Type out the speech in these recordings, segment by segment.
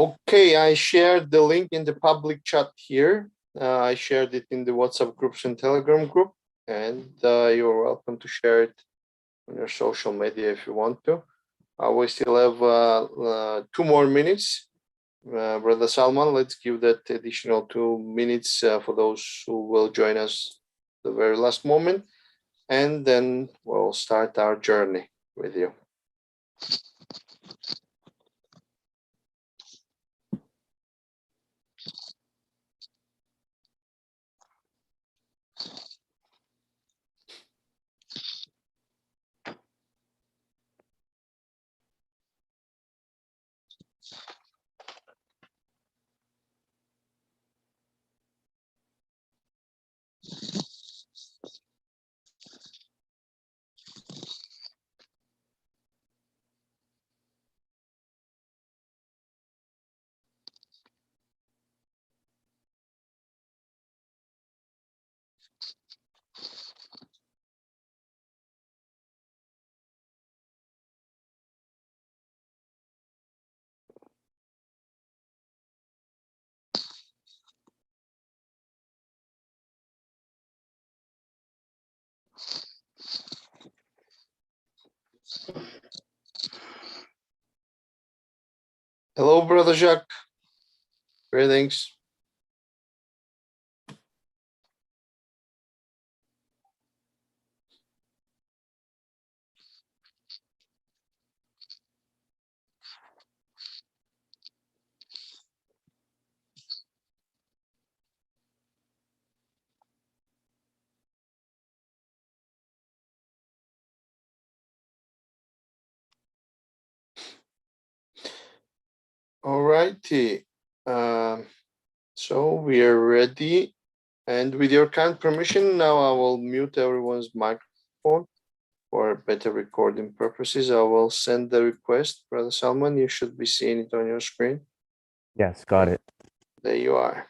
Okay, I shared the link in the public chat here. I shared it in the WhatsApp groups and Telegram group, and you're welcome to share it on your social media if you want to. We still have 2 more minutes. Brother Salman, let's give that additional 2 minutes for those who will join us the very last moment, and then we'll start our journey with you. Hello, Brother Jacques. Greetings. All righty. So we are ready. And with your kind permission, now I will mute everyone's microphone for better recording purposes. I will send the request. Brother Salman, you should be seeing it on your screen. Yes, got it. There you are.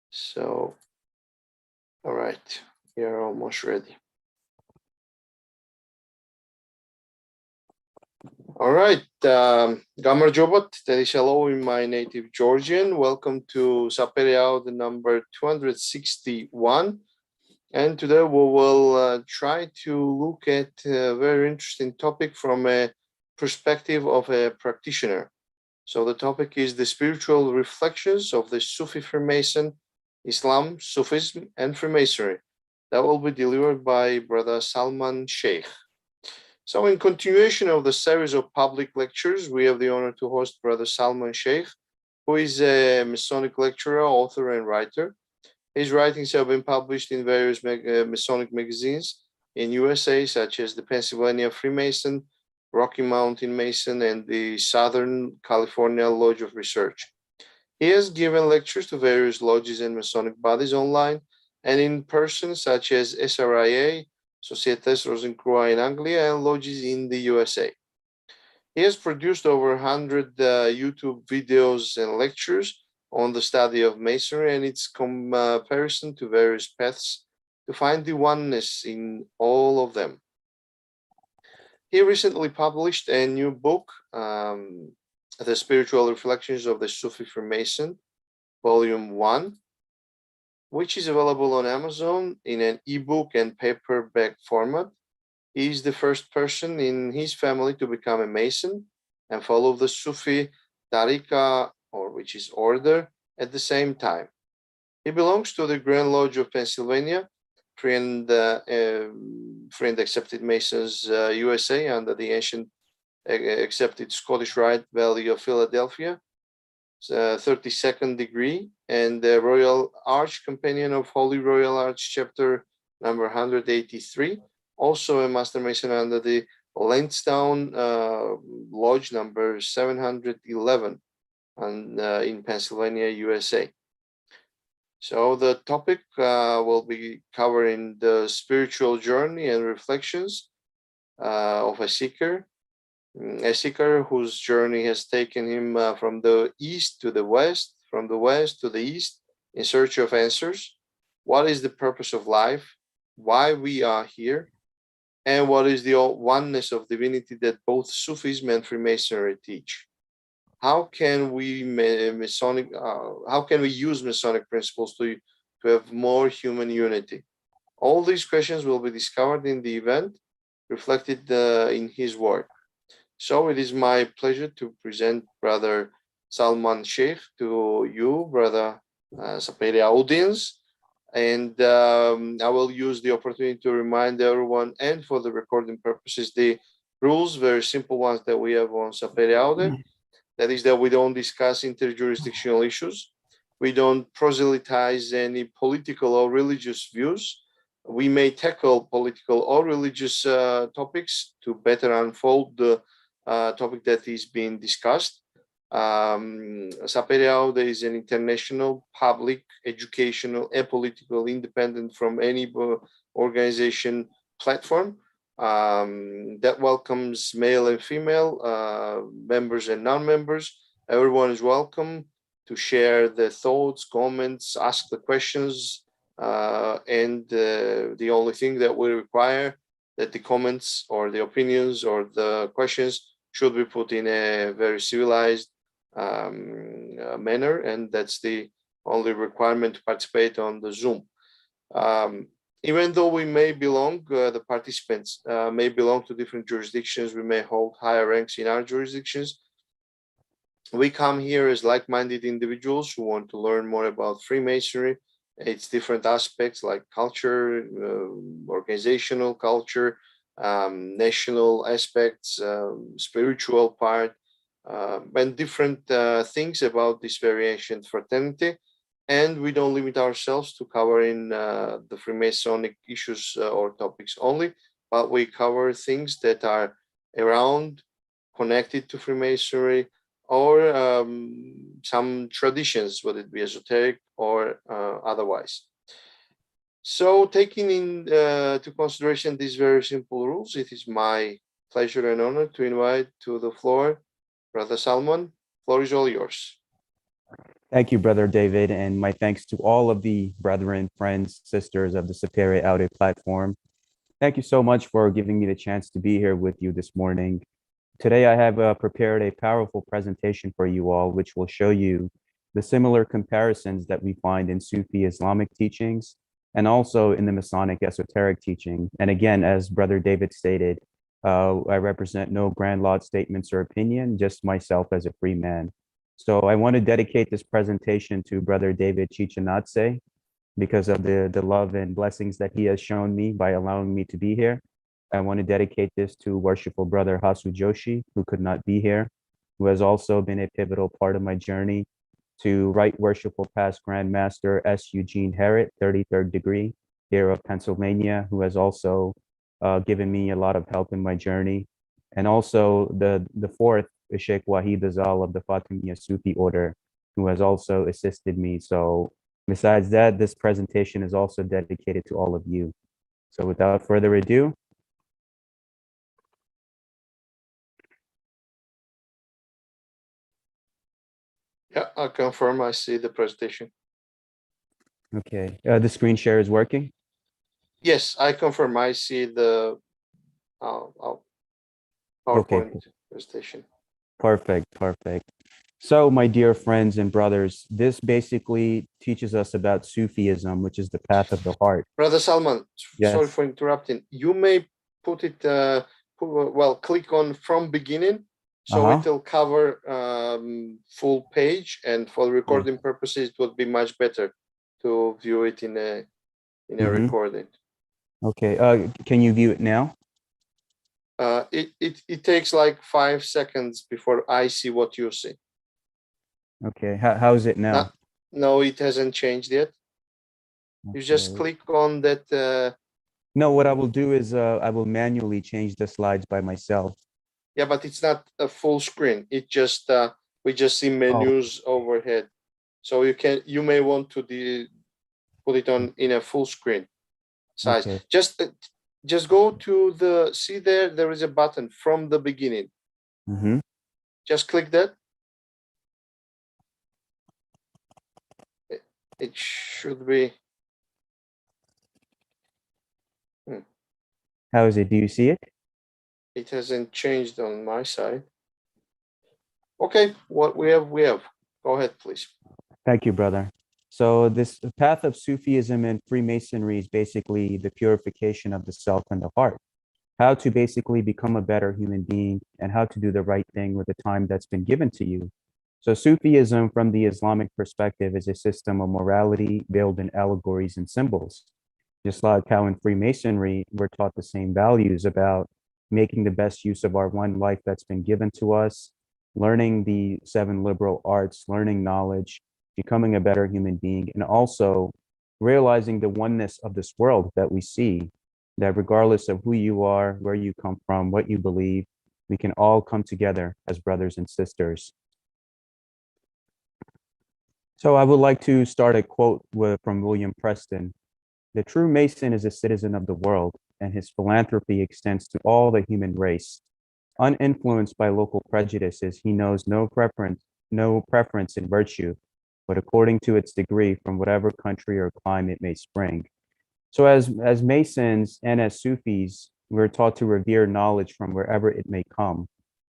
So, all right, we are almost ready. All right, Gamar Jobat, that is hello in my native Georgian. Welcome to Sapere Aude number 261. And today we will try to look at a very interesting topic from a perspective of a practitioner. So the topic is the spiritual reflections of the Sufi Freemason, Islam, Sufism, and Freemasonry. That will be delivered by Brother Salman Sheikh. So in continuation of the series of public lectures, we have the honor to host Brother Salman Sheikh, who is a Masonic lecturer, author, and writer. His writings have been published in various Masonic magazines in USA, such as the Pennsylvania Freemason, Rocky Mountain Mason, and the Southern California Lodge of Research. He has given lectures to various lodges and Masonic bodies online and in person, such as SRIA, Societas Rosencreux in Anglia, and lodges in the USA. He has produced over 100 YouTube videos and lectures on the study of Masonry and its comparison to various paths to find the oneness in all of them. He recently published a new book, The Spiritual Reflections of the Sufi Freemason, Volume 1, which is available on Amazon in an ebook and paperback format. He is the first person in his family to become a Mason and follow the Sufi Tariqa, or which is order, at the same time. He belongs to the Grand Lodge of Pennsylvania, Friend Accepted Masons USA under the ancient accepted Scottish Rite Valley of Philadelphia, 32nd degree, and the Royal Arch Companion of Holy Royal Arch Chapter number 183, also a Master Mason under the Lansdowne Lodge number 711 in Pennsylvania, USA. So the topic will be covering the spiritual journey and reflections of a seeker whose journey has taken him from the east to the west, from the west to the east, in search of answers. What is the purpose of life? Why we are here? And what is the oneness of divinity that both Sufism and Freemasonry teach? how can we how can we use Masonic principles to have more human unity? All these questions will be discovered in the event, reflected in his work. So it is my pleasure to present Brother Salman Sheikh to you, Brother Sapere audience. And I will use the opportunity to remind everyone, and for the recording purposes, the rules, very simple ones that we have on Sapere Aude. That is that we don't discuss interjurisdictional issues. We don't proselytize any political or religious views. We may tackle political or religious topics to better unfold the topic that is being discussed. Sapere Aude is an international, public, educational, apolitical, independent from any organization platform that welcomes male and female members and non-members. Everyone is welcome to share their thoughts, comments, ask the questions, and the only thing that we require that the comments or the opinions or the questions should be put in a very civilized manner, and that's the only requirement to participate on the Zoom. Even though we may belong, the participants may belong to different jurisdictions, we may hold higher ranks in our jurisdictions. We come here as like-minded individuals who want to learn more about Freemasonry, its different aspects like culture, organizational culture, national aspects, spiritual part, and different things about this very ancient fraternity. And we don't limit ourselves to covering the Freemasonic issues or topics only, but we cover things that are around, connected to Freemasonry, or some traditions, whether it be esoteric or otherwise. So taking into consideration these very simple rules, it is my pleasure and honor to invite to the floor Brother Salman. Floor is all yours. Thank you, Brother David, and my thanks to all of the brethren, friends, sisters of the Sapere Aude platform. Thank you so much for giving me the chance to be here with you this morning. Today, I have prepared a powerful presentation for you all, which will show you the similar comparisons that we find in Sufi Islamic teachings and also in the Masonic esoteric teaching. And again, as Brother David stated, I represent no grand laud statements or opinion, just myself as a free man. So I want to dedicate this presentation to Brother David Chichinatse because of the love and blessings that he has shown me by allowing me to be here. I want to dedicate this to worshipful Brother Hasu Joshi, who could not be here, who has also been a pivotal part of my journey, to Right Worshipful Past Grand Master S. Eugene Herritt, 33rd degree, here of Pennsylvania, who has also given me a lot of help in my journey. And also the fourth, Sheikh Wahid Azal of the Fatimiyya Sufi order, who has also assisted me. So besides that, this presentation is also dedicated to all of you. So without further ado, Yeah, I confirm I see the presentation. okay, the screen share is working? Yes, I confirm I see the PowerPoint presentation. Perfect, perfect. So my dear friends and brothers, this basically teaches us about Sufism, which is the path of the heart. Brother Salman, sorry Yes. for interrupting. You may put it, well, click on from beginning, so it will cover full page, and for recording purposes, it would be much better to view it in a recording. Okay, can you view it now? It takes like 5 seconds before I see what you see. Okay, how is it now? No, it hasn't changed yet. You just click on that. No, what I will do is I will manually change the slides by myself. Yeah, but it's not a full screen. It just we just see menus overhead. So you may want to put it on in a full screen size. Okay. Just go to see there is a button from the beginning. Just click that. It should be. How is it? Do you see it? It hasn't changed on my side. Okay, what we have. Go ahead, please. Thank you, brother. So this path of Sufism and Freemasonry is basically the purification of the self and the heart. How to basically become a better human being and how to do the right thing with the time that's been given to you. So Sufism from the Islamic perspective is a system of morality veiled in allegories and symbols. Just like how in Freemasonry, we're taught the same values about making the best use of our one life that's been given to us, learning the seven liberal arts, learning knowledge, becoming a better human being, and also realizing the oneness of this world that we see, that regardless of who you are, where you come from, what you believe, we can all come together as brothers and sisters. So I would like to start a quote from William Preston. The true Mason is a citizen of the world, and his philanthropy extends to all the human race. Uninfluenced by local prejudices, he knows no preference in virtue, but according to its degree from whatever country or clime it may spring. So as Masons and as Sufis, we're taught to revere knowledge from wherever it may come,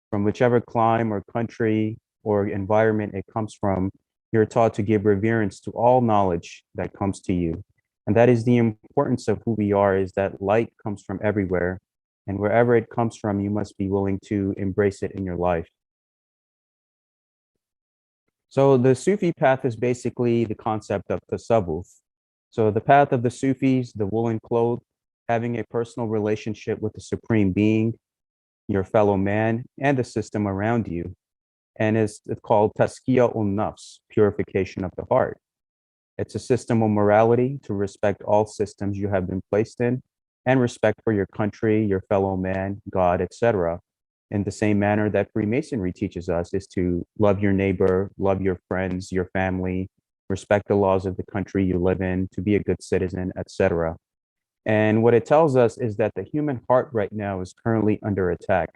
from whichever clime or country or environment it comes from. You're taught to give reverence to all knowledge that comes to you. And that is the importance of who we are, is that light comes from everywhere. And wherever it comes from, you must be willing to embrace it in your life. So the Sufi path is basically the concept of tasawwuf. So the path of the Sufis, the woolen cloth, having a personal relationship with the supreme being, your fellow man, and the system around you. And it's called taskiya nafs, purification of the heart. It's a system of morality to respect all systems you have been placed in and respect for your country, your fellow man, God, etc. In the same manner that Freemasonry teaches us is to love your neighbor, love your friends, your family, respect the laws of the country you live in, to be a good citizen, etc. And what it tells us is that the human heart right now is currently under attack,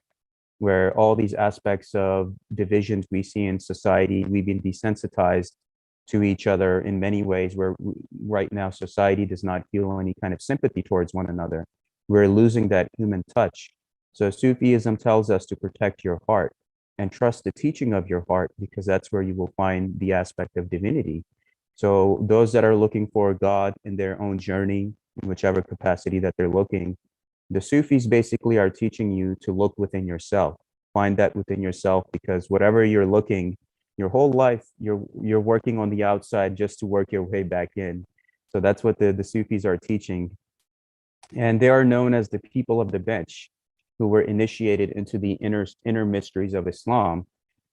where all these aspects of divisions we see in society, we've been desensitized to each other in many ways, where right now society does not feel any kind of sympathy towards one another. We're losing that human touch. So Sufism tells us to protect your heart and trust the teaching of your heart, because that's where you will find the aspect of divinity. So those that are looking for God in their own journey, in whichever capacity that they're looking, the Sufis basically are teaching you to look within yourself, find that within yourself, because whatever you're looking, your whole life, you're working on the outside just to work your way back in. So that's what the Sufis are teaching. And they are known as the people of the bench, who were initiated into the inner mysteries of Islam.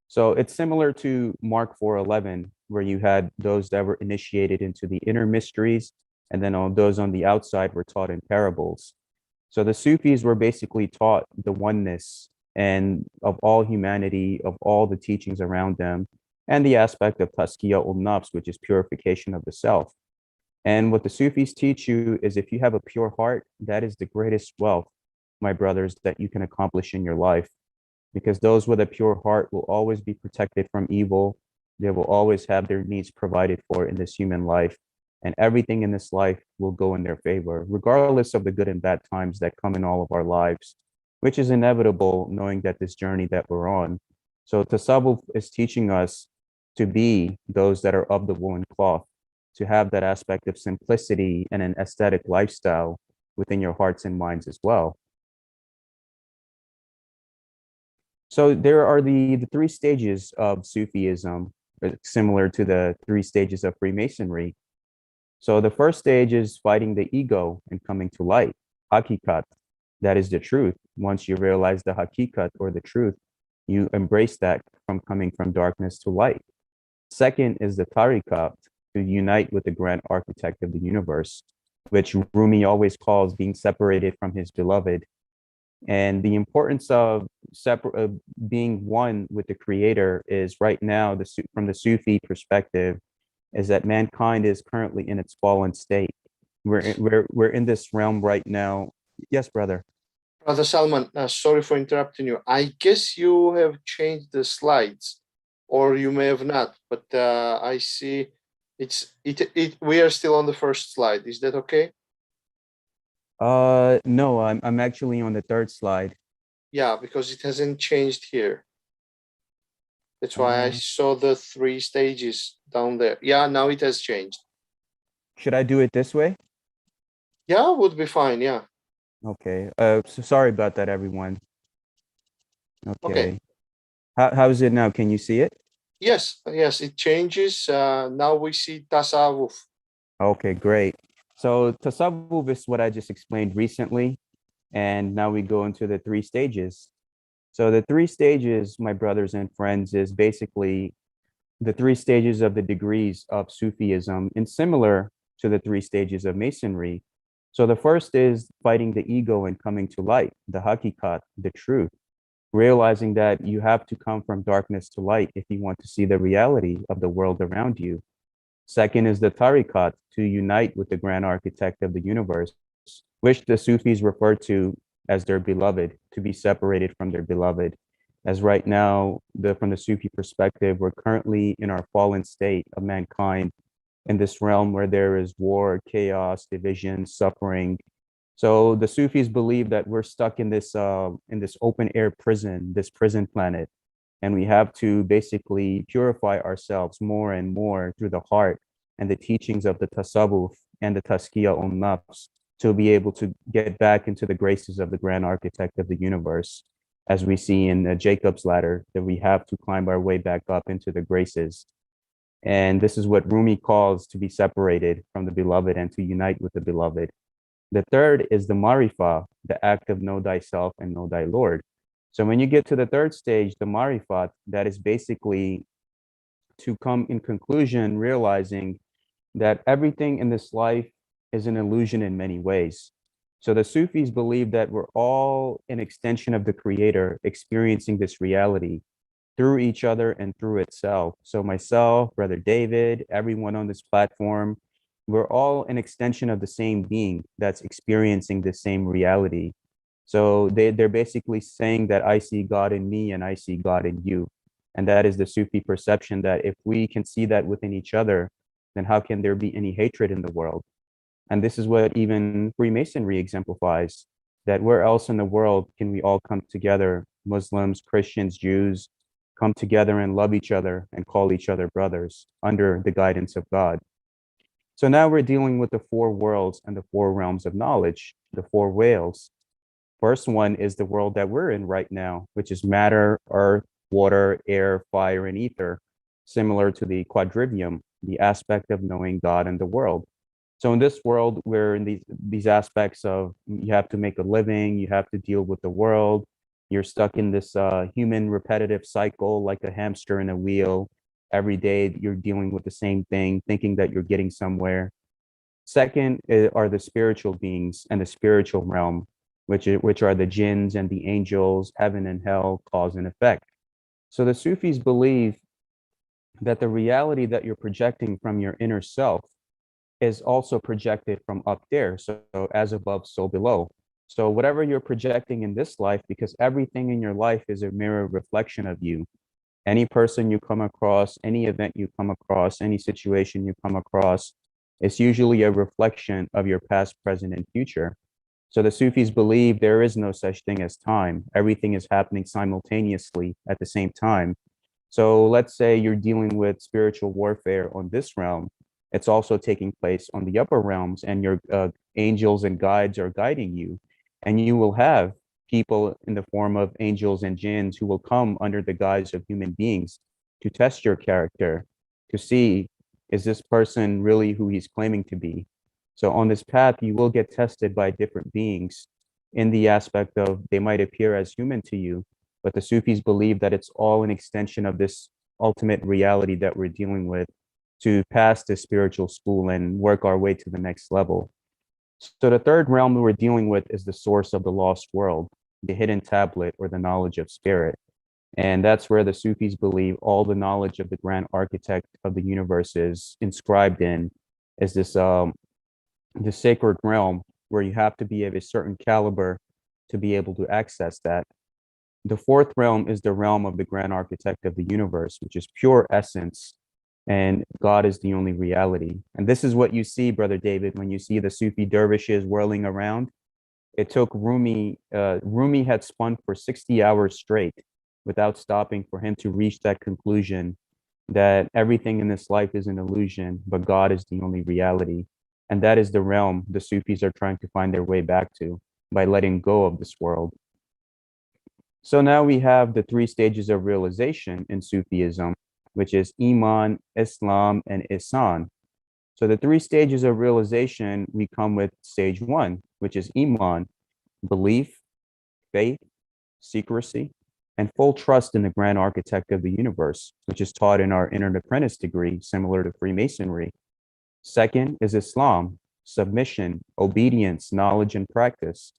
So it's similar to Mark 4:11, where you had those that were initiated into the inner mysteries, and then all those on the outside were taught in parables. So the Sufis were basically taught the oneness and of all humanity, of all the teachings around them, and the aspect of taskiya nafs, which is purification of the self. And what the Sufis teach you is, if you have a pure heart, that is the greatest wealth, my brothers, that you can accomplish in your life. Because those with a pure heart will always be protected from evil. They will always have their needs provided for in this human life. And everything in this life will go in their favor, regardless of the good and bad times that come in all of our lives, which is inevitable, knowing that this journey that we're on. So Tasawwuf is teaching us to be those that are of the woolen cloth, to have that aspect of simplicity and an aesthetic lifestyle within your hearts and minds as well. So there are the three stages of Sufism, similar to the three stages of Freemasonry. So the first stage is fighting the ego and coming to light, hakikat. That is the truth. Once you realize the hakikat, or the truth, you embrace that from coming from darkness to light. Second is the tariqat, to unite with the grand architect of the universe, which Rumi always calls being separated from his beloved. And the importance of being one with the creator is, right now, from the Sufi perspective, is that mankind is currently in its fallen state. We're in this realm right now. Yes, brother. Brother Salman, sorry for interrupting you. I guess you have changed the slides, or you may have not, but I see we are still on the first slide. Is that okay? No, I'm actually on the third slide. Yeah, because it hasn't changed here. That's why I saw the 3 stages down there. Yeah, now it has changed. Should I do it this way? Yeah, would be fine. Yeah. Okay. So sorry about that, everyone. Okay. Okay. How is it now? Can you see it? Yes, yes, it changes. Now we see tasawwuf. Okay, great. So tasawwuf is what I just explained recently, and now we go into the 3 stages. So the 3 stages, my brothers and friends, is basically the 3 stages of the degrees of Sufism, and similar to the 3 stages of Masonry. So the first is fighting the ego and coming to light, the hakikat, the truth, realizing that you have to come from darkness to light if you want to see the reality of the world around you. Second is the tariqat, to unite with the grand architect of the universe, which the Sufis refer to as their beloved, to be separated from their beloved. As right now, from the Sufi perspective, we're currently in our fallen state of mankind in this realm where there is war, chaos, division, suffering. So the Sufis believe that we're stuck in this open air prison, this prison planet, and we have to basically purify ourselves more and more through the heart and the teachings of the tasawwuf and the taskiya nafs to be able to get back into the graces of the grand architect of the universe, as we see in Jacob's ladder, that we have to climb our way back up into the graces. And this is what Rumi calls to be separated from the beloved and to unite with the beloved. The third is the marifa, the act of know thyself and know thy Lord. So when you get to the third stage, the marifat, that is basically to come in conclusion, realizing that everything in this life is an illusion in many ways. So the Sufis believe that we're all an extension of the Creator experiencing this reality through each other and through itself. So myself, Brother David, everyone on this platform, we're all an extension of the same being that's experiencing the same reality. So they're basically saying that I see God in me and I see God in you. And that is the Sufi perception that if we can see that within each other, then how can there be any hatred in the world? And this is what even Freemasonry exemplifies, that where else in the world can we all come together, Muslims, Christians, Jews, come together and love each other and call each other brothers under the guidance of God. So now we're dealing with the 4 worlds and the 4 realms of knowledge, the 4 whales. First one is the world that we're in right now, which is matter, earth, water, air, fire, and ether, similar to the quadrivium, the aspect of knowing God and the world. So in this world, we're in these aspects of you have to make a living, you have to deal with the world, you're stuck in this human repetitive cycle like a hamster in a wheel. Every day you're dealing with the same thing, thinking that you're getting somewhere. Second are the spiritual beings and the spiritual realm, which are the jinns and the angels, heaven and hell, cause and effect. So the Sufis believe that the reality that you're projecting from your inner self is also projected from up there. So as above, so below. So whatever you're projecting in this life, because everything in your life is a mirror reflection of you. Any person you come across, any event you come across, any situation you come across, it's usually a reflection of your past, present, and future. So the Sufis believe there is no such thing as time. Everything is happening simultaneously at the same time. So let's say you're dealing with spiritual warfare on this realm. It's also taking place on the upper realms, and your angels and guides are guiding you. And you will have people in the form of angels and jinns who will come under the guise of human beings to test your character, to see, is this person really who he's claiming to be? So on this path, you will get tested by different beings in the aspect of they might appear as human to you, but the Sufis believe that it's all an extension of this ultimate reality that we're dealing with to pass the spiritual school and work our way to the next level. So the third realm that we're dealing with is the source of the lost world, the hidden tablet or the knowledge of spirit. And that's where the Sufis believe all the knowledge of the grand architect of the universe is inscribed in, is this sacred realm where you have to be of a certain caliber to be able to access that. The fourth realm is the realm of the grand architect of the universe, which is pure essence, and God is the only reality. And this is what you see, Brother David, when you see the Sufi dervishes whirling around. It took Rumi had spun for 60 hours straight without stopping for him to reach that conclusion that everything in this life is an illusion, but God is the only reality. And that is the realm the Sufis are trying to find their way back to by letting go of this world. So now we have the three stages of realization in Sufism, which is Iman, Islam, and Ihsan. So the three stages of realization, we come with stage one, which is Iman, belief, faith, secrecy, and full trust in the grand architect of the universe, which is taught in our intern apprentice degree, similar to Freemasonry. Second is Islam, submission, obedience, knowledge, and practice.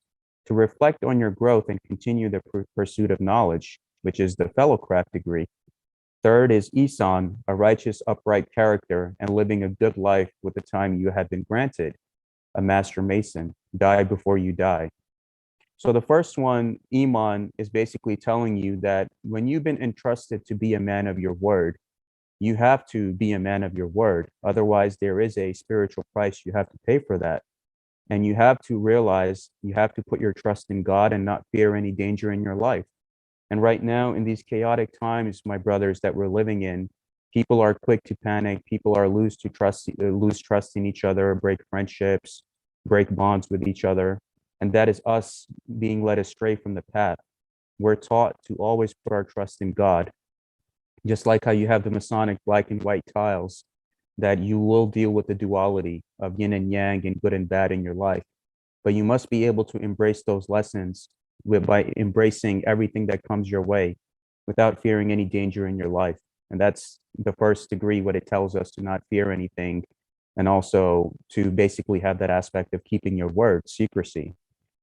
To reflect on your growth and continue the pursuit of knowledge, which is the fellowcraft degree. Third is Ihsan, a righteous, upright character and living a good life with the time you have been granted, a master mason, die before you die. So the first one, Iman, is basically telling you that when you've been entrusted to be a man of your word, you have to be a man of your word. Otherwise, there is a spiritual price you have to pay for that. And you have to realize you have to put your trust in God and not fear any danger in your life. And right now, in these chaotic times, my brothers, that we're living in, people are quick to panic. People are lose trust in each other, break friendships, break bonds with each other. And that is us being led astray from the path. We're taught to always put our trust in God, just like how you have the Masonic black and white tiles, that you will deal with the duality of yin and yang and good and bad in your life. But you must be able to embrace those lessons by embracing everything that comes your way without fearing any danger in your life. And that's the first degree, what it tells us, to not fear anything, and also to basically have that aspect of keeping your word, secrecy.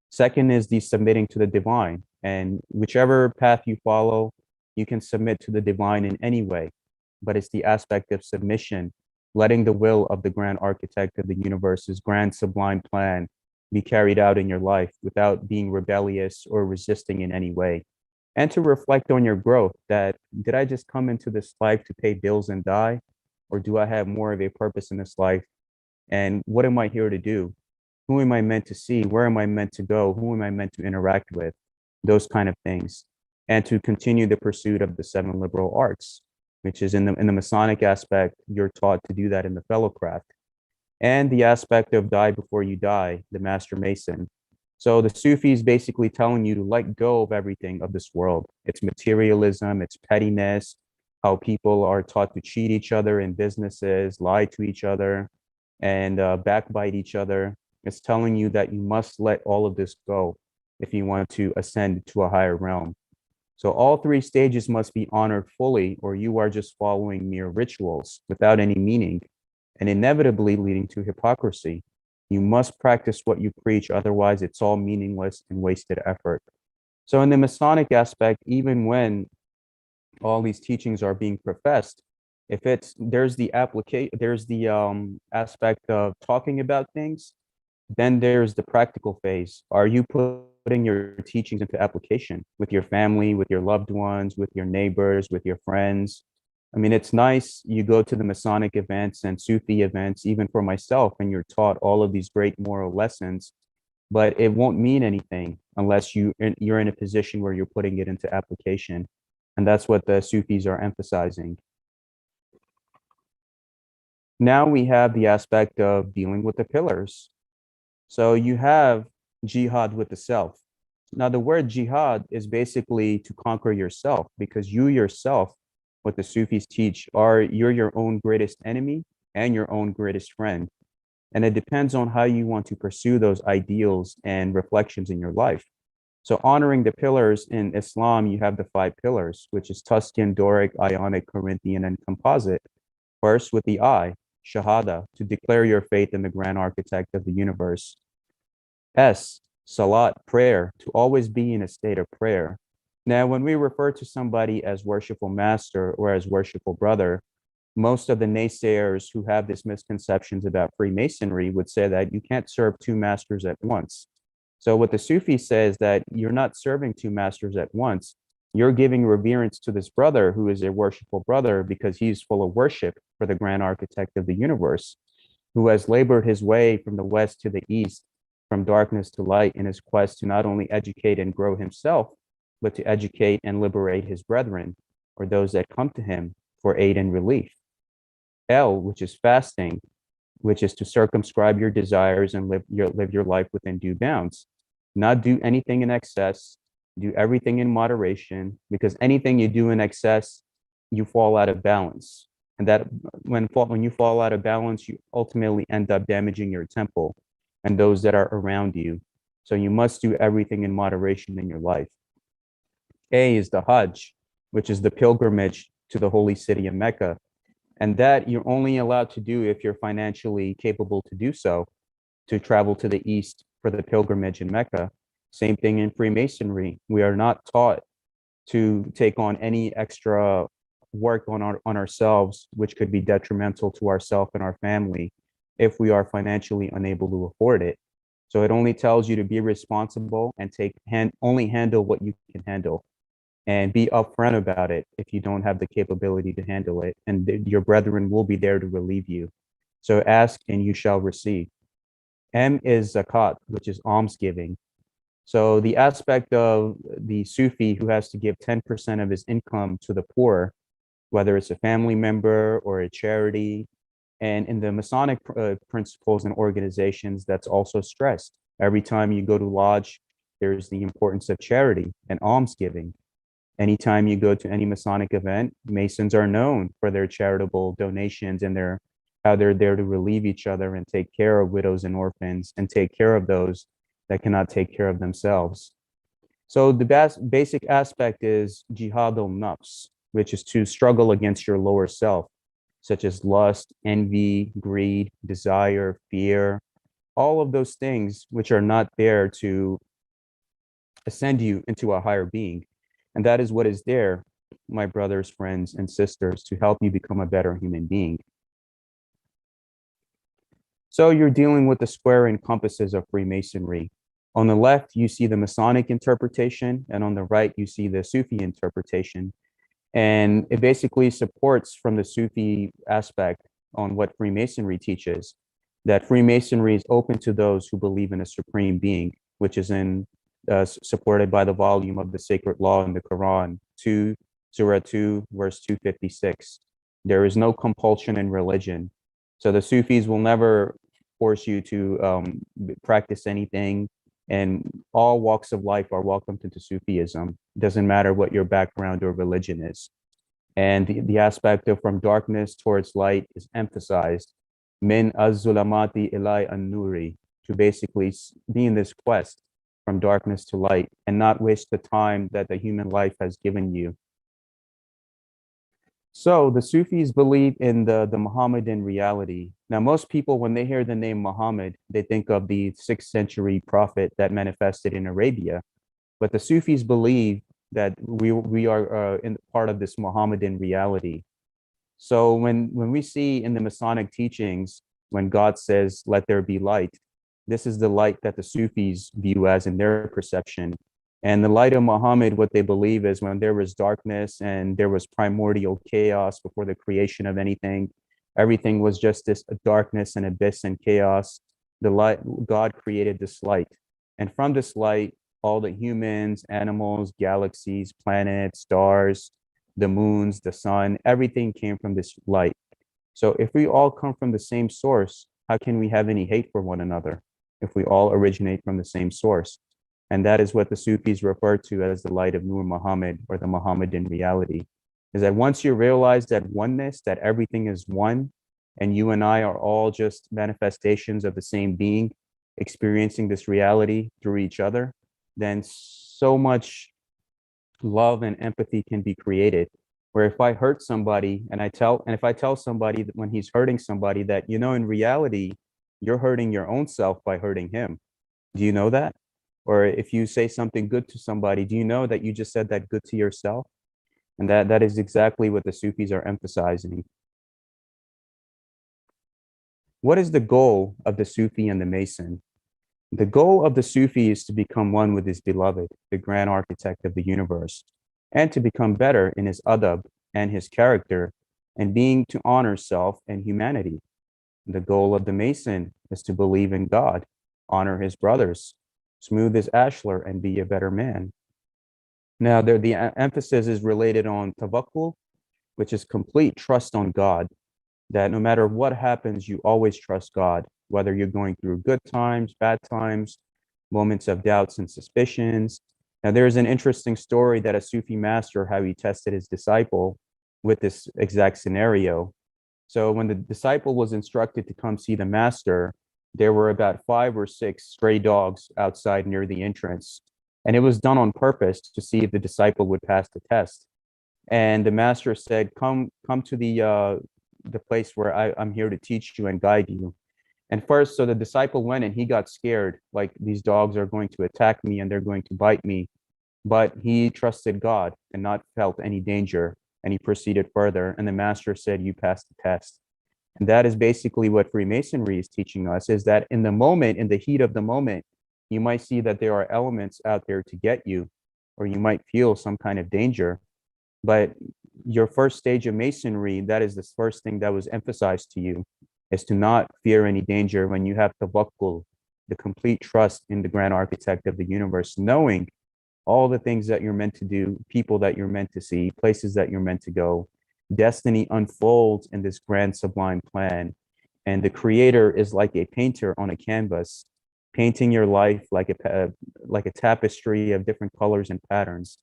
Second is the submitting to the divine. And whichever path you follow, you can submit to the divine in any way. But it's the aspect of submission, letting the will of the grand architect of the universe's grand sublime plan be carried out in your life without being rebellious or resisting in any way. And to reflect on your growth, that did I just come into this life to pay bills and die? Or do I have more of a purpose in this life? And what am I here to do? Who am I meant to see? Where am I meant to go? Who am I meant to interact with? Those kind of things. And to continue the pursuit of the seven liberal arts, which is in the Masonic aspect, you're taught to do that in the fellowcraft. And the aspect of die before you die, the master mason. So the Sufi is basically telling you to let go of everything of this world. It's materialism, it's pettiness, how people are taught to cheat each other in businesses, lie to each other, and backbite each other. It's telling you that you must let all of this go if you want to ascend to a higher realm. So all three stages must be honored fully, or you are just following mere rituals without any meaning, and inevitably leading to hypocrisy. You must practice what you preach, otherwise it's all meaningless and wasted effort. So in the Masonic aspect, even when all these teachings are being professed, if it's there's the aspect of talking about things, then there's the practical phase. Are you putting your teachings into application with your family, with your loved ones, with your neighbors, with your friends? I mean, it's nice you go to the Masonic events and Sufi events, even for myself, and you're taught all of these great moral lessons, but it won't mean anything unless you're in a position where you're putting it into application. And that's what the Sufis are emphasizing. Now we have the aspect of dealing with the pillars. So you have jihad with the self. Now, the word jihad is basically to conquer yourself, because you yourself, what the Sufis teach, you're your own greatest enemy and your own greatest friend. And it depends on how you want to pursue those ideals and reflections in your life. So honoring the pillars in Islam, you have the five pillars, which is Tuscan, Doric, Ionic, Corinthian, and Composite. First, with the I, Shahada, to declare your faith in the grand architect of the universe. S, Salat, prayer, to always be in a state of prayer. Now, when we refer to somebody as worshipful master or as worshipful brother, most of the naysayers who have these misconceptions about Freemasonry would say that you can't serve two masters at once. So what the Sufi says, that you're not serving two masters at once. You're giving reverence to this brother who is a worshipful brother because he's full of worship for the grand architect of the universe, who has labored his way from the west to the east, from darkness to light, in his quest to not only educate and grow himself, but to educate and liberate his brethren, or those that come to him for aid and relief. El, which is fasting, which is to circumscribe your desires and live your life within due bounds. Not do anything in excess, do everything in moderation, because anything you do in excess, you fall out of balance. And that when you fall out of balance, you ultimately end up damaging your temple and those that are around you. So you must do everything in moderation in your life. A is the Hajj, which is the pilgrimage to the holy city of Mecca. And that you're only allowed to do if you're financially capable to do so, to travel to the east for the pilgrimage in Mecca. Same thing in Freemasonry. We are not taught to take on any extra work on ourselves, which could be detrimental to ourselves and our family if we are financially unable to afford it. So it only tells you to be responsible and only handle what you can handle, and be upfront about it if you don't have the capability to handle it, and your brethren will be there to relieve you. So ask and you shall receive. M is zakat, which is almsgiving. So the aspect of the Sufi who has to give 10% of his income to the poor, whether it's a family member or a charity. And in the Masonic principles and organizations, that's also stressed. Every time you go to lodge, there's the importance of charity and almsgiving. Anytime you go to any Masonic event, Masons are known for their charitable donations and how they're there to relieve each other and take care of widows and orphans and take care of those that cannot take care of themselves. So the basic aspect is jihad al-nafs, which is to struggle against your lower self, such as lust, envy, greed, desire, fear, all of those things which are not there to ascend you into a higher being. And that is what is there, my brothers, friends, and sisters, to help you become a better human being. So you're dealing with the square and compasses of Freemasonry. On the left, you see the Masonic interpretation, and on the right, you see the Sufi interpretation. And it basically supports from the Sufi aspect on what Freemasonry teaches, that Freemasonry is open to those who believe in a supreme being, which is supported by the volume of the sacred law in the Quran, Surah 2, verse 256. There is no compulsion in religion. So the Sufis will never force you to practice anything, and all walks of life are welcome to Sufism. It doesn't matter what your background or religion is. And the aspect of from darkness towards light is emphasized. Min az-zulamati ilai an-nuri, to basically be in this quest from darkness to light and not waste the time that the human life has given you. So the Sufis believe in the Muhammadan reality. Now, most people, when they hear the name Muhammad, they think of the 6th century prophet that manifested in Arabia. But the Sufis believe that we are in part of this Muhammadan reality. So when we see in the Masonic teachings, when God says, "Let there be light," this is the light that the Sufis view as in their perception. And the light of Muhammad, what they believe is when there was darkness and there was primordial chaos before the creation of anything, everything was just this darkness and abyss and chaos. The light, God created this light. And from this light, all the humans, animals, galaxies, planets, stars, the moons, the sun, everything came from this light. So if we all come from the same source, how can we have any hate for one another if we all originate from the same source? And that is what the Sufis refer to as the light of Nur Muhammad, or the Muhammadan reality, is that once you realize that oneness, that everything is one, and you and I are all just manifestations of the same being, experiencing this reality through each other, then so much love and empathy can be created. Where if I hurt somebody and if I tell somebody that when he's hurting somebody that, in reality, you're hurting your own self by hurting him. Do you know that? Or if you say something good to somebody, do you know that you just said that good to yourself? And that is exactly what the Sufis are emphasizing. What is the goal of the Sufi and the Mason? The goal of the Sufi is to become one with his beloved, the grand architect of the universe, and to become better in his adab and his character, and being to honor self and humanity. The goal of the Mason is to believe in God, honor his brothers, smooth his ashlar, and be a better man. Now, the emphasis is related on tawakkul, which is complete trust on God, that no matter what happens, you always trust God, whether you're going through good times, bad times, moments of doubts and suspicions. Now, there's an interesting story that a Sufi master, how he tested his disciple with this exact scenario. So when the disciple was instructed to come see the master, there were about 5 or 6 stray dogs outside near the entrance. And it was done on purpose to see if the disciple would pass the test. And the master said, come to the place where I'm here to teach you and guide you. And first, so the disciple went and he got scared, like these dogs are going to attack me and they're going to bite me. But he trusted God and not felt any danger. And he proceeded further. And the master said, you passed the test. And that is basically what Freemasonry is teaching us, is that in the moment, in the heat of the moment, you might see that there are elements out there to get you, or you might feel some kind of danger. But your first stage of Masonry, that is the first thing that was emphasized to you, is to not fear any danger when you have tawakkul, the complete trust in the grand architect of the universe, knowing all the things that you're meant to do, people that you're meant to see, places that you're meant to go. Destiny unfolds in this grand sublime plan. And the creator is like a painter on a canvas, painting your life like a tapestry of different colors and patterns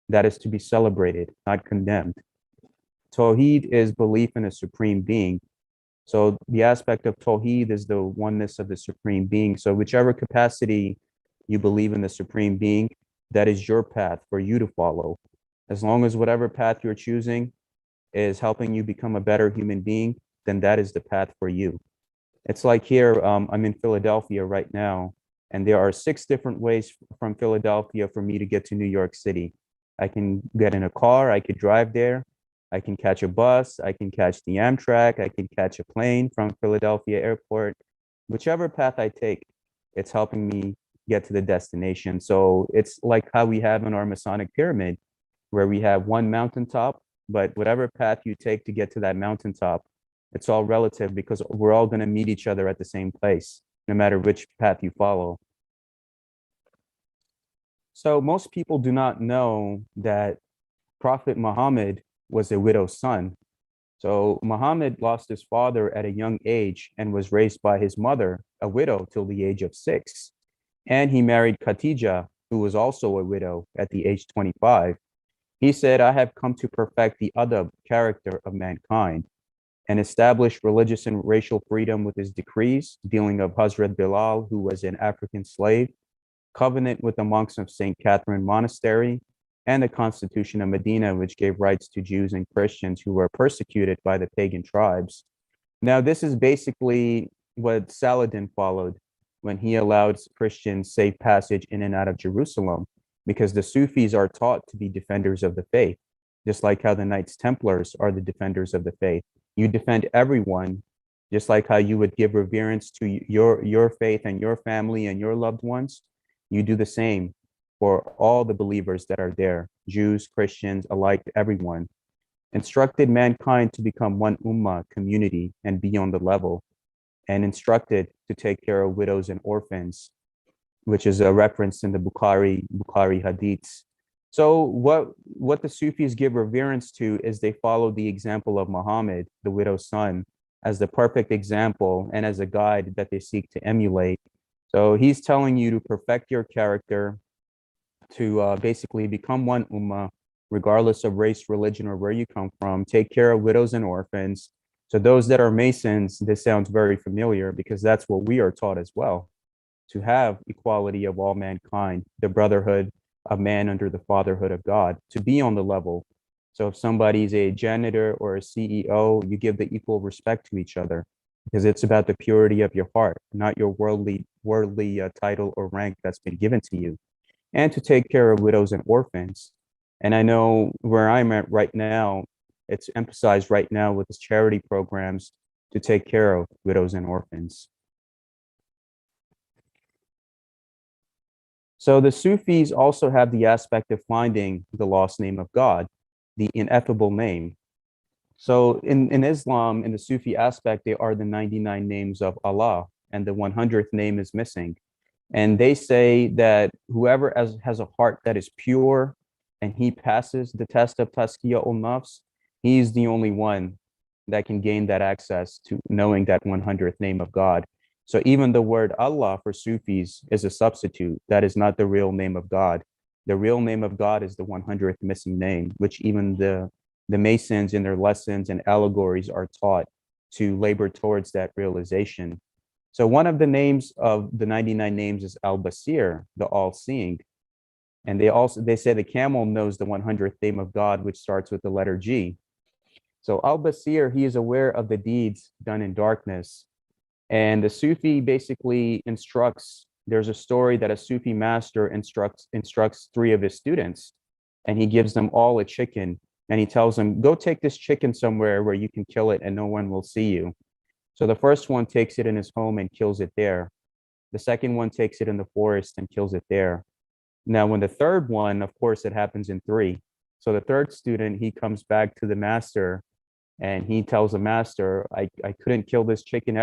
that is to be celebrated, not condemned. Tawheed is belief in a supreme being. So the aspect of Tawheed is the oneness of the supreme being. So whichever capacity you believe in the supreme being, that is your path for you to follow. As long as whatever path you're choosing is helping you become a better human being, then that is the path for you. It's like here, I'm in Philadelphia right now, and there are 6 different ways from Philadelphia for me to get to New York City. I can get in a car, I could drive there, I can catch a bus, I can catch the Amtrak, I can catch a plane from Philadelphia Airport. Whichever path I take, it's helping me get to the destination. So it's like how we have in our Masonic pyramid, where we have one mountaintop, but whatever path you take to get to that mountaintop, it's all relative because we're all going to meet each other at the same place, no matter which path you follow. So most people do not know that Prophet Muhammad was a widow's son. So Muhammad lost his father at a young age and was raised by his mother, a widow, till the age of 6. And he married Khadija, who was also a widow at the age 25. He said, I have come to perfect the adab character of mankind and establish religious and racial freedom with his decrees, dealing of Hazrat Bilal, who was an African slave, covenant with the monks of St. Catherine Monastery, and the Constitution of Medina, which gave rights to Jews and Christians who were persecuted by the pagan tribes. Now, this is basically what Saladin followed when he allowed Christians safe passage in and out of Jerusalem, because the Sufis are taught to be defenders of the faith, just like how the Knights Templars are the defenders of the faith. You defend everyone, just like how you would give reverence to your faith and your family and your loved ones. You do the same for all the believers that are there, Jews, Christians, alike, everyone. Instructed mankind to become one ummah community and be on the level, and instructed to take care of widows and orphans, which is a reference in the Bukhari hadiths. So what the Sufis give reverence to is they follow the example of Muhammad, the widow's son, as the perfect example and as a guide that they seek to emulate. So he's telling you to perfect your character, to basically become one ummah, regardless of race, religion, or where you come from. Take care of widows and orphans. So those that are Masons, this sounds very familiar because that's what we are taught as well, to have equality of all mankind, the brotherhood of man under the fatherhood of God, to be on the level. So if somebody's a janitor or a CEO, you give the equal respect to each other because it's about the purity of your heart, not your worldly title or rank that's been given to you, and to take care of widows and orphans. And I know where I'm at right now, it's emphasized right now with its charity programs to take care of widows and orphans. So the Sufis also have the aspect of finding the lost name of God, the ineffable name. So in Islam, in the Sufi aspect, they are the 99 names of Allah, and the 100th name is missing. And they say that whoever has a heart that is pure and he passes the test of Tazkiyah ul-Nafs, he's the only one that can gain that access to knowing that 100th name of God. So even the word Allah for Sufis is a substitute. That is not the real name of God. The real name of God is the 100th missing name, which even the Masons in their lessons and allegories are taught to labor towards that realization. So one of the names of the 99 names is Al-Basir, the all-seeing. And they say the camel knows the 100th name of God, which starts with the letter G. So Al-Basir, he is aware of the deeds done in darkness. And the Sufi basically instructs, there's a story that a Sufi master instructs three of his students, and he gives them all a chicken. And he tells them, go take this chicken somewhere where you can kill it and no one will see you. So the first one takes it in his home and kills it there. The second one takes it in the forest and kills it there. Now, when the third one, of course, it happens in three. So the third student, he comes back to the master and he tells the master, I couldn't kill this chicken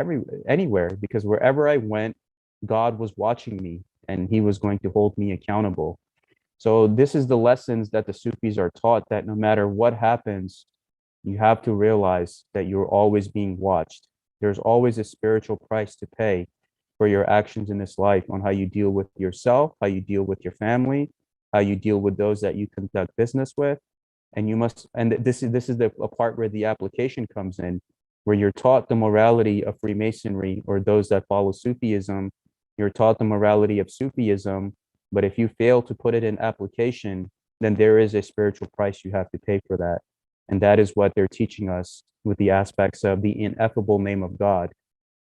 anywhere because wherever I went, God was watching me and he was going to hold me accountable. So this is the lessons that the Sufis are taught, that no matter what happens, you have to realize that you're always being watched. There's always a spiritual price to pay for your actions in this life, on how you deal with yourself, how you deal with your family, how you deal with those that you conduct business with. And you must, and this is the a part where the application comes in, where you're taught the morality of Freemasonry, or those that follow Sufism, you're taught the morality of Sufism, but if you fail to put it in application, then there is a spiritual price you have to pay for that. And that is what they're teaching us with the aspects of the ineffable name of God,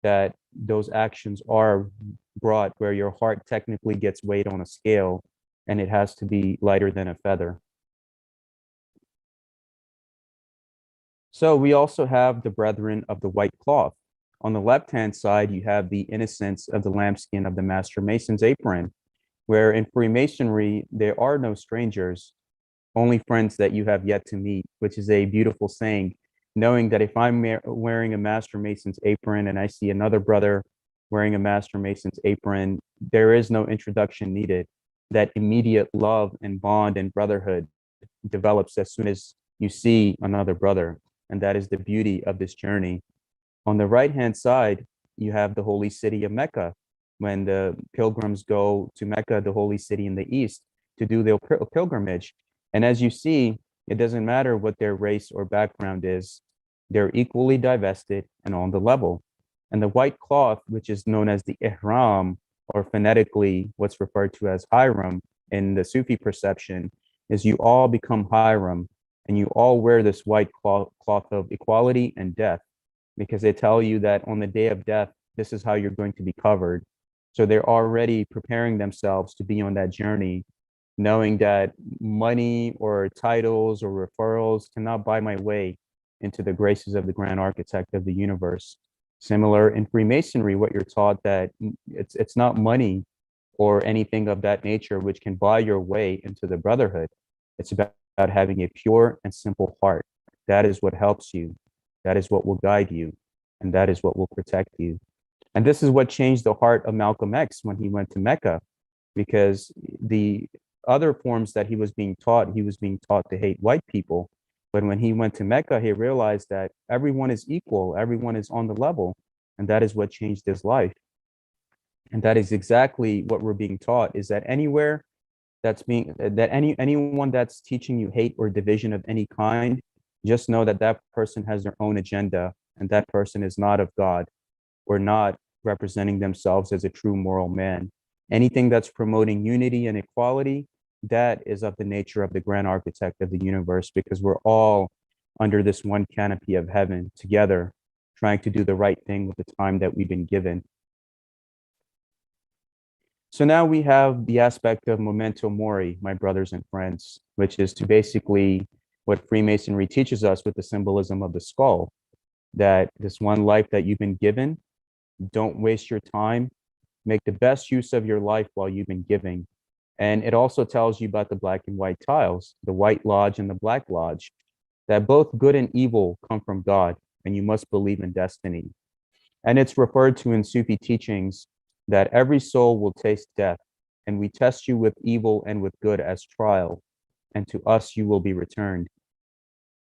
that those actions are brought where your heart technically gets weighed on a scale and it has to be lighter than a feather. So we also have the brethren of the white cloth. On the left-hand side, you have the innocence of the lambskin of the Master Mason's apron, where in Freemasonry, there are no strangers, only friends that you have yet to meet, which is a beautiful saying, knowing that if I'm wearing a Master Mason's apron and I see another brother wearing a Master Mason's apron, there is no introduction needed. That immediate love and bond and brotherhood develops as soon as you see another brother. And that is the beauty of this journey. On the right-hand side, you have the holy city of Mecca. When the pilgrims go to Mecca, the holy city in the east, to do their pilgrimage. And as you see, it doesn't matter what their race or background is, they're equally divested and on the level. And the white cloth, which is known as the ihram, or phonetically what's referred to as hiram in the Sufi perception, is you all become hiram and you all wear this white cloth of equality and death, because they tell you that on the day of death, this is how you're going to be covered. So they're already preparing themselves to be on that journey, knowing that money or titles or referrals cannot buy my way into the graces of the grand architect of the universe. Similar in Freemasonry, what you're taught, that it's not money or anything of that nature which can buy your way into the brotherhood. It's about having a pure and simple heart. That is what helps you. That is what will guide you. And that is what will protect you. And this is what changed the heart of Malcolm X when he went to Mecca, because the other forms that he was being taught to hate white people. But when he went to Mecca, he realized that everyone is equal, everyone is on the level. And that is what changed his life. And that is exactly what we're being taught, is that anywhere anyone that's teaching you hate or division of any kind, just know that that person has their own agenda, and that person is not of God, or not representing themselves as a true moral man. Anything that's promoting unity and equality, that is of the nature of the grand architect of the universe, because we're all under this one canopy of heaven together, trying to do the right thing with the time that we've been given. So now we have the aspect of memento mori, my brothers and friends, which is to basically what Freemasonry teaches us with the symbolism of the skull, that this one life that you've been given, don't waste your time, make the best use of your life while you've been giving. And it also tells you about the black and white tiles, the white lodge and the black lodge, that both good and evil come from God, and you must believe in destiny. And it's referred to in Sufi teachings that every soul will taste death, and we test you with evil and with good as trial. and to us you will be returned.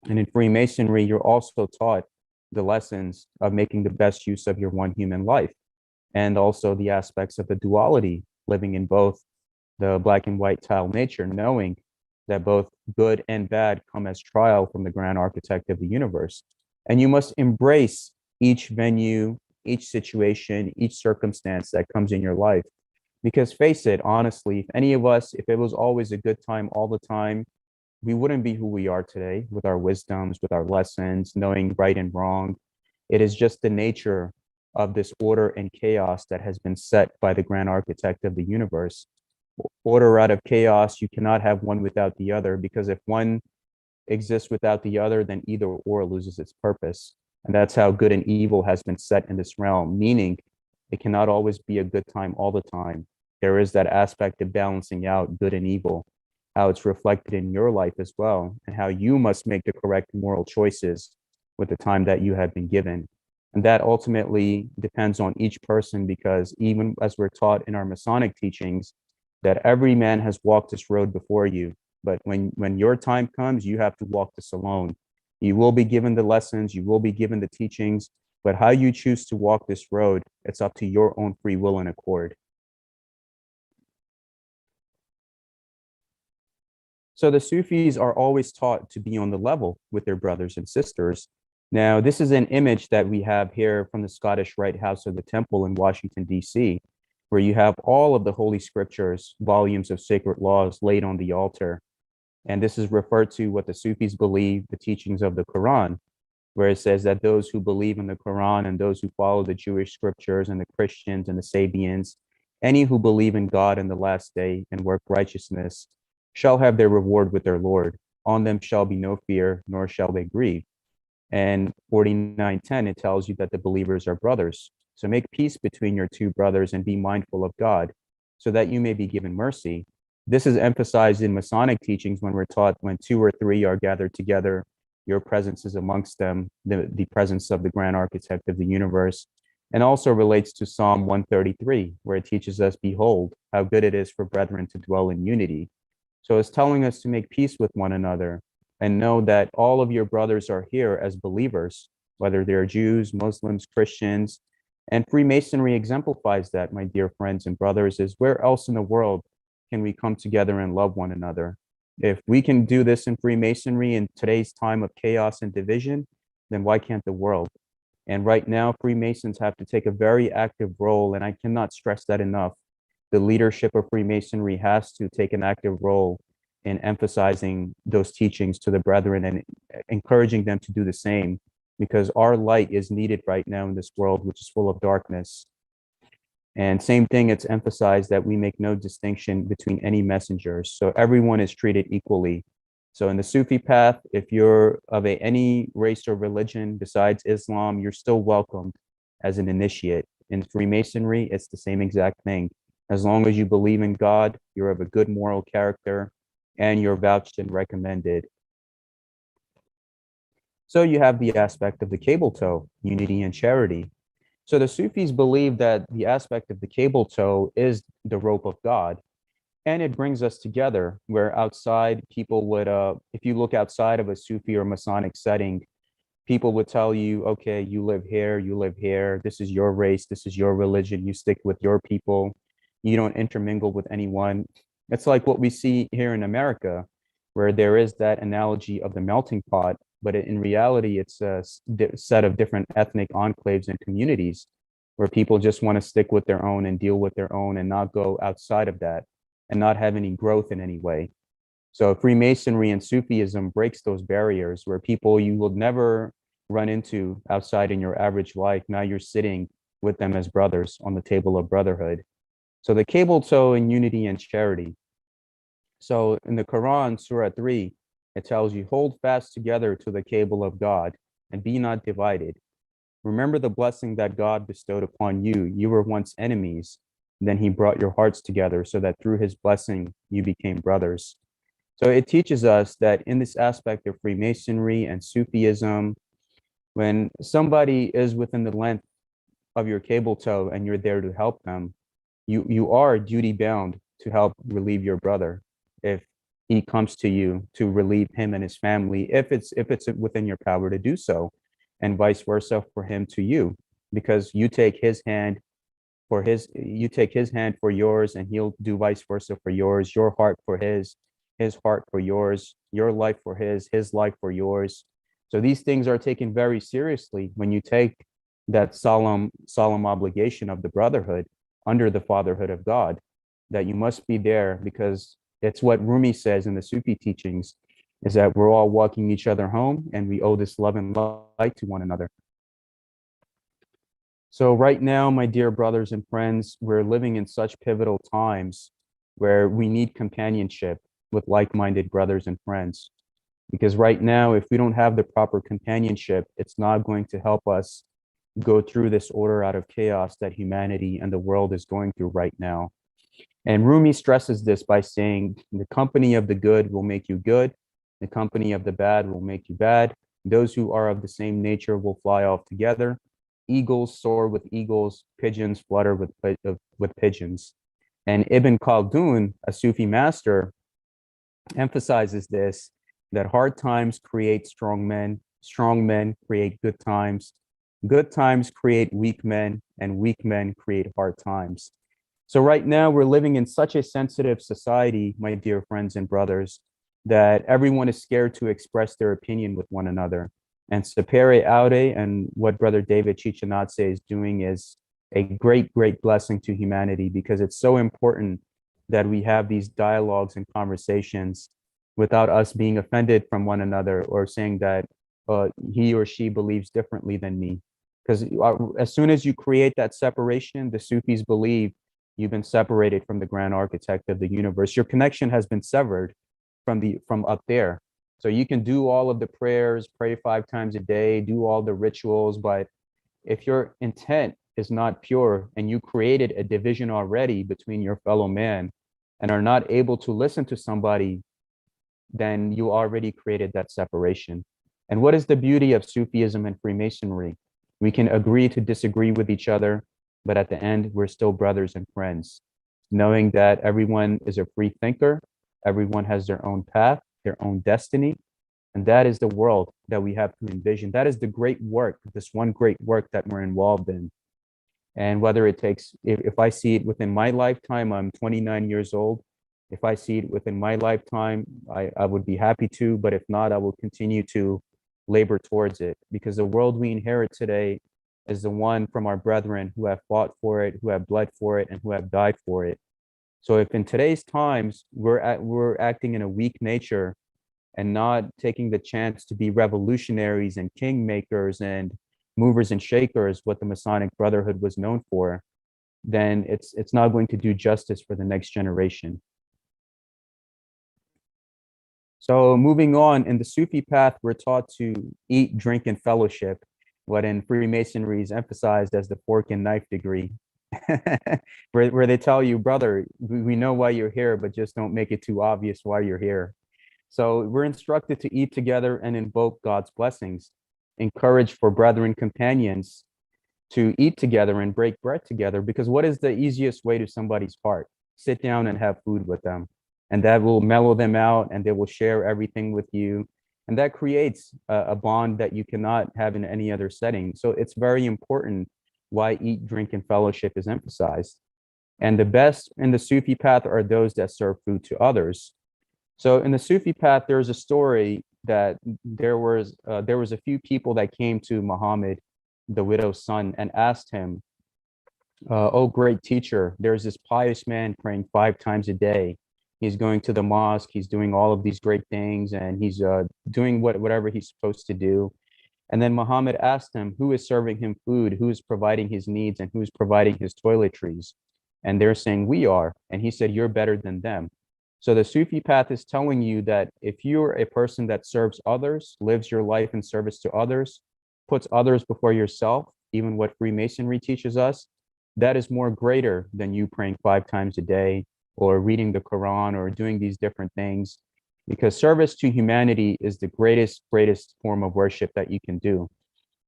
And in Freemasonry, you're also taught the lessons of making the best use of your one human life, and also the aspects of the duality, living in both the black and white tile nature, knowing that both good and bad come as trial from the grand architect of the universe. And you must embrace each venue, each situation, each circumstance that comes in your life. Because face it, honestly, if any of us, if it was always a good time all the time, we wouldn't be who we are today with our wisdoms, with our lessons, knowing right and wrong. It is just the nature of this order and chaos that has been set by the grand architect of the universe. Order out of chaos, you cannot have one without the other, because if one exists without the other, then either or loses its purpose. And that's how good and evil has been set in this realm, meaning it cannot always be a good time all the time. There is that aspect of balancing out good and evil, how it's reflected in your life as well, and how you must make the correct moral choices with the time that you have been given. And that ultimately depends on each person, because even as we're taught in our Masonic teachings, that every man has walked this road before you. But when your time comes, you have to walk this alone. You will be given the lessons, you will be given the teachings, but how you choose to walk this road, it's up to your own free will and accord. So the Sufis are always taught to be on the level with their brothers and sisters. Now, this is an image that we have here from the Scottish Rite House of the Temple in Washington, D.C., where you have all of the Holy Scriptures, volumes of sacred laws laid on the altar. And this is referred to what the Sufis believe, the teachings of the Quran, where it says that those who believe in the Quran and those who follow the Jewish scriptures and the Christians and the Sabians, any who believe in God in the last day and work righteousness, shall have their reward with their Lord. On them shall be no fear, nor shall they grieve. And 49:10, it tells you that the believers are brothers. So make peace between your two brothers and be mindful of God, so that you may be given mercy. This is emphasized in Masonic teachings when we're taught when two or three are gathered together, your presence is amongst them, the presence of the grand architect of the universe, and also relates to Psalm 133, where it teaches us, behold, how good it is for brethren to dwell in unity. So it's telling us to make peace with one another and know that all of your brothers are here as believers, whether they're Jews, Muslims, Christians. And Freemasonry exemplifies that, my dear friends and brothers, is where else in the world can we come together and love one another? If we can do this in Freemasonry in today's time of chaos and division, then why can't the world? And right now, Freemasons have to take a very active role, and I cannot stress that enough. The leadership of Freemasonry has to take an active role in emphasizing those teachings to the brethren and encouraging them to do the same, because our light is needed right now in this world, which is full of darkness. And same thing, it's emphasized that we make no distinction between any messengers. So everyone is treated equally. So in the Sufi path, if you're of any race or religion besides Islam, you're still welcomed as an initiate. In Freemasonry, it's the same exact thing. As long as you believe in God, you're of a good moral character, and you're vouched and recommended. So you have the aspect of the cable tow, unity and charity. So the Sufis believe that the aspect of the cable tow is the rope of God, and it brings us together, where outside people would, if you look outside of a Sufi or Masonic setting, people would tell you, okay, you live here, this is your race, this is your religion, you stick with your people, you don't intermingle with anyone. It's like what we see here in America, where there is that analogy of the melting pot, but in reality, it's a set of different ethnic enclaves and communities where people just want to stick with their own and deal with their own and not go outside of that and not have any growth in any way. So Freemasonry and Sufism breaks those barriers where people you will never run into outside in your average life. Now you're sitting with them as brothers on the table of brotherhood. So the cable tow in unity and charity. So in the Quran, Surah 3, it tells you, hold fast together to the cable of God and be not divided. Remember the blessing that God bestowed upon you. You were once enemies. Then he brought your hearts together so that through his blessing, you became brothers. So it teaches us that in this aspect of Freemasonry and Sufism, when somebody is within the length of your cable tow and you're there to help them, you are duty bound to help relieve your brother. If he comes to you to relieve him and his family if it's within your power to do so, and vice versa for him to you, because you take his hand for yours, and he'll do vice versa for yours, your heart for his heart for yours, your life for his life for yours. So these things are taken very seriously when you take that solemn obligation of the brotherhood under the fatherhood of God, that you must be there, because it's what Rumi says in the Sufi teachings, is that we're all walking each other home, and we owe this love and light to one another. So right now, my dear brothers and friends, we're living in such pivotal times where we need companionship with like-minded brothers and friends. Because right now, if we don't have the proper companionship, it's not going to help us go through this order out of chaos that humanity and the world is going through right now. And Rumi stresses this by saying, the company of the good will make you good. The company of the bad will make you bad. Those who are of the same nature will fly off together. Eagles soar with eagles, pigeons flutter with pigeons. And Ibn Khaldun, a Sufi master, emphasizes this, that hard times create strong men create good times create weak men, and weak men create hard times. So right now we're living in such a sensitive society, my dear friends and brothers, that everyone is scared to express their opinion with one another. And Sapere Aude and what Brother David Chichinatse is doing is a great, great blessing to humanity, because it's so important that we have these dialogues and conversations without us being offended from one another or saying that he or she believes differently than me. Because as soon as you create that separation, the Sufis believe you've been separated from the grand architect of the universe. Your connection has been severed from up there. So you can do all of the prayers, pray 5 times a day, do all the rituals, but if your intent is not pure and you created a division already between your fellow man and are not able to listen to somebody, then you already created that separation. And what is the beauty of Sufism and Freemasonry? We can agree to disagree with each other, but at the end, we're still brothers and friends, knowing that everyone is a free thinker, everyone has their own path, their own destiny, and that is the world that we have to envision. That is the great work, this one great work that we're involved in. And whether it takes, if I see it within my lifetime, I'm 29 years old. If I see it within my lifetime, I would be happy to, but if not, I will continue to labor towards it, because the world we inherit today is the one from our brethren who have fought for it, who have bled for it, and who have died for it. So if in today's times we're acting in a weak nature and not taking the chance to be revolutionaries and kingmakers and movers and shakers, what the Masonic Brotherhood was known for, then it's not going to do justice for the next generation. So moving on, in the Sufi path, we're taught to eat, drink, and fellowship, what in Freemasonry is emphasized as the fork and knife degree, where they tell you, brother, we know why you're here, but just don't make it too obvious why you're here. So we're instructed to eat together and invoke God's blessings, encourage for brethren companions to eat together and break bread together, because what is the easiest way to somebody's heart? Sit down and have food with them, and that will mellow them out, and they will share everything with you. And that creates a bond that you cannot have in any other setting. So it's very important why eat, drink, and fellowship is emphasized. And the best in the Sufi path are those that serve food to others. So in the Sufi path, there's a story that there was a few people that came to Muhammad, the widow's son, and asked him, "Oh, great teacher, there's this pious man praying 5 times a day. He's going to the mosque, he's doing all of these great things, and he's doing whatever he's supposed to do." And then Muhammad asked him, who is serving him food, who is providing his needs, and who is providing his toiletries? And they're saying, we are. And he said, you're better than them. So the Sufi path is telling you that if you're a person that serves others, lives your life in service to others, puts others before yourself, even what Freemasonry teaches us, that is more greater than you praying 5 times a day or reading the Quran or doing these different things, because service to humanity is the greatest form of worship that you can do.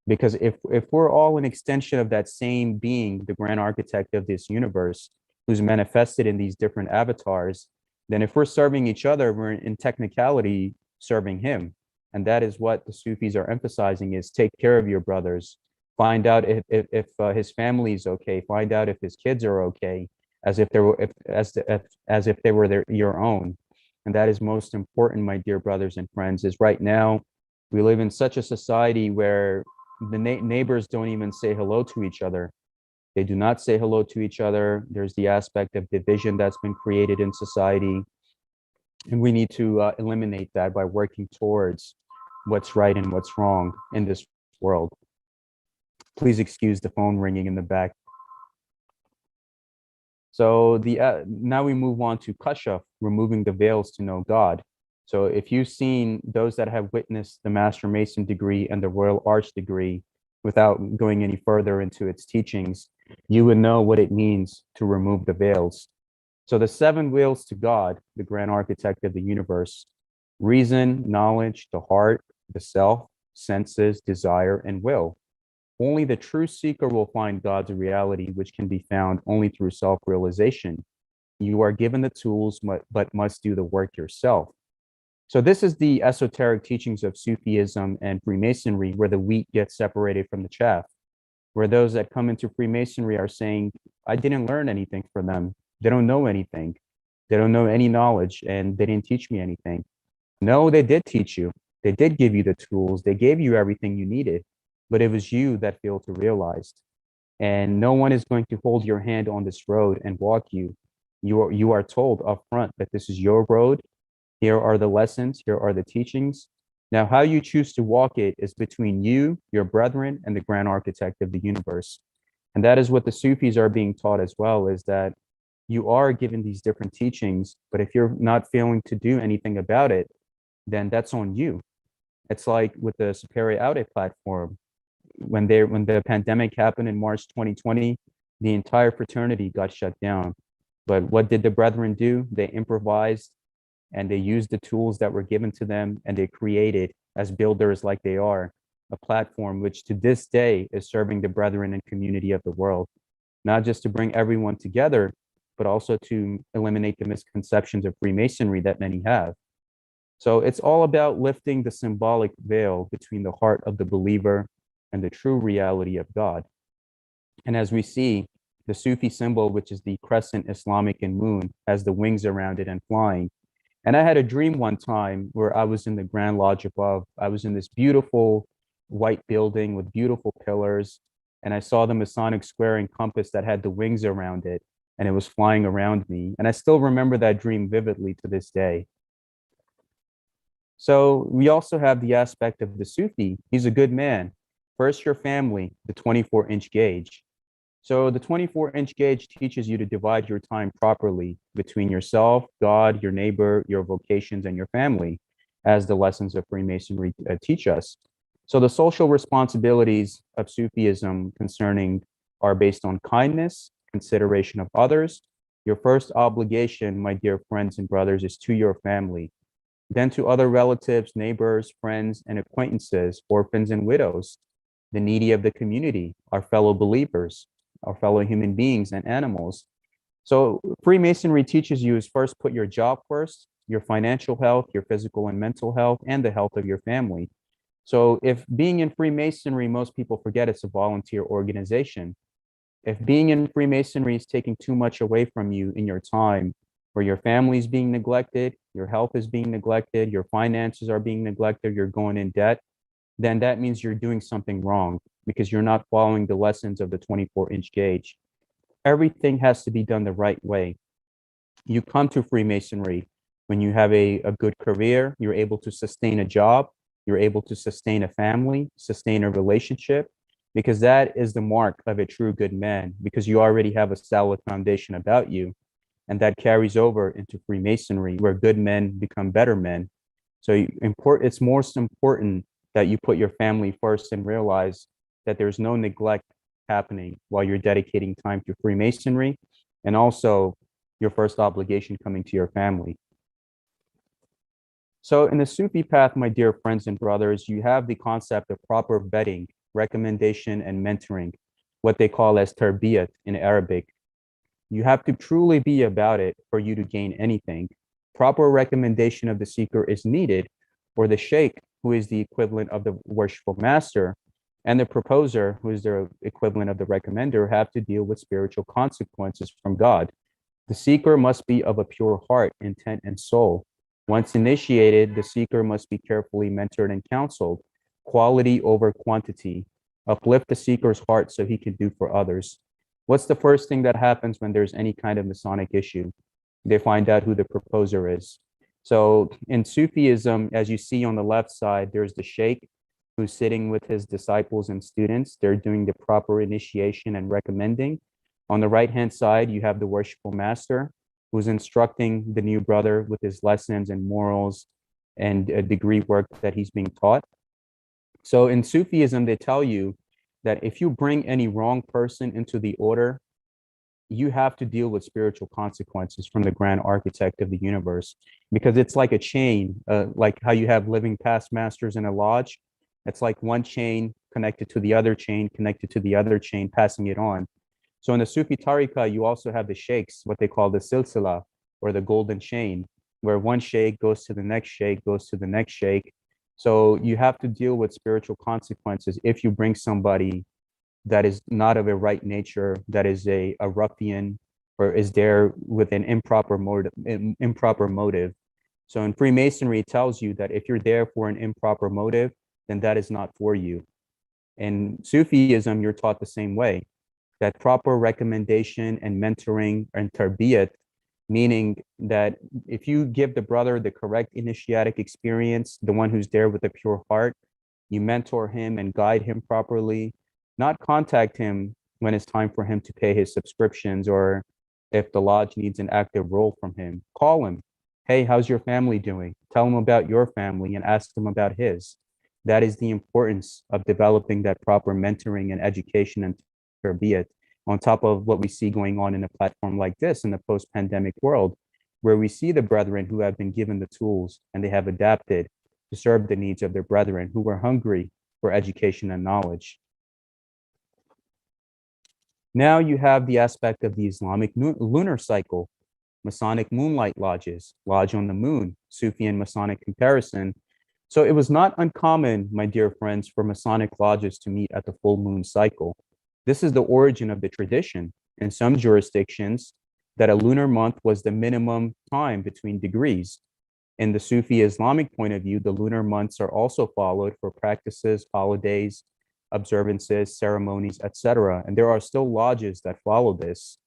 Because if we're all an extension of that same being, the grand architect of this universe, who's manifested in these different avatars, then if we're serving each other, we're in technicality serving him. And that is what the Sufis are emphasizing, is take care of your brothers, find out if his family is okay, find out if his kids are okay, as if they were as if they were your own. And that is most important, my dear brothers and friends, is right now we live in such a society where the neighbors don't even say hello to each other. They do not say hello to each other. There's the aspect of division that's been created in society. And we need to eliminate that by working towards what's right and what's wrong in this world. Please excuse the phone ringing in the back. So now we move on to kashaf, removing the veils to know God. So if you've seen those that have witnessed the Master Mason degree and the Royal Arch degree, without going any further into its teachings, you would know what it means to remove the veils. So the seven wheels to God, the grand architect of the universe: reason, knowledge, the heart, the self, senses, desire, and will. Only the true seeker will find God's reality, which can be found only through self-realization. You are given the tools, but must do the work yourself. So this is the esoteric teachings of Sufism and Freemasonry, where the wheat gets separated from the chaff, where those that come into Freemasonry are saying, I didn't learn anything from them. They don't know anything. They don't know any knowledge, and they didn't teach me anything. No, they did teach you. They did give you the tools. They gave you everything you needed, but it was you that failed to realize. And no one is going to hold your hand on this road and walk you. You are told up front that this is your road. Here are the lessons. Here are the teachings. Now, how you choose to walk it is between you, your brethren, and the grand architect of the universe. And that is what the Sufis are being taught as well, is that you are given these different teachings, but if you're not failing to do anything about it, then that's on you. It's like with the Sapere Aude platform. When the pandemic happened in March 2020, the entire fraternity got shut down. But what did the brethren do? They improvised, and they used the tools that were given to them, and they created, as builders like they are, a platform which to this day is serving the brethren and community of the world, not just to bring everyone together, but also to eliminate the misconceptions of Freemasonry that many have. So it's all about lifting the symbolic veil between the heart of the believer and the true reality of God. And as we see, the Sufi symbol, which is the crescent, Islamic, and moon, has the wings around it and flying. And I had a dream one time where I was in the Grand Lodge above. I was in this beautiful white building with beautiful pillars, and I saw the Masonic square and compass that had the wings around it, and it was flying around me. And I still remember that dream vividly to this day. So we also have the aspect of the Sufi. He's a good man. First, your family, the 24-inch gauge. So the 24-inch gauge teaches you to divide your time properly between yourself, God, your neighbor, your vocations, and your family, as the lessons of Freemasonry teach us. So the social responsibilities of Sufism concerning are based on kindness, consideration of others. Your first obligation, my dear friends and brothers, is to your family, then to other relatives, neighbors, friends, and acquaintances, orphans and widows, the needy of the community, our fellow believers, our fellow human beings and animals. So Freemasonry teaches you is first put your job first, your financial health, your physical and mental health, and the health of your family. So if being in Freemasonry, most people forget it's a volunteer organization. If being in Freemasonry is taking too much away from you in your time, where your family is being neglected, your health is being neglected, your finances are being neglected, you're going in debt, then that means you're doing something wrong, because you're not following the lessons of the 24-inch gauge. Everything has to be done the right way. You come to Freemasonry when you have a good career, you're able to sustain a job, you're able to sustain a family, sustain a relationship, because that is the mark of a true good man, because you already have a solid foundation about you. And that carries over into Freemasonry, where good men become better men. So it's most important that you put your family first and realize that there's no neglect happening while you're dedicating time to Freemasonry, and also your first obligation coming to your family. So in the Sufi path, my dear friends and brothers, you have the concept of proper vetting, recommendation, and mentoring, what they call as tarbiyat in Arabic. You have to truly be about it for you to gain anything. Proper recommendation of the seeker is needed, or the sheikh, who is the equivalent of the worshipful master, and the proposer, who is the equivalent of the recommender, have to deal with spiritual consequences from God. The seeker must be of a pure heart, intent, and soul. Once initiated, the seeker must be carefully mentored and counseled, quality over quantity. Uplift the seeker's heart so he can do for others. What's the first thing that happens when there's any kind of Masonic issue? They find out who the proposer is. So in Sufism, as you see on the left side, there's the sheikh who's sitting with his disciples and students. They're doing the proper initiation and recommending. On the right-hand side, you have the worshipful master who's instructing the new brother with his lessons and morals and degree work that he's being taught. So in Sufism, they tell you that if you bring any wrong person into the order, you have to deal with spiritual consequences from the grand architect of the universe, because it's like a chain, like how you have living past masters in a lodge. It's like one chain connected to the other chain, connected to the other chain, passing it on. So in the Sufi tariqa, you also have the sheikhs, what they call the silsila, or the golden chain, where one sheikh goes to the next sheikh, goes to the next sheikh. So you have to deal with spiritual consequences if you bring somebody that is not of a right nature, that is a ruffian, or is there with an improper motive. So in Freemasonry, it tells you that if you're there for an improper motive, then that is not for you. In Sufism, you're taught the same way, that proper recommendation and mentoring and tarbiyat, meaning that if you give the brother the correct initiatic experience, the one who's there with a pure heart, you mentor him and guide him properly, not contact him when it's time for him to pay his subscriptions, or if the lodge needs an active role from him. Call him. Hey, how's your family doing? Tell him about your family and ask him about his. That is the importance of developing that proper mentoring and education and tarbiyat, on top of what we see going on in a platform like this in the post-pandemic world, where we see the brethren who have been given the tools and they have adapted to serve the needs of their brethren who are hungry for education and knowledge. Now you have the aspect of the Islamic lunar cycle, Masonic moonlight lodges, lodge on the moon, Sufi and Masonic comparison. So it was not uncommon, my dear friends, for Masonic lodges to meet at the full moon cycle. This is the origin of the tradition in some jurisdictions, that a lunar month was the minimum time between degrees. In the Sufi Islamic point of view, the lunar months are also followed for practices, holidays, observances, ceremonies, etc. And there are still lodges that follow this.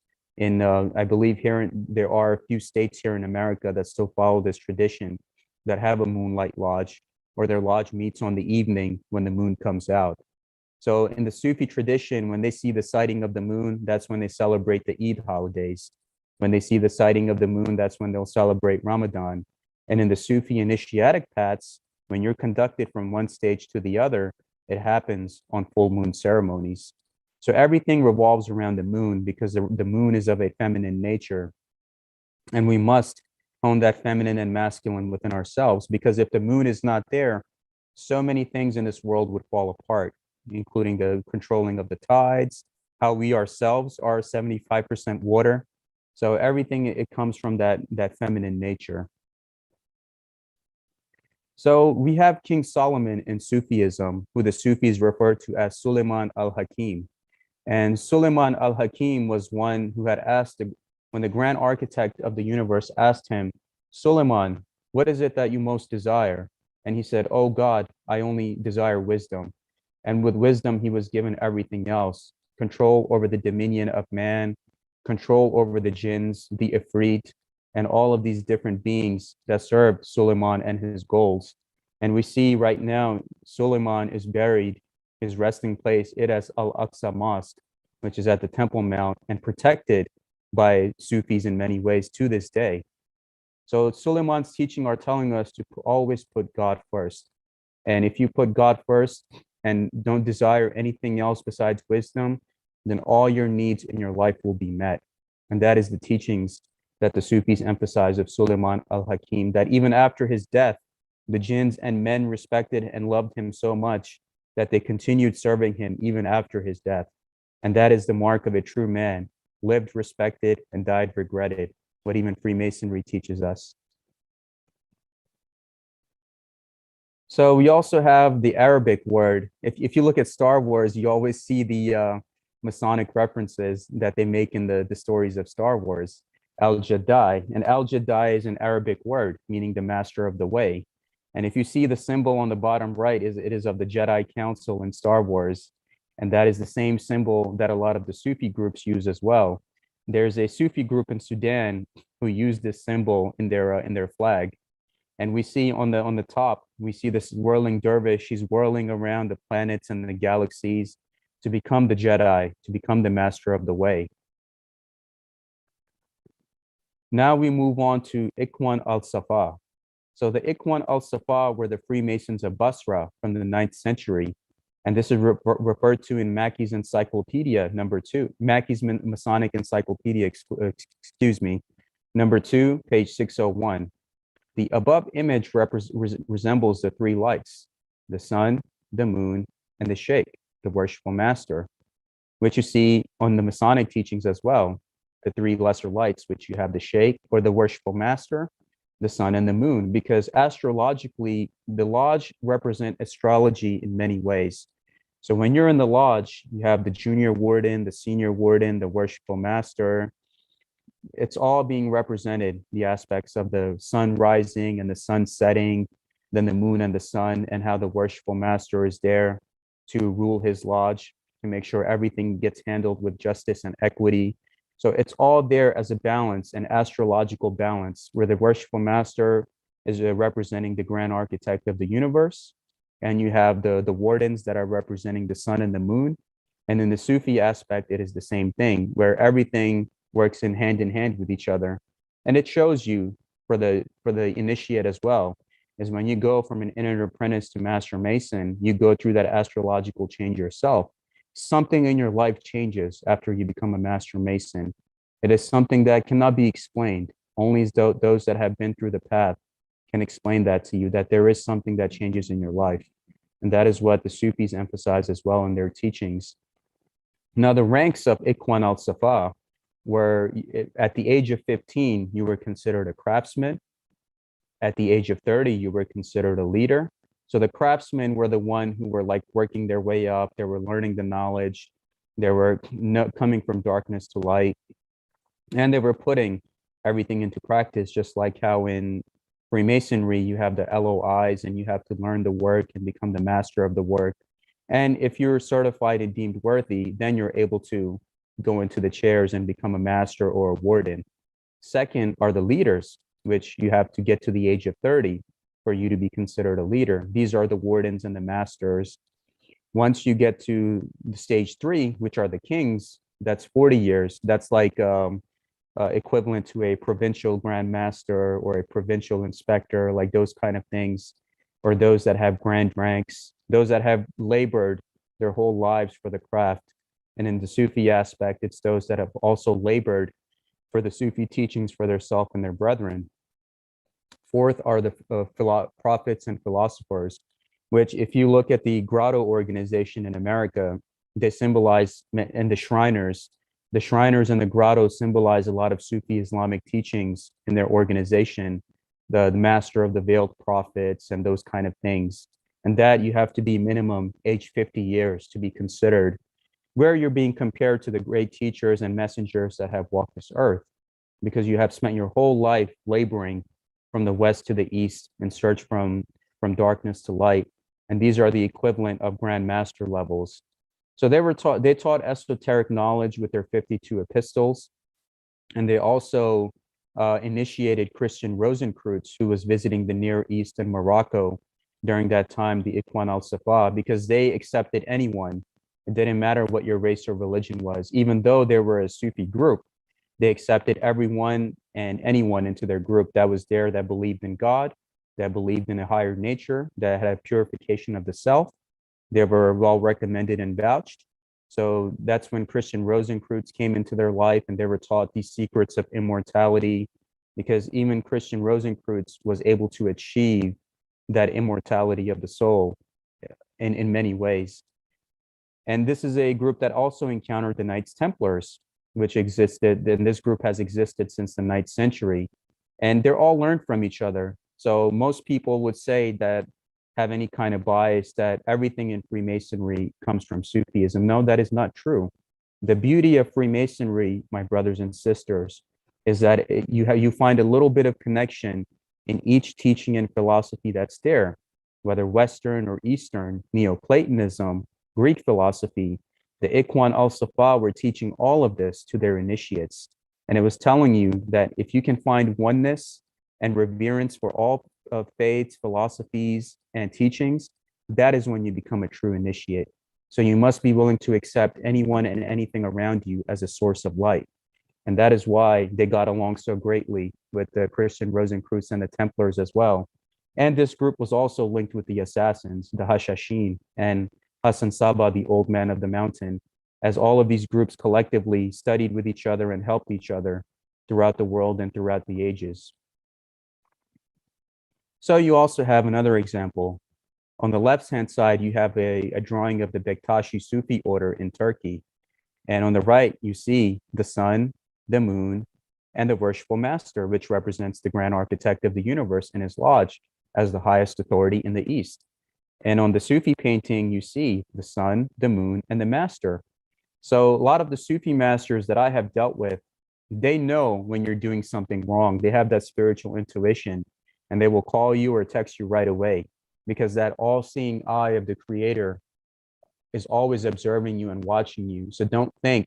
I believe there are a few states here in America that still follow this tradition, that have a moonlight lodge, or their lodge meets on the evening when the moon comes out. So in the Sufi tradition, when they see the sighting of the moon, that's when they celebrate the Eid holidays. When they see the sighting of the moon, that's when they'll celebrate Ramadan. And in the Sufi initiatic paths, when you're conducted from one stage to the other, it happens on full moon ceremonies. So everything revolves around the moon, because the moon is of a feminine nature. And we must hone that feminine and masculine within ourselves, because if the moon is not there, so many things in this world would fall apart, including the controlling of the tides, how we ourselves are 75% water. So everything, it comes from that feminine nature. So we have King Solomon in Sufism, who the Sufis refer to as Suleiman al-Hakim. And Suleiman al-Hakim was one who had asked, when the grand architect of the universe asked him, Suleiman, what is it that you most desire? And he said, oh God, I only desire wisdom. And with wisdom, he was given everything else: control over the dominion of man, control over the jinns, the ifrit, and all of these different beings that served Suleiman and his goals. And we see right now, Suleiman is buried, his resting place, it as Al-Aqsa Mosque, which is at the Temple Mount, and protected by Sufis in many ways to this day. So Suleiman's teaching are telling us to always put God first. And if you put God first and don't desire anything else besides wisdom, then all your needs in your life will be met. And that is the teachings that the Sufis emphasize of Suleiman al-Hakim, that even after his death, the jinns and men respected and loved him so much that they continued serving him even after his death. And that is the mark of a true man: lived respected and died regretted, what even Freemasonry teaches us. So we also have the Arabic word. If you look at Star Wars, you always see the Masonic references that they make in the stories of Star Wars. Al-Jadai. And Al-Jadai is an Arabic word, meaning the master of the way. And if you see the symbol on the bottom right, it is of the Jedi Council in Star Wars. And that is the same symbol that a lot of the Sufi groups use as well. There's a Sufi group in Sudan who use this symbol in their flag. And we see on the top, we see this whirling dervish. He's whirling around the planets and the galaxies to become the Jedi, to become the master of the way. Now we move on to Ikwan Al-Safa. So the Ikwan Al-Safa were the Freemasons of Basra from the 9th century. And this is referred to in Mackey's Encyclopedia, #2, Mackey's Masonic Encyclopedia, excuse me, #2, page 601. The above image resembles the three lights, the sun, the moon, and the Sheikh, the worshipful master, which you see on the Masonic teachings as well, the three lesser lights, which you have the Sheikh or the worshipful master, the sun and the moon, because astrologically, the lodge represent astrology in many ways. So when you're in the lodge, you have the junior warden, the senior warden, the worshipful master. It's all being represented, the aspects of the sun rising and the sun setting, then the moon and the sun, and how the worshipful master is there to rule his lodge, to make sure everything gets handled with justice and equity. So it's all there as a balance, an astrological balance, where the worshipful master is representing the grand architect of the universe, and you have the wardens that are representing the sun and the moon. And in the Sufi aspect, it is the same thing, where everything works in hand with each other. And it shows you for the initiate as well, is when you go from an inner apprentice to master mason, you go through that astrological change yourself. Something in your life changes after you become a master mason. It is something that cannot be explained. Only those that have been through the path can explain that to you, that there is something that changes in your life. And that is what the Sufis emphasize as well in their teachings. Now, the ranks of Ikwan al-Safa were, at the age of 15, you were considered a craftsman. At the age of 30, you were considered a leader. So the craftsmen were the one who were like working their way up. They were learning the knowledge. They were coming from darkness to light. And they were putting everything into practice, just like how in Freemasonry, you have the LOIs and you have to learn the work and become the master of the work. And if you're certified and deemed worthy, then you're able to go into the chairs and become a master or a warden. Second are the leaders, which you have to get to the age of 30 for you to be considered a leader. These are the wardens and the masters. Once you get to the stage 3, which are the kings, that's 40 years. That's like equivalent to a provincial grand master or a provincial inspector, like those kind of things, or those that have grand ranks, those that have labored their whole lives for the craft. And in the Sufi aspect, it's those that have also labored for the Sufi teachings for their self and their brethren. Fourth are the prophets and philosophers, which if you look at the grotto organization in America, they symbolize, and the Shriners and the grotto symbolize a lot of Sufi Islamic teachings in their organization, the master of the veiled prophets and those kind of things. And that you have to be minimum age 50 years to be considered, where you're being compared to the great teachers and messengers that have walked this earth, because you have spent your whole life laboring from the west to the east in search from darkness to light. And these are the equivalent of grand master levels. So they taught esoteric knowledge with their 52 epistles. And they also initiated Christian Rosenkreutz, who was visiting the Near East and Morocco during that time, the Ikwan al-Safa, because they accepted anyone. It didn't matter what your race or religion was, even though they were a Sufi group. They accepted everyone and anyone into their group that was there, that believed in God, that believed in a higher nature, that had a purification of the self. They were well recommended and vouched. So that's when Christian Rosenkreutz came into their life, and they were taught these secrets of immortality, because even Christian Rosenkreutz was able to achieve that immortality of the soul in many ways. And this is a group that also encountered the Knights Templars, which existed, and this group has existed since the 9th century. And they're all learned from each other. So most people would say that have any kind of bias that everything in Freemasonry comes from Sufism. No, that is not true. The beauty of Freemasonry, my brothers and sisters, is that you find a little bit of connection in each teaching and philosophy that's there, whether Western or Eastern, Neoplatonism, Greek philosophy. The Ikwan Al-Safa were teaching all of this to their initiates. And it was telling you that if you can find oneness and reverence for all of faiths, philosophies, and teachings, that is when you become a true initiate. So you must be willing to accept anyone and anything around you as a source of light. And that is why they got along so greatly with the Christian Rosencreutz and the Templars as well. And this group was also linked with the assassins, the Hashashin, and Hassan Saba, the old man of the mountain, as all of these groups collectively studied with each other and helped each other throughout the world and throughout the ages. So you also have another example. On the left-hand side, you have a drawing of the Bektashi Sufi order in Turkey. And on the right, you see the sun, the moon, and the worshipful master, which represents the grand architect of the universe in his lodge as the highest authority in the East. And on the Sufi painting, you see the sun, the moon, and the master. So a lot of the Sufi masters that I have dealt with, they know when you're doing something wrong. They have that spiritual intuition, and they will call you or text you right away, because that all-seeing eye of the creator is always observing you and watching you. So don't think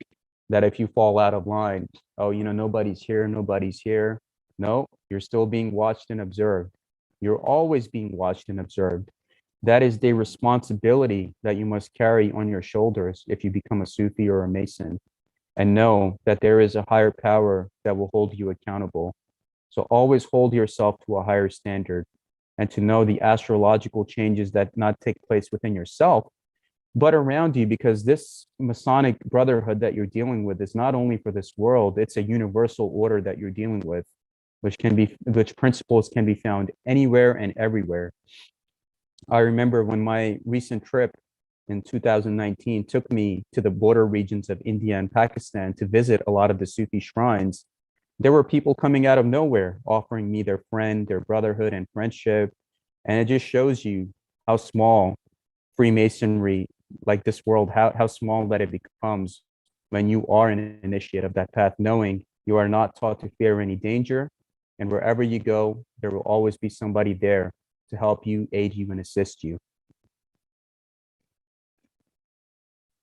that if you fall out of line, oh, nobody's here, nobody's here. No, you're still being watched and observed. You're always being watched and observed. That is the responsibility that you must carry on your shoulders if you become a Sufi or a Mason, and know that there is a higher power that will hold you accountable. So always hold yourself to a higher standard, and to know the astrological changes that not take place within yourself, but around you, because this Masonic brotherhood that you're dealing with is not only for this world, it's a universal order that you're dealing with, which principles can be found anywhere and everywhere. I remember when my recent trip in 2019 took me to the border regions of India and Pakistan to visit a lot of the Sufi shrines. There were people coming out of nowhere offering me their friend, their brotherhood and friendship. And it just shows you how small Freemasonry, like this world, how small that it becomes when you are an initiate of that path, knowing you are not taught to fear any danger. And wherever you go, there will always be somebody there to help you, aid you, and assist you.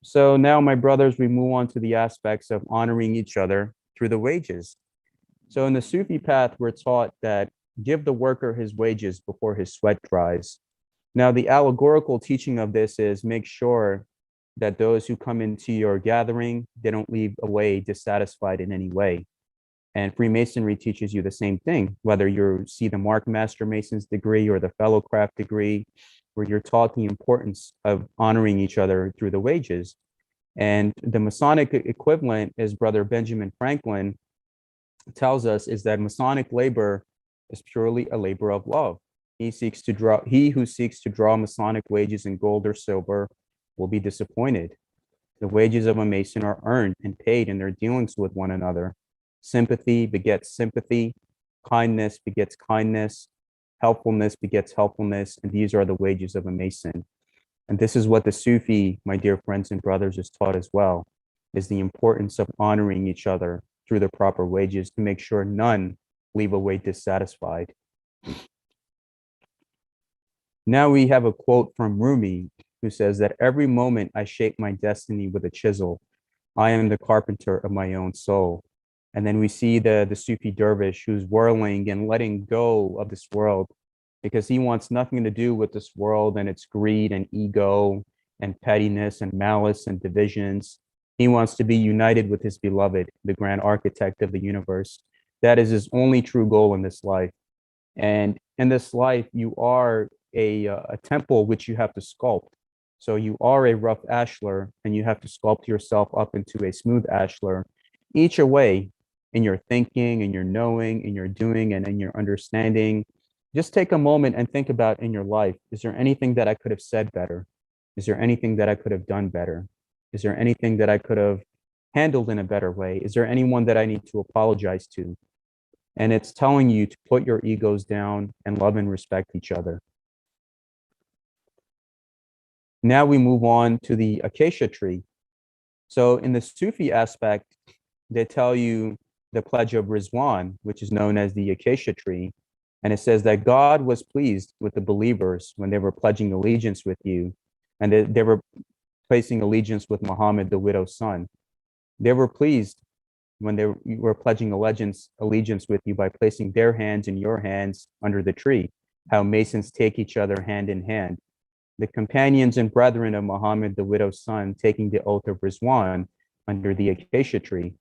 So now, my brothers, we move on to the aspects of honoring each other through the wages. So in the Sufi path, we're taught that give the worker his wages before his sweat dries. Now, the allegorical teaching of this is make sure that those who come into your gathering, they don't leave away dissatisfied in any way. And Freemasonry teaches you the same thing, whether you see the Mark Master Mason's degree or the Fellowcraft degree, where you're taught the importance of honoring each other through the wages. And the Masonic equivalent, as Brother Benjamin Franklin tells us, is that Masonic labor is purely a labor of love. He who seeks to draw Masonic wages in gold or silver will be disappointed. The wages of a Mason are earned and paid in their dealings with one another. Sympathy begets sympathy, kindness begets kindness, helpfulness begets helpfulness, and these are the wages of a Mason. And this is what the Sufi, my dear friends and brothers, is taught as well, is the importance of honoring each other through the proper wages to make sure none leave away dissatisfied. Now we have a quote from Rumi, who says that every moment I shape my destiny with a chisel. I am the carpenter of my own soul. And then we see the Sufi dervish who's whirling and letting go of this world because he wants nothing to do with this world and its greed and ego and pettiness and malice and divisions. He wants to be united with his beloved, the grand architect of the universe. That is his only true goal in this life. And in this life, you are a temple which you have to sculpt. So you are a rough ashlar and you have to sculpt yourself up into a smooth ashlar, each a way in your thinking, in your knowing, in your doing, and in your understanding. Just take a moment and think about in your life, is there anything that I could have said better? Is there anything that I could have done better? Is there anything that I could have handled in a better way? Is there anyone that I need to apologize to? And it's telling you to put your egos down and love and respect each other. Now we move on to the Acacia Tree. So in the Sufi aspect, they tell you the pledge of Rizwan, which is known as the Acacia Tree. And it says that God was pleased with the believers when they were pledging allegiance with you, and they were placing allegiance with Muhammad, the widow's son. They were pleased when they were pledging allegiance with you by placing their hands in your hands under the tree, how Masons take each other hand in hand. The companions and brethren of Muhammad, the widow's son, taking the oath of Rizwan under the Acacia Tree.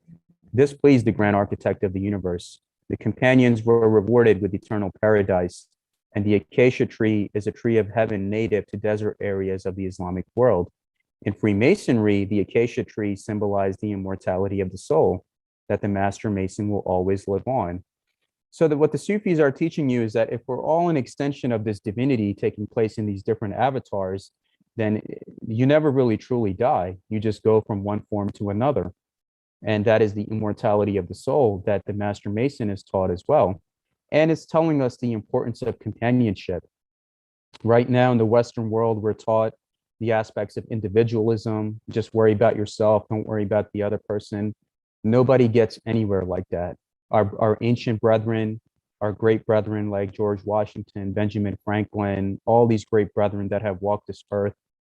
This pleased the grand architect of the universe. The companions were rewarded with eternal paradise, and the Acacia Tree is a tree of heaven native to desert areas of the Islamic world. In Freemasonry, the Acacia Tree symbolized the immortality of the soul, that the master mason will always live on. So that what the Sufis are teaching you is that if we're all an extension of this divinity taking place in these different avatars, then you never really truly die. You just go from one form to another. And that is the immortality of the soul that the master mason is taught as well. And it's telling us the importance of companionship. Right now in the Western world, we're taught the aspects of individualism, just worry about yourself, don't worry about the other person. Nobody gets anywhere like that. Our ancient brethren, our great brethren like George Washington, Benjamin Franklin, all these great brethren that have walked this earth,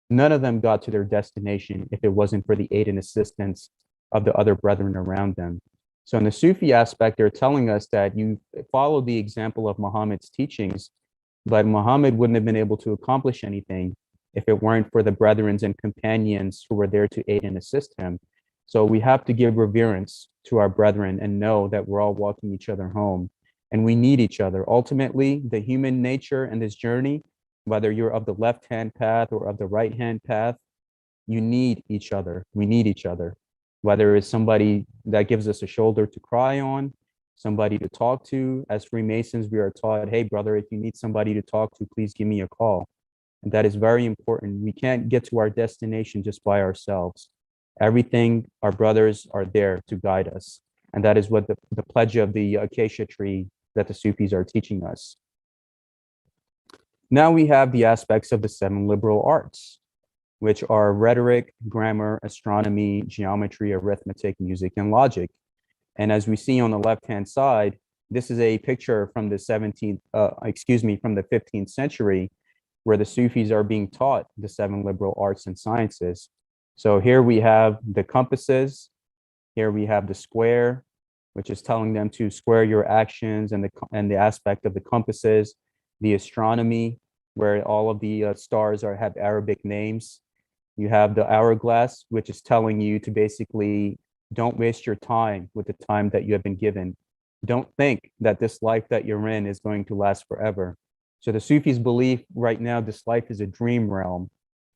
none of them got to their destination if it wasn't for the aid and assistance of the other brethren around them. So in the Sufi aspect, they're telling us that you follow the example of Muhammad's teachings, but Muhammad wouldn't have been able to accomplish anything if it weren't for the brethren and companions who were there to aid and assist him. So we have to give reverence to our brethren and know that we're all walking each other home, and we need each other. Ultimately, the human nature and this journey, whether you're of the left-hand path or of the right-hand path, you need each other. We need each other. Whether it's somebody that gives us a shoulder to cry on, somebody to talk to. As Freemasons, we are taught, hey, brother, if you need somebody to talk to, please give me a call. And that is very important. We can't get to our destination just by ourselves. Everything, our brothers are there to guide us. And that is what the pledge of the Acacia Tree that the Sufis are teaching us. Now we have the aspects of the 7 liberal arts, which are rhetoric, grammar, astronomy, geometry, arithmetic, music, and logic. And as we see on the left-hand side, this is a picture from the 15th century, where the Sufis are being taught the 7 liberal arts and sciences. So here we have the compasses, here we have the square, which is telling them to square your actions, and the aspect of the compasses, the astronomy, where all of the stars have Arabic names. You have the hourglass, which is telling you to basically don't waste your time with the time that you have been given. Don't think that this life that you're in is going to last forever. So the Sufis believe right now this life is a dream realm,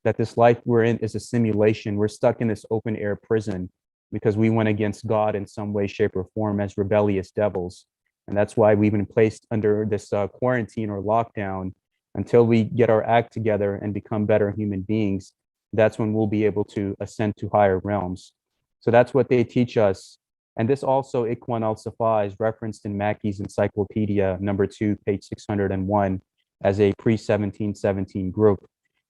that this life we're in is a simulation. We're stuck in this open air prison because we went against God in some way, shape, or form as rebellious devils. And that's why we've been placed under this quarantine or lockdown until we get our act together and become better human beings. That's when we'll be able to ascend to higher realms. So that's what they teach us. And this also, Ikwan Al-Safa, is referenced in Mackey's Encyclopedia, number 2, page 601, as a pre-1717 group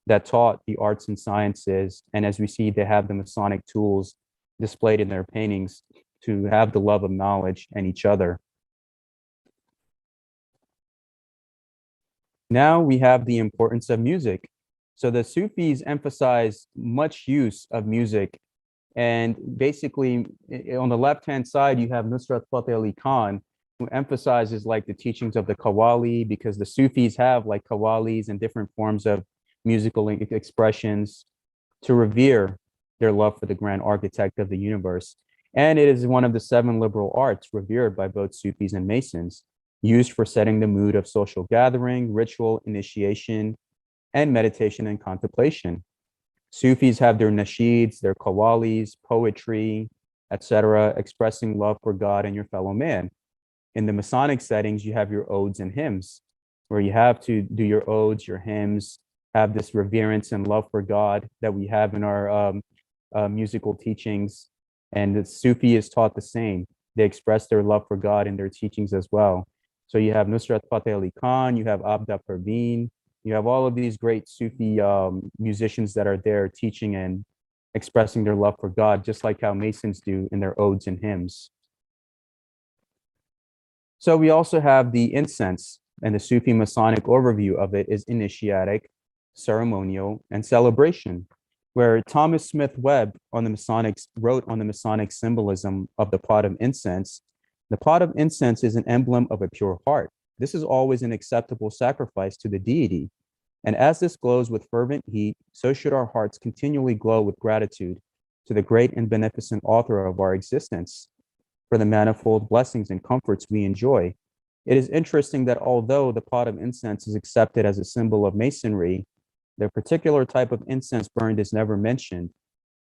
that taught the arts and sciences. And as we see, they have the Masonic tools displayed in their paintings to have the love of knowledge and each other. Now we have the importance of music. So the Sufis emphasize much use of music. And basically, on the left-hand side, you have Nusrat Fateh Ali Khan, who emphasizes like the teachings of the Qawwali, because the Sufis have like Qawwalis and different forms of musical expressions to revere their love for the grand architect of the universe. And it is one of the 7 liberal arts revered by both Sufis and Masons, used for setting the mood of social gathering, ritual, initiation, and meditation and contemplation. Sufis have their nasheeds, their qawwalis, poetry, etc., expressing love for God and your fellow man. In the Masonic settings, you have your odes and hymns, where you have to do your odes, your hymns, have this reverence and love for God that we have in our musical teachings. And the Sufi is taught the same. They express their love for God in their teachings as well. So you have Nusrat Fateh Ali Khan, you have Abda Parveen, You have all of these great Sufi musicians that are there teaching and expressing their love for God, just like how Masons do in their odes and hymns. So we also have the incense, and the Sufi Masonic overview of it is initiatic, ceremonial, and celebration, where Thomas Smith Webb on the Masonics wrote on the Masonic symbolism of the pot of incense. The pot of incense is an emblem of a pure heart. This is always an acceptable sacrifice to the deity. And as this glows with fervent heat, so should our hearts continually glow with gratitude to the great and beneficent author of our existence for the manifold blessings and comforts we enjoy. It is interesting that although the pot of incense is accepted as a symbol of Masonry, the particular type of incense burned is never mentioned.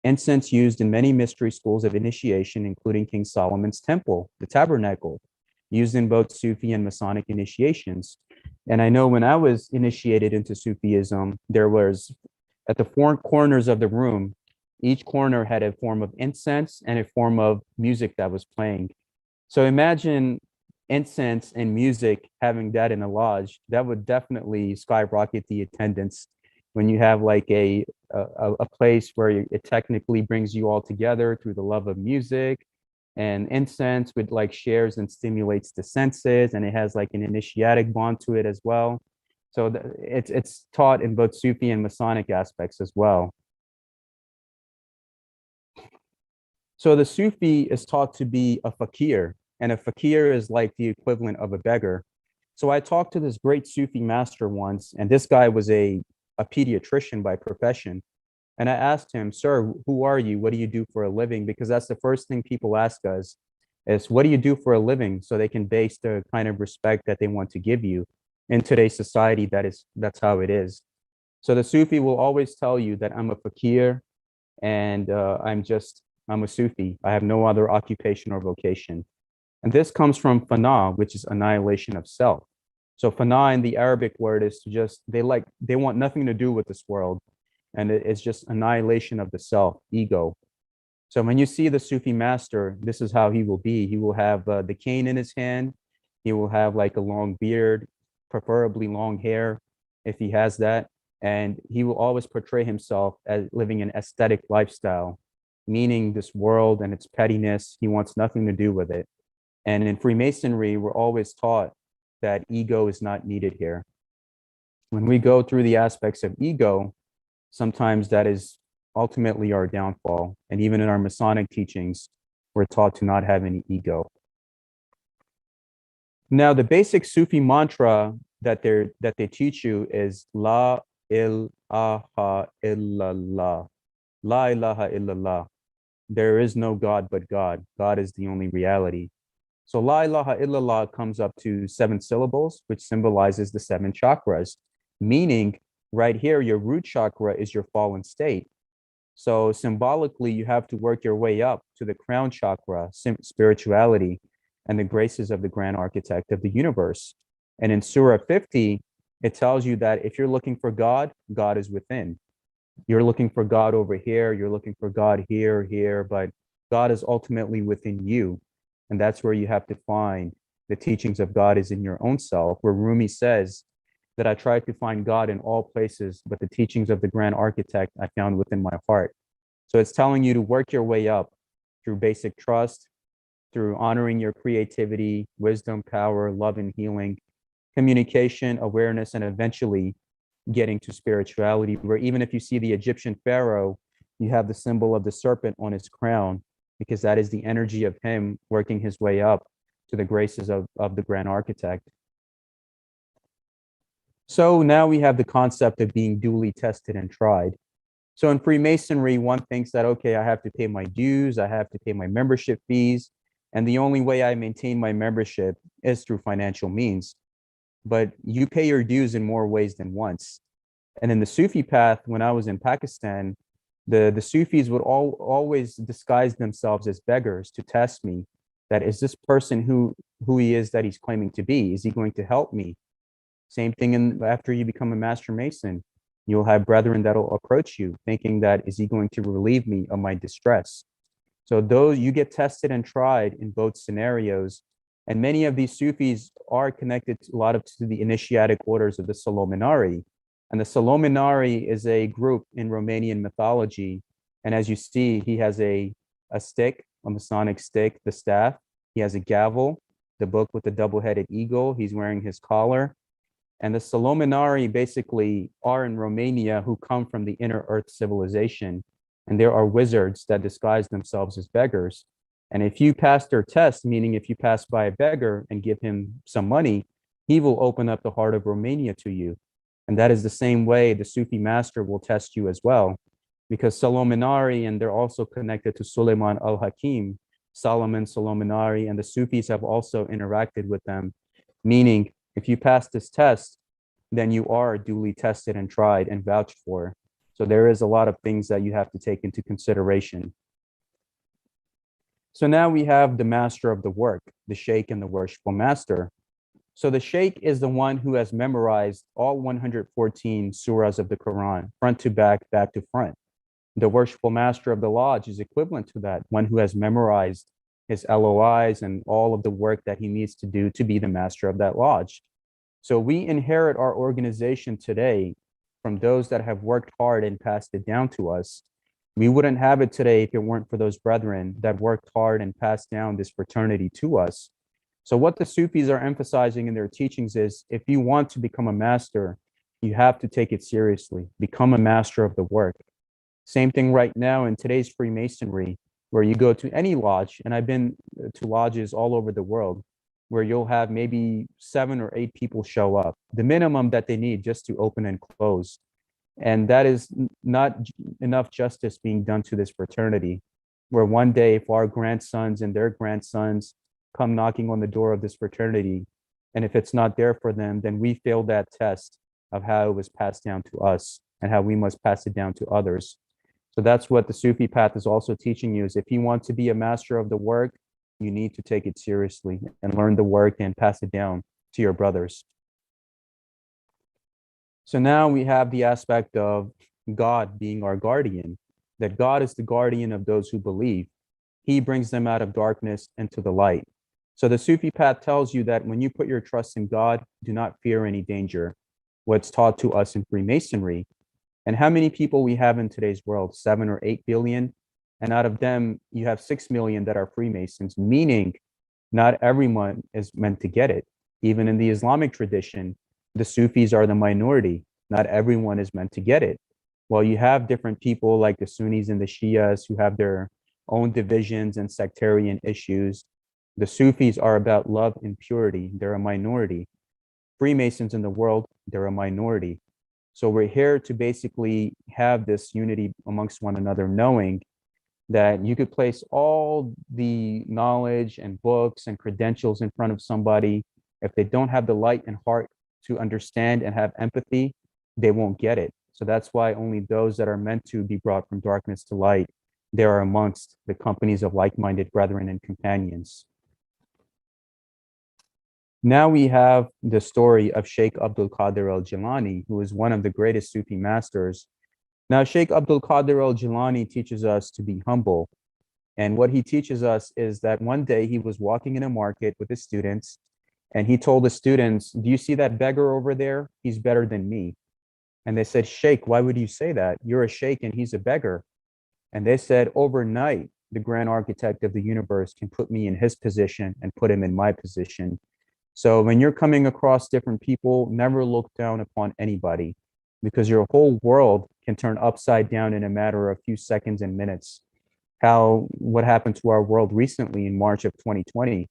Incense used in many mystery schools of initiation, including King Solomon's temple, the tabernacle, used in both Sufi and Masonic initiations. And I know when I was initiated into Sufism, there was at the four corners of the room, each corner had a form of incense and a form of music that was playing. So imagine incense and music having that in a lodge. That would definitely skyrocket the attendance when you have like a place where it technically brings you all together through the love of music, and incense with like shares and stimulates the senses, and it has like an initiatic bond to it as well. So it's taught in both Sufi and Masonic aspects as well. So the Sufi is taught to be a fakir, and a fakir is like the equivalent of a beggar. So I talked to this great Sufi master once, and this guy was a pediatrician by profession. And I asked him, "Sir, who are you? What do you do for a living?" Because that's the first thing people ask us is, what do you do for a living? So they can base the kind of respect that they want to give you. In today's society, that's how it is. So the Sufi will always tell you that I'm a fakir, and I'm a Sufi. I have no other occupation or vocation. And this comes from fana, which is annihilation of self. So fana in the Arabic word is to just, they want nothing to do with this world. And it's just annihilation of the self, ego. So when you see the Sufi master, this is how he will be. He will have the cane in his hand. He will have like a long beard, preferably long hair, if he has that. And he will always portray himself as living an aesthetic lifestyle, meaning this world and its pettiness, he wants nothing to do with it. And in Freemasonry, we're always taught that ego is not needed here. When we go through the aspects of ego, sometimes that is ultimately our downfall. And even in our Masonic teachings, we're taught to not have any ego. Now, the basic Sufi mantra that they teach you is La ilaha illallah. La ilaha illallah. There is no God but God. God is the only reality. So La ilaha illallah comes up to 7 syllables, which symbolizes the 7 chakras, meaning right here, your root chakra is your fallen state. So symbolically, you have to work your way up to the crown chakra, spirituality, and the graces of the grand architect of the universe. And in Surah 50, it tells you that if you're looking for God, God is within. You're looking for God over here, you're looking for God here, but God is ultimately within you. And that's where you have to find the teachings of God is in your own self, where Rumi says that I tried to find God in all places, but the teachings of the grand architect I found within my heart. So it's telling you to work your way up through basic trust, through honoring your creativity, wisdom, power, love, and healing, communication, awareness, and eventually getting to spirituality, where even if you see the Egyptian pharaoh, you have the symbol of the serpent on his crown, because that is the energy of him working his way up to the graces of the grand architect. So now we have the concept of being duly tested and tried. So in Freemasonry, one thinks that, okay, I have to pay my dues, I have to pay my membership fees, and the only way I maintain my membership is through financial means. But you pay your dues in more ways than once. And in the Sufi path, when I was in Pakistan, the Sufis would always disguise themselves as beggars to test me. That is this person who he is that he's claiming to be? Is he going to help me? Same thing after you become a master mason. You'll have brethren that'll approach you thinking that, is he going to relieve me of my distress? So those, you get tested and tried in both scenarios. And many of these Sufis are connected to a lot of to the initiatic orders of the Salomonari. And the Salomonari is a group in Romanian mythology. And as you see, he has a stick, a Masonic stick, the staff. He has a gavel, the book with the double-headed eagle. He's wearing his collar. And the Salomonari basically are in Romania who come from the inner earth civilization. And there are wizards that disguise themselves as beggars. And if you pass their test, meaning if you pass by a beggar and give him some money, he will open up the heart of Romania to you. And that is the same way the Sufi master will test you as well, because Salomonari, and they're also connected to Suleiman al-Hakim, Solomon, Salomonari, and the Sufis have also interacted with them, meaning if you pass this test, then you are duly tested and tried and vouched for. So there is a lot of things that you have to take into consideration. So now we have the master of the work, the Sheikh and the worshipful master. So the Sheikh is the one who has memorized all 114 surahs of the Quran, front to back, back to front. The worshipful master of the lodge is equivalent to that, one who has memorized his LOIs and all of the work that he needs to do to be the master of that lodge. So we inherit our organization today from those that have worked hard and passed it down to us. We wouldn't have it today if it weren't for those brethren that worked hard and passed down this fraternity to us. So what the Sufis are emphasizing in their teachings is if you want to become a master, you have to take it seriously, become a master of the work. Same thing right now in today's Freemasonry, where you go to any lodge, and I've been to lodges all over the world, where you'll have maybe 7 or 8 people show up, the minimum that they need just to open and close. And that is not enough justice being done to this fraternity, where one day if our grandsons and their grandsons come knocking on the door of this fraternity, and if it's not there for them, then we failed that test of how it was passed down to us and how we must pass it down to others. So that's what the Sufi path is also teaching you, is if you want to be a master of the work, you need to take it seriously and learn the work and pass it down to your brothers. So now we have the aspect of God being our guardian, that God is the guardian of those who believe. He brings them out of darkness into the light. So the Sufi path tells you that when you put your trust in God, do not fear any danger. What's taught to us in Freemasonry. And how many people we have in today's world? 7 or 8 billion. And out of them, you have 6 million that are Freemasons, meaning not everyone is meant to get it. Even in the Islamic tradition, the Sufis are the minority. Not everyone is meant to get it. Well, you have different people like the Sunnis and the Shias who have their own divisions and sectarian issues. The Sufis are about love and purity. They're a minority. Freemasons in the world, they're a minority. So we're here to basically have this unity amongst one another, knowing that you could place all the knowledge and books and credentials in front of somebody. If they don't have the light and heart to understand and have empathy, they won't get it. So that's why only those that are meant to be brought from darkness to light, they are amongst the companies of like-minded brethren and companions. Now we have the story of Sheikh Abdul Qader El-Jalani, who is one of the greatest Sufi masters. Now, Sheikh Abdul Qader El-Jalani teaches us to be humble. And what he teaches us is that one day he was walking in a market with his students, and he told the students, "Do you see that beggar over there? He's better than me." And they said, "Sheikh, why would you say that? You're a sheikh and he's a beggar." And they said, "Overnight, the grand architect of the universe can put me in his position and put him in my position." So when you're coming across different people, never look down upon anybody, because your whole world can turn upside down in a matter of a few seconds and minutes. What happened to our world recently in March of 2020?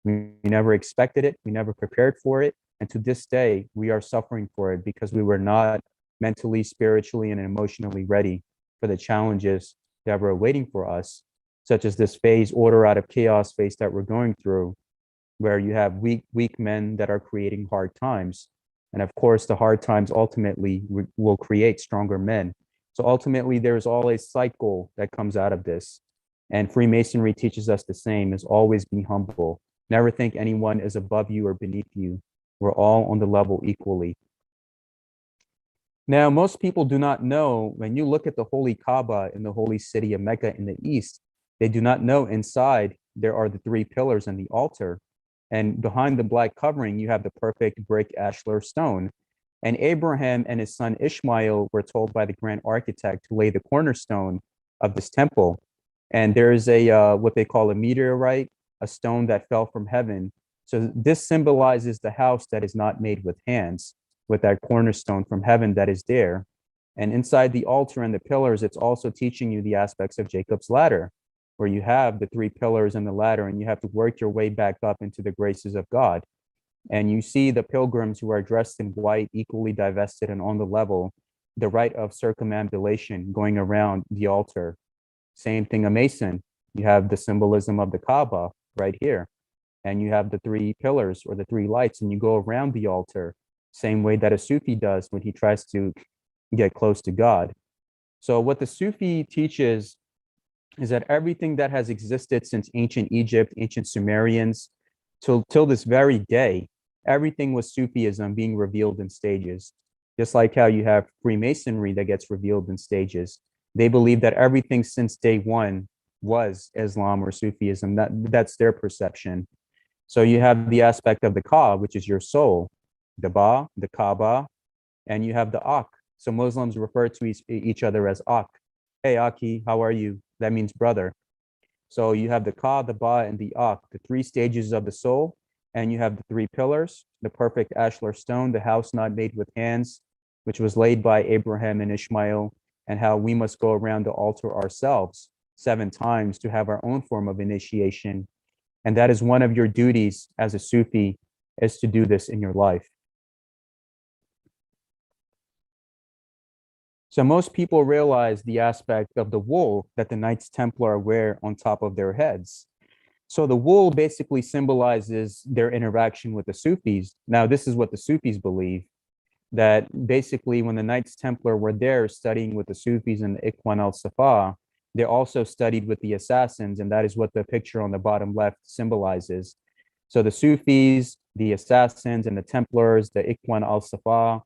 We never expected it. We never prepared for it. And to this day, we are suffering for it because we were not mentally, spiritually, and emotionally ready for the challenges that were waiting for us, such as this phase, order out of chaos phase that we're going through, where you have weak men that are creating hard times. And of course, the hard times ultimately will create stronger men. So ultimately, there's always a cycle that comes out of this. And Freemasonry teaches us the same, is always be humble. Never think anyone is above you or beneath you. We're all on the level equally. Now, most people do not know, when you look at the Holy Kaaba in the holy city of Mecca in the east, they do not know inside there are the 3 pillars and the altar. And behind the black covering, you have the perfect brick ashlar stone. And Abraham and his son Ishmael were told by the grand architect to lay the cornerstone of this temple. And there's a what they call a meteorite, a stone that fell from heaven. So this symbolizes the house that is not made with hands, with that cornerstone from heaven that is there. And inside the altar and the pillars, it's also teaching you the aspects of Jacob's ladder, where you have the three pillars and the ladder, and you have to work your way back up into the graces of God. And you see the pilgrims who are dressed in white, equally divested and on the level, the rite of circumambulation going around the altar. Same thing, a Mason. You have the symbolism of the Kaaba right here. And you have the three pillars or the three lights, and you go around the altar, same way that a Sufi does when he tries to get close to God. So what the Sufi teaches is that everything that has existed since ancient Egypt, ancient Sumerians, till this very day, everything was Sufism being revealed in stages. Just like how you have Freemasonry that gets revealed in stages. They believe that everything since day one was Islam or Sufism. That's their perception. So you have the aspect of the Ka, which is your soul, the Ba, the Kaaba, and you have the Ak. So Muslims refer to each other as Ak. Hey, Aki, how are you? That means brother. So you have the Ka, the Ba, and the Ak, the three stages of the soul, and you have the three pillars, the perfect ashlar stone, the house not made with hands, which was laid by Abraham and Ishmael, and how we must go around the altar ourselves 7 times to have our own form of initiation. And that is one of your duties as a Sufi, is to do this in your life. So most people realize the aspect of the wool that the Knights Templar wear on top of their heads. So the wool basically symbolizes their interaction with the Sufis. Now, this is what the Sufis believe, that basically when the Knights Templar were there studying with the Sufis in the Ikwan Al-Safa, they also studied with the assassins, and that is what the picture on the bottom left symbolizes. So the Sufis, the assassins, and the Templars, the Ikwan Al-Safa,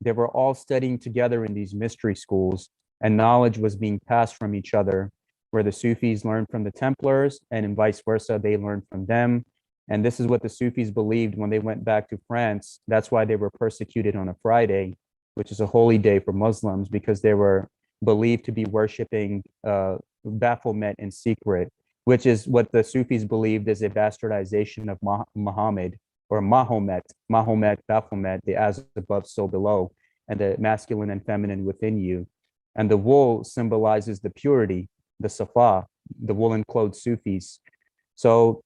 they were all studying together in these mystery schools, and knowledge was being passed from each other, where the Sufis learned from the Templars, and in vice versa, they learned from them. And this is what the Sufis believed when they went back to France. That's why they were persecuted on a Friday, which is a holy day for Muslims, because they were believed to be worshiping Baphomet in secret, which is what the Sufis believed is a bastardization of Muhammad or Mahomet, Baphomet, the as above, so below, and the masculine and feminine within you. And the wool symbolizes the purity, the Safa, the woolen clothed Sufis. So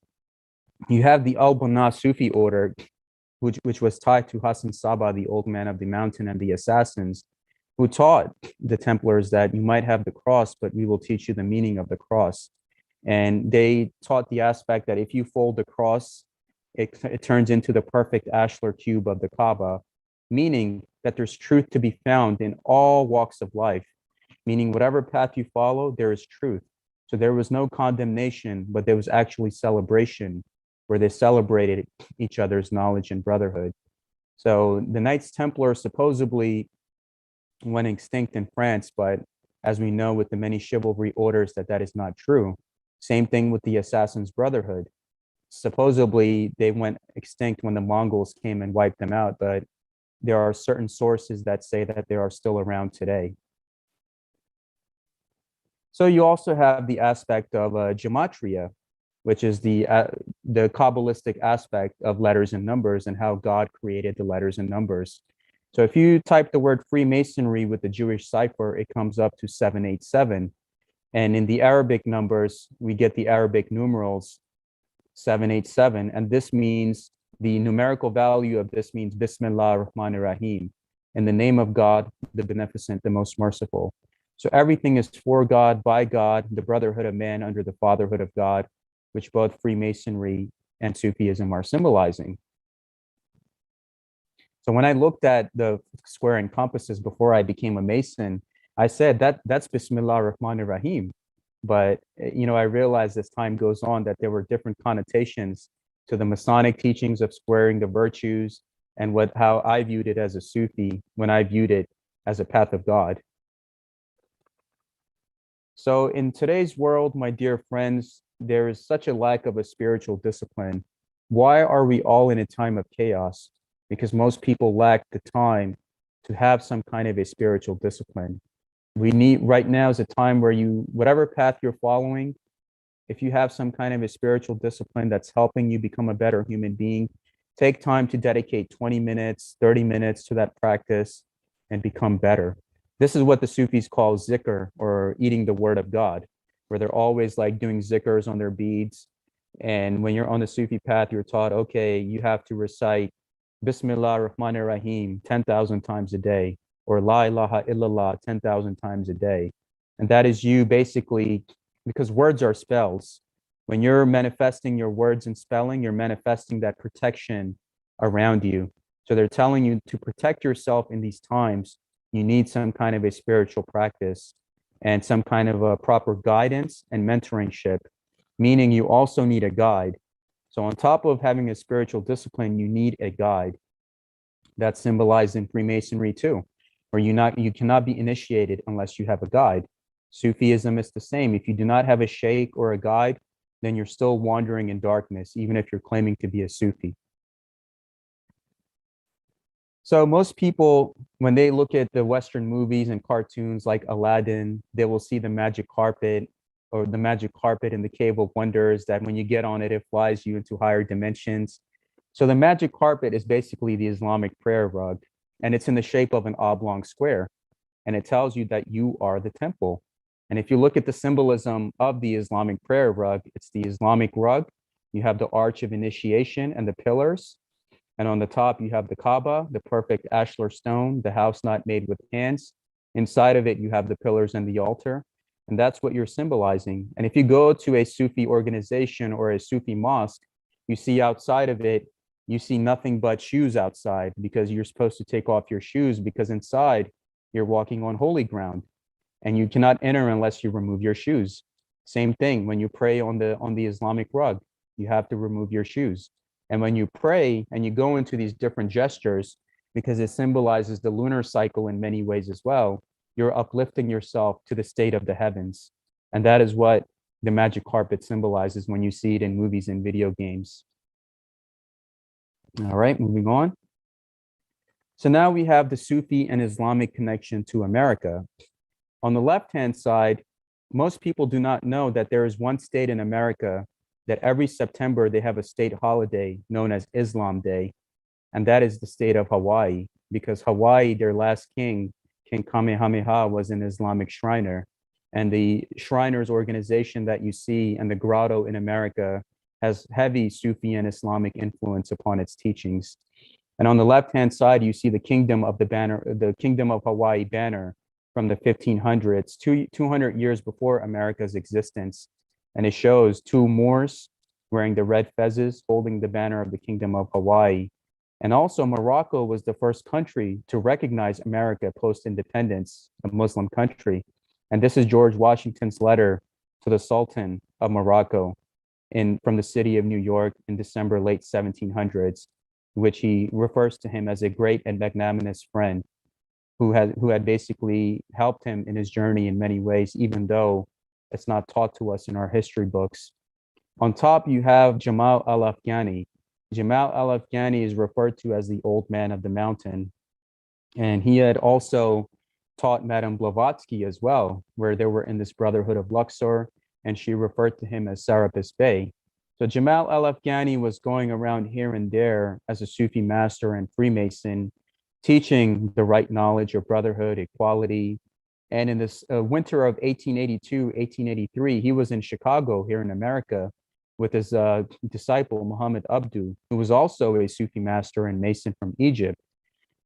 you have the Al-Banna Sufi order, which was tied to Hassan Saba, the old man of the mountain, and the assassins, who taught the Templars that you might have the cross, but we will teach you the meaning of the cross. And they taught the aspect that if you fold the cross, it turns into the perfect ashlar cube of the Kaaba, meaning that there's truth to be found in all walks of life, meaning whatever path you follow, there is truth. So there was no condemnation, but there was actually celebration, where they celebrated each other's knowledge and brotherhood. So the Knights Templar supposedly went extinct in France, but as we know with the many chivalry orders that is not true. Same thing with the Assassin's Brotherhood. Supposedly they went extinct when the Mongols came and wiped them out, but there are certain sources that say that they are still around today. So you also have the aspect of gematria, which is the Kabbalistic aspect of letters and numbers and how God created the letters and numbers. So if you type the word Freemasonry with the Jewish cipher, it comes up to 787. And in the Arabic numbers, we get the Arabic numerals 787. And this means, the numerical value of this means Bismillah ar-Rahman ar-Rahim, in the name of God, the Beneficent, the Most Merciful. So everything is for God, by God, the brotherhood of man under the fatherhood of God, which both Freemasonry and Sufism are symbolizing. So when I looked at the square and compasses before I became a Mason, I said that's Bismillah ar-Rahman ar-Rahim. But I realized as time goes on that there were different connotations to the Masonic teachings of squaring the virtues and how I viewed it as a Sufi when I viewed it as a path of God. So in today's world, my dear friends, there is such a lack of a spiritual discipline. Why are we all in a time of chaos? Because most people lack the time to have some kind of a spiritual discipline. We need, right now is a time where whatever path you're following, if you have some kind of a spiritual discipline that's helping you become a better human being, take time to dedicate 20 minutes, 30 minutes to that practice and become better. This is what the Sufis call zikr, or eating the word of God, where they're always like doing zikrs on their beads. And when you're on the Sufi path, you're taught, okay, you have to recite Bismillah ar-Rahman ar-Rahim 10,000 times a day, or La ilaha illallah 10,000 times a day. And that is you basically, because words are spells. When you're manifesting your words and spelling, you're manifesting that protection around you. So they're telling you to protect yourself in these times, you need some kind of a spiritual practice and some kind of a proper guidance and mentoringship, meaning you also need a guide. So on top of having a spiritual discipline, you need a guide. That's symbolized in Freemasonry too, where you cannot be initiated unless you have a guide. Sufism is the same. If you do not have a sheikh or a guide, then you're still wandering in darkness, even if you're claiming to be a Sufi. So most people, when they look at the Western movies and cartoons like Aladdin, they will see the magic carpet, or the magic carpet in the Cave of Wonders, that when you get on it, it flies you into higher dimensions. So the magic carpet is basically the Islamic prayer rug, and it's in the shape of an oblong square. And it tells you that you are the temple. And if you look at the symbolism of the Islamic prayer rug, it's the Islamic rug. You have the arch of initiation and the pillars. And on the top, you have the Kaaba, the perfect ashlar stone, the house not made with hands. Inside of it, you have the pillars and the altar. And that's what you're symbolizing. And if you go to a Sufi organization or a Sufi mosque, you see outside of it, you see nothing but shoes outside, because you're supposed to take off your shoes, because inside you're walking on holy ground and you cannot enter unless you remove your shoes. Same thing when you pray on the Islamic rug, you have to remove your shoes. And when you pray and you go into these different gestures, because it symbolizes the lunar cycle in many ways as well, you're uplifting yourself to the state of the heavens. And that is what the magic carpet symbolizes when you see it in movies and video games. All right, moving on. So now we have the Sufi and Islamic connection to America. On the left-hand side, most people do not know that there is one state in America that every September they have a state holiday known as Islam Day, and that is the state of Hawaii, because Hawaii, their last king, King Kamehameha, was an Islamic Shriner. And the Shriners organization that you see and the grotto in America has heavy Sufi and Islamic influence upon its teachings. And on the left-hand side, you see the Kingdom of the Banner, the Kingdom of Hawaii banner from the 1500s, 200 years before America's existence. And it shows two Moors wearing the red fezzes, holding the banner of the Kingdom of Hawaii. And also Morocco was the first country to recognize America post-independence, a Muslim country. And this is George Washington's letter to the Sultan of Morocco from the city of New York in December, late 1700s, which he refers to him as a great and magnanimous friend who had basically helped him in his journey in many ways, even though it's not taught to us in our history books. On top, you have Jamal al-Afghani. Jamal al-Afghani is referred to as the old man of the mountain. And he had also taught Madame Blavatsky as well, where they were in this Brotherhood of Luxor, and she referred to him as Serapis Bey. So Jamal al-Afghani was going around here and there as a Sufi master and Freemason, teaching the right knowledge of brotherhood, equality. And in this winter of 1882, 1883, he was in Chicago here in America with his disciple, Muhammad Abdul, who was also a Sufi master and Mason from Egypt.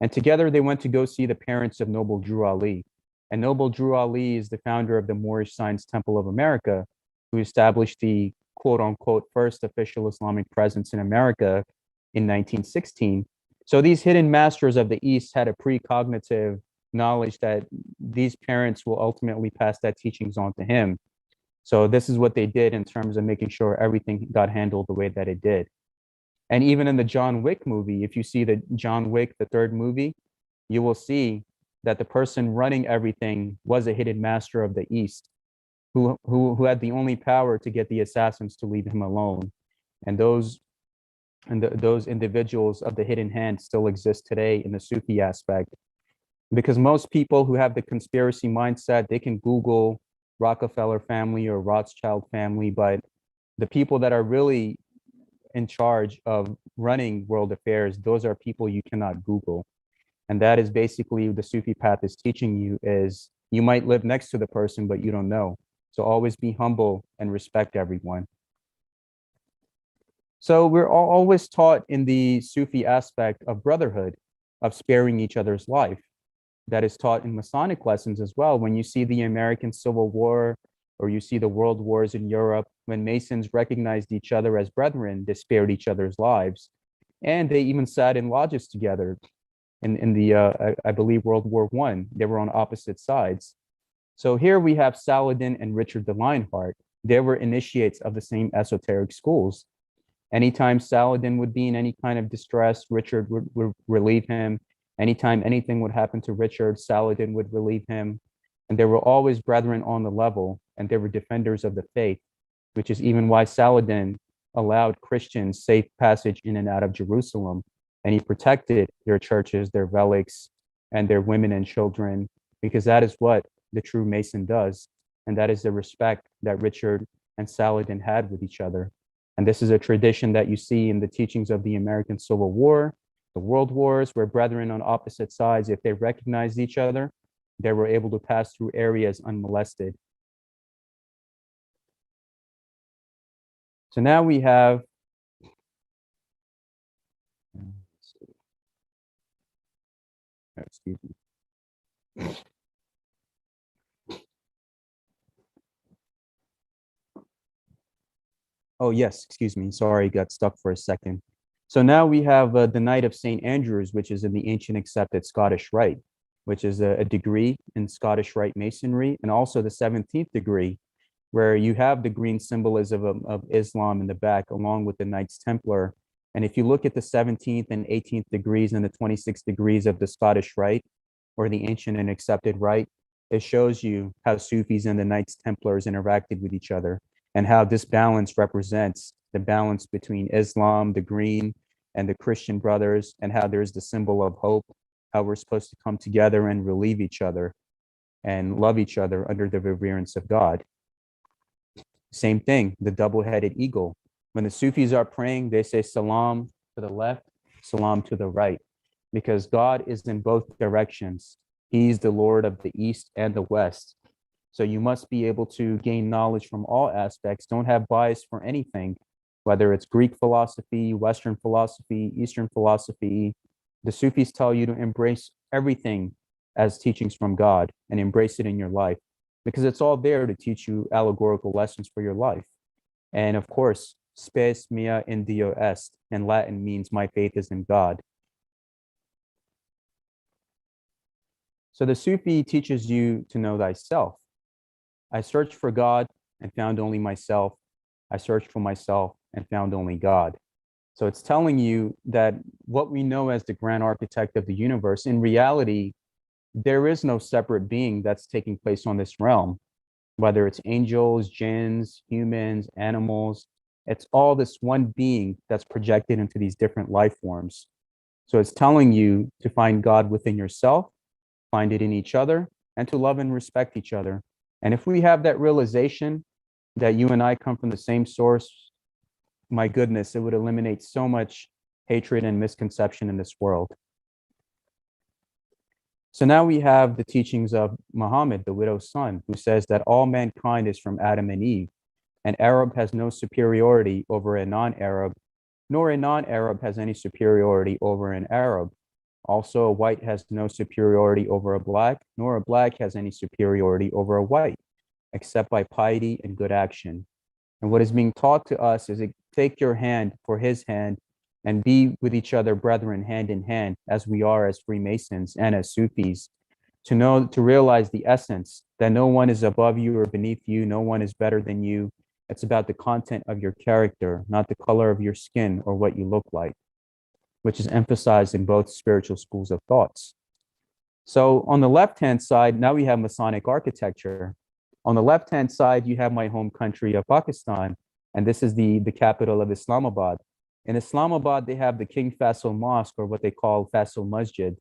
And together they went to go see the parents of Noble Drew Ali. And Noble Drew Ali is the founder of the Moorish Science Temple of America, who established the quote unquote first official Islamic presence in America in 1916. So these hidden masters of the East had a precognitive knowledge that these parents will ultimately pass that teachings on to him. So this is what they did in terms of making sure everything got handled the way that it did. And even in the John Wick movie, if you see the John Wick, the third movie, you will see that the person running everything was a hidden master of the East who had the only power to get the assassins to leave him alone. And those individuals of the hidden hand still exist today in the Sufi aspect. Because most people who have the conspiracy mindset, they can Google Rockefeller family or Rothschild family, but the people that are really in charge of running world affairs, those are people you cannot Google. And that is basically the Sufi path is teaching you is you might live next to the person, but you don't know. So always be humble and respect everyone. So we're always taught in the Sufi aspect of brotherhood, of sparing each other's life. That is taught in Masonic lessons as well. When you see the American Civil War or you see the world wars in Europe, when Masons recognized each other as brethren, they spared each other's lives. And they even sat in lodges together in the, I believe, World War I. They were on opposite sides. So here we have Saladin and Richard the Lionheart. They were initiates of the same esoteric schools. Anytime Saladin would be in any kind of distress, Richard would relieve him. Anytime anything would happen to Richard, Saladin would relieve him. And they were always brethren on the level, and they were defenders of the faith, which is even why Saladin allowed Christians safe passage in and out of Jerusalem. And he protected their churches, their relics, and their women and children, because that is what the true Mason does. And that is the respect that Richard and Saladin had with each other. And this is a tradition that you see in the teachings of the American Civil War, the World Wars, where brethren on opposite sides, if they recognized each other, they were able to pass through areas unmolested. So now we have, excuse me. Oh, yes, excuse me. Sorry, got stuck for a second. So now we have the Knight of St. Andrews, which is in the ancient accepted Scottish Rite, which is a degree in Scottish Rite Masonry, and also the 17th degree, where you have the green symbolism of Islam in the back, along with the Knights Templar. And if you look at the 17th and 18th degrees and the 26th degrees of the Scottish Rite, or the ancient and accepted Rite, it shows you how Sufis and the Knights Templars interacted with each other, and how this balance represents the balance between Islam, the green, and the Christian brothers, and how there's the symbol of hope, how we're supposed to come together and relieve each other and love each other under the reverence of God. Same thing, the double-headed eagle. When the Sufis are praying, they say salam to the left, salam to the right, because God is in both directions. He's the Lord of the East and the West. So you must be able to gain knowledge from all aspects. Don't have bias for anything, whether it's Greek philosophy, Western philosophy, Eastern philosophy. The Sufis tell you to embrace everything as teachings from God and embrace it in your life, because it's all there to teach you allegorical lessons for your life. And of course, spes mea in Dio est, in Latin means my faith is in God. So the Sufi teaches you to know thyself. I searched for God and found only myself. I searched for myself and found only God. So it's telling you that what we know as the grand architect of the universe, in reality, there is no separate being that's taking place on this realm, whether it's angels, jinns, humans, animals. It's all this one being that's projected into these different life forms. So it's telling you to find God within yourself, find it in each other, and to love and respect each other. And if we have that realization that you and I come from the same source, my goodness, it would eliminate so much hatred and misconception in this world. So now we have the teachings of Muhammad, the widow's son, who says that all mankind is from Adam and Eve. An Arab has no superiority over a non-Arab, nor a non-Arab has any superiority over an Arab. Also, a white has no superiority over a black, nor a black has any superiority over a white, except by piety and good action. And what is being taught to us is take your hand for his hand and be with each other, brethren, hand in hand, as we are as Freemasons and as Sufis, to realize the essence that no one is above you or beneath you, no one is better than you. It's about the content of your character, not the color of your skin or what you look like, which is emphasized in both spiritual schools of thoughts. So on the left-hand side, now we have Masonic architecture. On the left-hand side, you have my home country of Pakistan, and this is the capital of Islamabad. In Islamabad, they have the King Faisal Mosque, or what they call Faisal Masjid.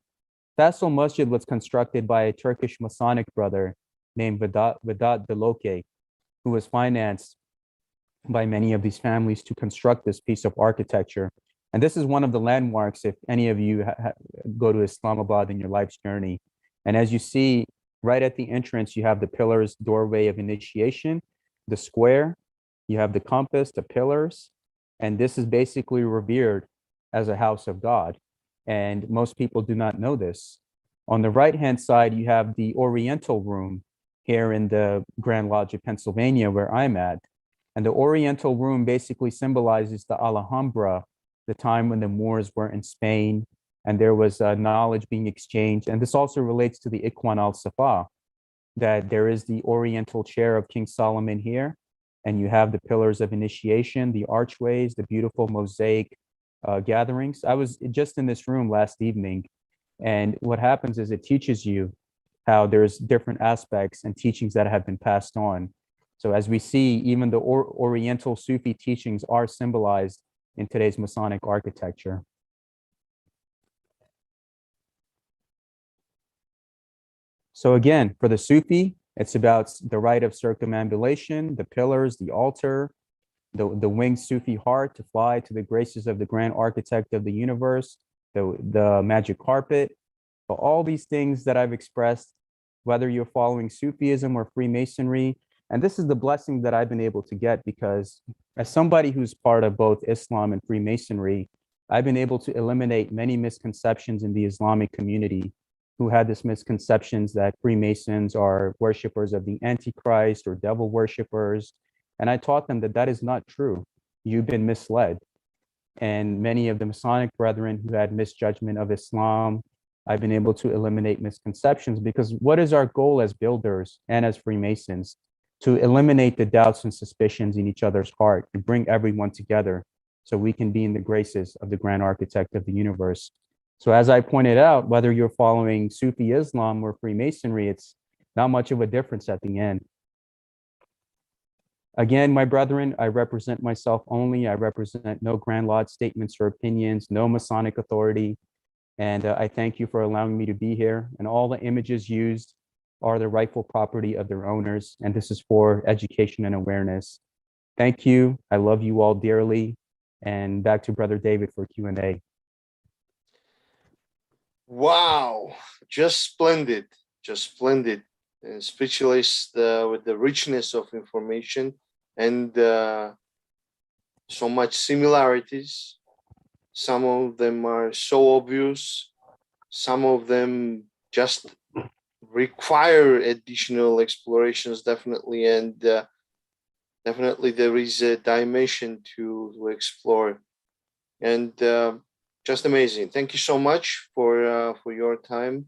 Faisal Masjid was constructed by a Turkish Masonic brother named Vedat Deloke, who was financed by many of these families to construct this piece of architecture. And this is one of the landmarks if any of you go to Islamabad in your life's journey. And as you see, right at the entrance, you have the pillars, doorway of initiation, the square, you have the compass, the pillars, and this is basically revered as a house of God. And most people do not know this. On the right-hand side, you have the Oriental room here in the Grand Lodge of Pennsylvania, where I'm at. And the Oriental room basically symbolizes the Alhambra, the time when the Moors were in Spain and there was knowledge being exchanged. And this also relates to the Ikwan Al-Safa, that there is the Oriental chair of King Solomon here, and you have the pillars of initiation, the archways, the beautiful mosaic gatherings. I was just in this room last evening, and what happens is it teaches you how there's different aspects and teachings that have been passed on. So as we see, even the Oriental Sufi teachings are symbolized in today's Masonic architecture. So again, for the Sufi, it's about the rite of circumambulation, the pillars, the altar, the winged Sufi heart to fly to the graces of the grand architect of the universe, the magic carpet. But all these things that I've expressed, whether you're following Sufism or Freemasonry, and this is the blessing that I've been able to get because as somebody who's part of both Islam and Freemasonry, I've been able to eliminate many misconceptions in the Islamic community who had this misconceptions that Freemasons are worshipers of the Antichrist or devil worshipers. And I taught them that that is not true. You've been misled. And many of the Masonic brethren who had misjudgment of Islam, I've been able to eliminate misconceptions because what is our goal as builders and as Freemasons? To eliminate the doubts and suspicions in each other's heart and bring everyone together so we can be in the graces of the grand architect of the universe. So as I pointed out, whether you're following Sufi Islam or Freemasonry, it's not much of a difference at the end. Again, my brethren, I represent myself only. I represent no Grand Lodge statements or opinions, no Masonic authority. And I thank you for allowing me to be here. And all the images used are the rightful property of their owners. And this is for education and awareness. Thank you. I love you all dearly. And back to Brother David for Q&A. Wow, just splendid, just splendid. And speechless with the richness of information and so much similarities. Some of them are so obvious. Some of them just require additional explorations, definitely. And definitely there is a dimension to explore. And just amazing. Thank you so much for your time,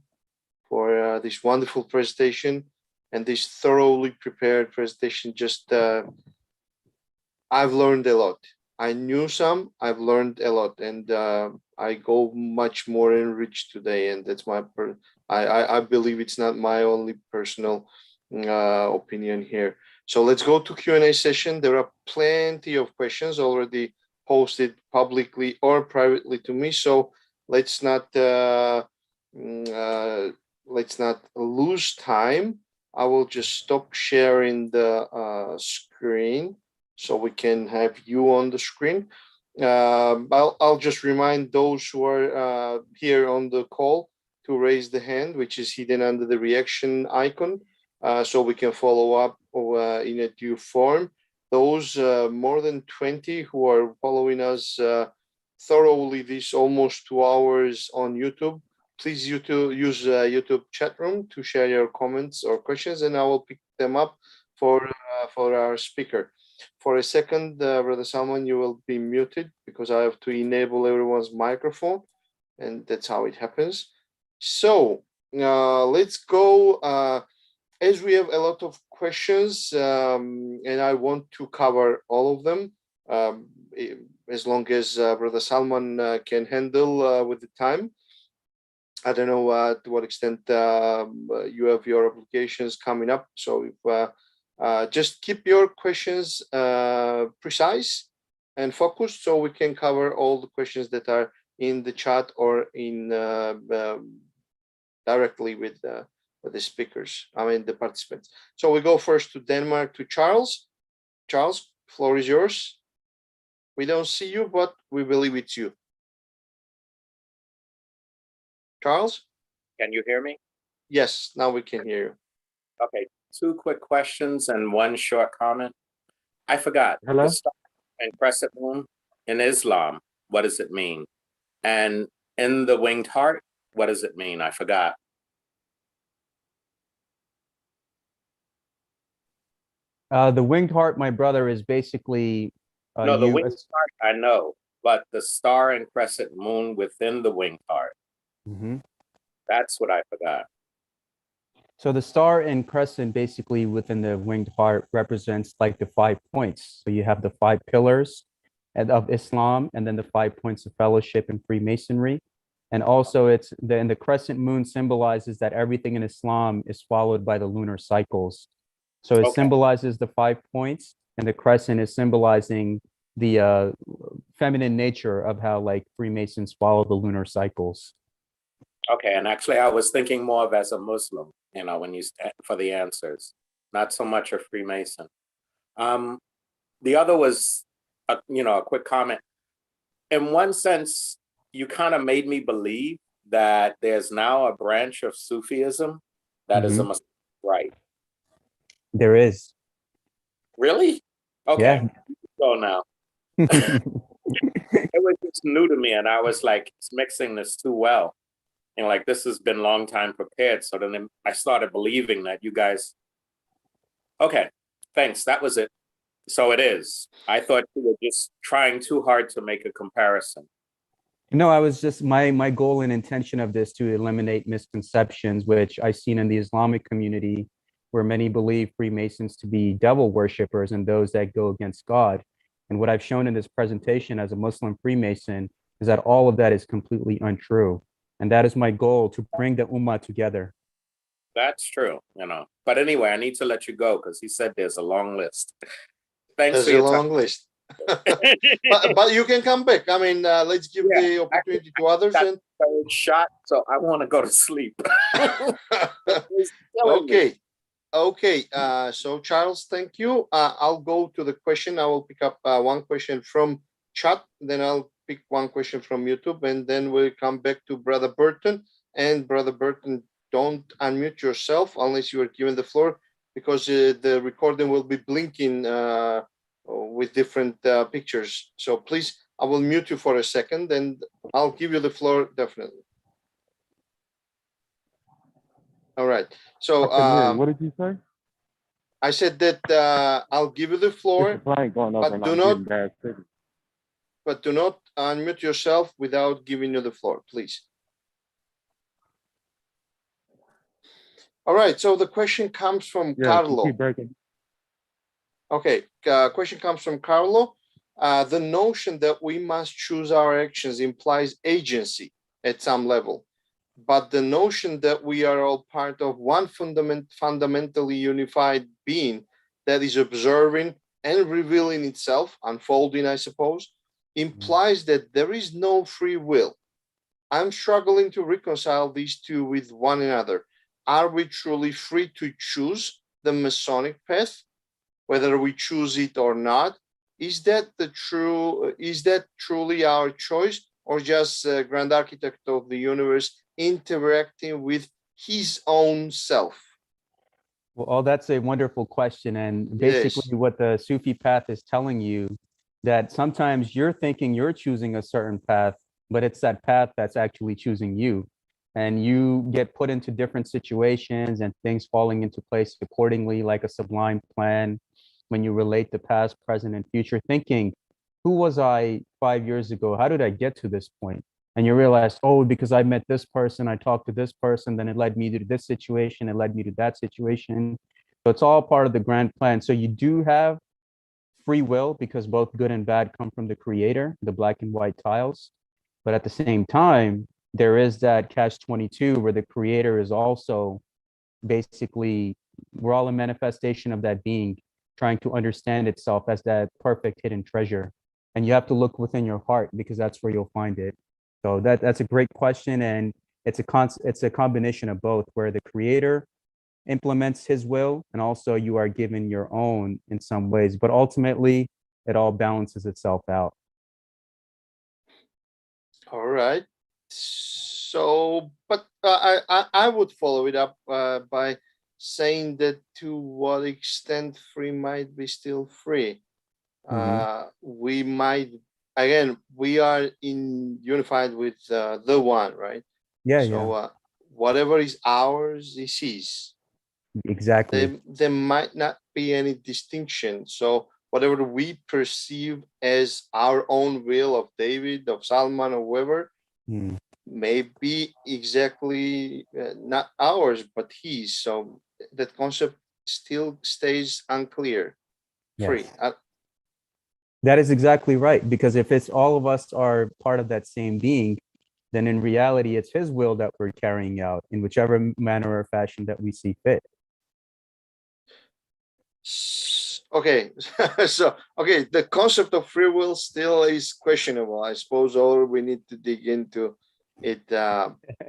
for this wonderful presentation and this thoroughly prepared presentation. Just I've learned a lot. I knew some, I've learned a lot, and I go much more enriched today. And that's my I believe it's not my only personal opinion here. So let's go to Q&A session. There are plenty of questions already posted publicly or privately to me. So let's not lose time. I will just stop sharing the screen so we can have you on the screen. I'll just remind those who are here on the call to raise the hand, which is hidden under the reaction icon, so we can follow up in a due form. Those more than 20 who are following us thoroughly this almost 2 hours on YouTube, please use YouTube chat room to share your comments or questions, and I will pick them up for our speaker. For a second, Brother Salman, you will be muted because I have to enable everyone's microphone, and that's how it happens. So let's go. As we have a lot of questions, and I want to cover all of them, as long as Brother Salman can handle with the time. I don't know to what extent you have your obligations coming up. So if just keep your questions precise and focused so we can cover all the questions that are in the chat or in directly with the speakers, I mean the participants. So we go first to Denmark, to Charles. Charles, floor is yours. We don't see you, but we believe it's you. Charles? Can you hear me? Yes, now we can hear you. Okay, 2 quick questions and 1 short comment. I forgot. Hello? The star and crescent moon in Islam, what does it mean? And in the winged heart, what does it mean? I forgot. The winged heart, my brother, is basically No, the winged heart, I know, but the star and crescent moon within the winged heart, that's what I forgot. So the star and crescent basically within the winged heart represents like the 5 points. So you have the 5 pillars of Islam, and then the 5 points of fellowship in Freemasonry. And also the crescent moon symbolizes that everything in Islam is followed by the lunar cycles. So it symbolizes the 5 points, and the crescent is symbolizing the feminine nature of how like Freemasons follow the lunar cycles. Okay, and actually I was thinking more of as a Muslim, you know, when you for the answers, not so much a Freemason. The other was, you know, a quick comment. In one sense, you kind of made me believe that there's now a branch of Sufism that is a Masonic rite. There is. Really? Okay. Yeah. Go now. It was just new to me, and I was like, it's mixing this too well. You know, like this has been long time prepared. So then I started believing that you guys. Okay, thanks. That was it. So it is. I thought you were just trying too hard to make a comparison. No, I was just my goal and intention of this to eliminate misconceptions, which I've seen in the Islamic community, where many believe Freemasons to be devil worshippers and those that go against God. And what I've shown in this presentation as a Muslim Freemason is that all of that is completely untrue. And that is my goal, to bring the Ummah together. That's true, you know. But anyway, I need to let you go because he said there's a long list. Thanks There's for your a long list. but you can come back. I mean, let's give the opportunity to others. And shot, so I want to go to sleep. okay. Okay, so Charles, thank you. I'll go to the question. I will pick up 1 question from chat, then I'll pick 1 question from YouTube, and then we'll come back to Brother Burton. And Brother Burton, don't unmute yourself unless you are given the floor, because the recording will be blinking with different pictures. So please, I will mute you for a second, and I'll give you the floor definitely. All right. So what did you say? I said that I'll give you the floor, but do not unmute yourself without giving you the floor, please. All right. So the question comes from Carlo. Okay. Question comes from Carlo. The notion that we must choose our actions implies agency at some level. But the notion that we are all part of one fundamentally unified being that is observing and revealing itself, unfolding, I suppose, implies that there is no free will. I'm struggling to reconcile these two with one another. Are we truly free to choose the Masonic path, whether we choose it or not? Is that truly our choice, or just a grand architect of the universe interacting with his own self? Well, that's a wonderful question. And basically what the Sufi path is telling you, that sometimes you're thinking you're choosing a certain path, but it's that path that's actually choosing you. And you get put into different situations and things falling into place accordingly, like a sublime plan, when you relate the past, present, and future, thinking, who was I 5 years ago? How did I get to this point? And you realize, oh, because I met this person, I talked to this person, then it led me to this situation, it led me to that situation. So it's all part of the grand plan. So you do have free will, because both good and bad come from the creator, the black and white tiles. But at the same time, there is that catch-22 where the creator is also basically, we're all a manifestation of that being trying to understand itself as that perfect hidden treasure. And you have to look within your heart, because that's where you'll find it. So that's a great question. And It's a combination of both, where the creator implements his will, and also you are given your own in some ways, but ultimately it all balances itself out. All right. So, but I would follow it up by saying that to what extent free might be still free. We might, again, we are unified with the one, right? Yeah, So yeah, whatever is ours is his. exactly. There might not be any distinction. So whatever we perceive as our own will of David, of Salman, or whoever, Mm, may be exactly not ours, but his. So that concept still stays unclear, free. yes. That is exactly right. Because if it's all of us are part of that same being, then in reality, it's his will that we're carrying out in whichever manner or fashion that we see fit. Okay, so okay, the concept of free will still is questionable, I suppose, or we need to dig into it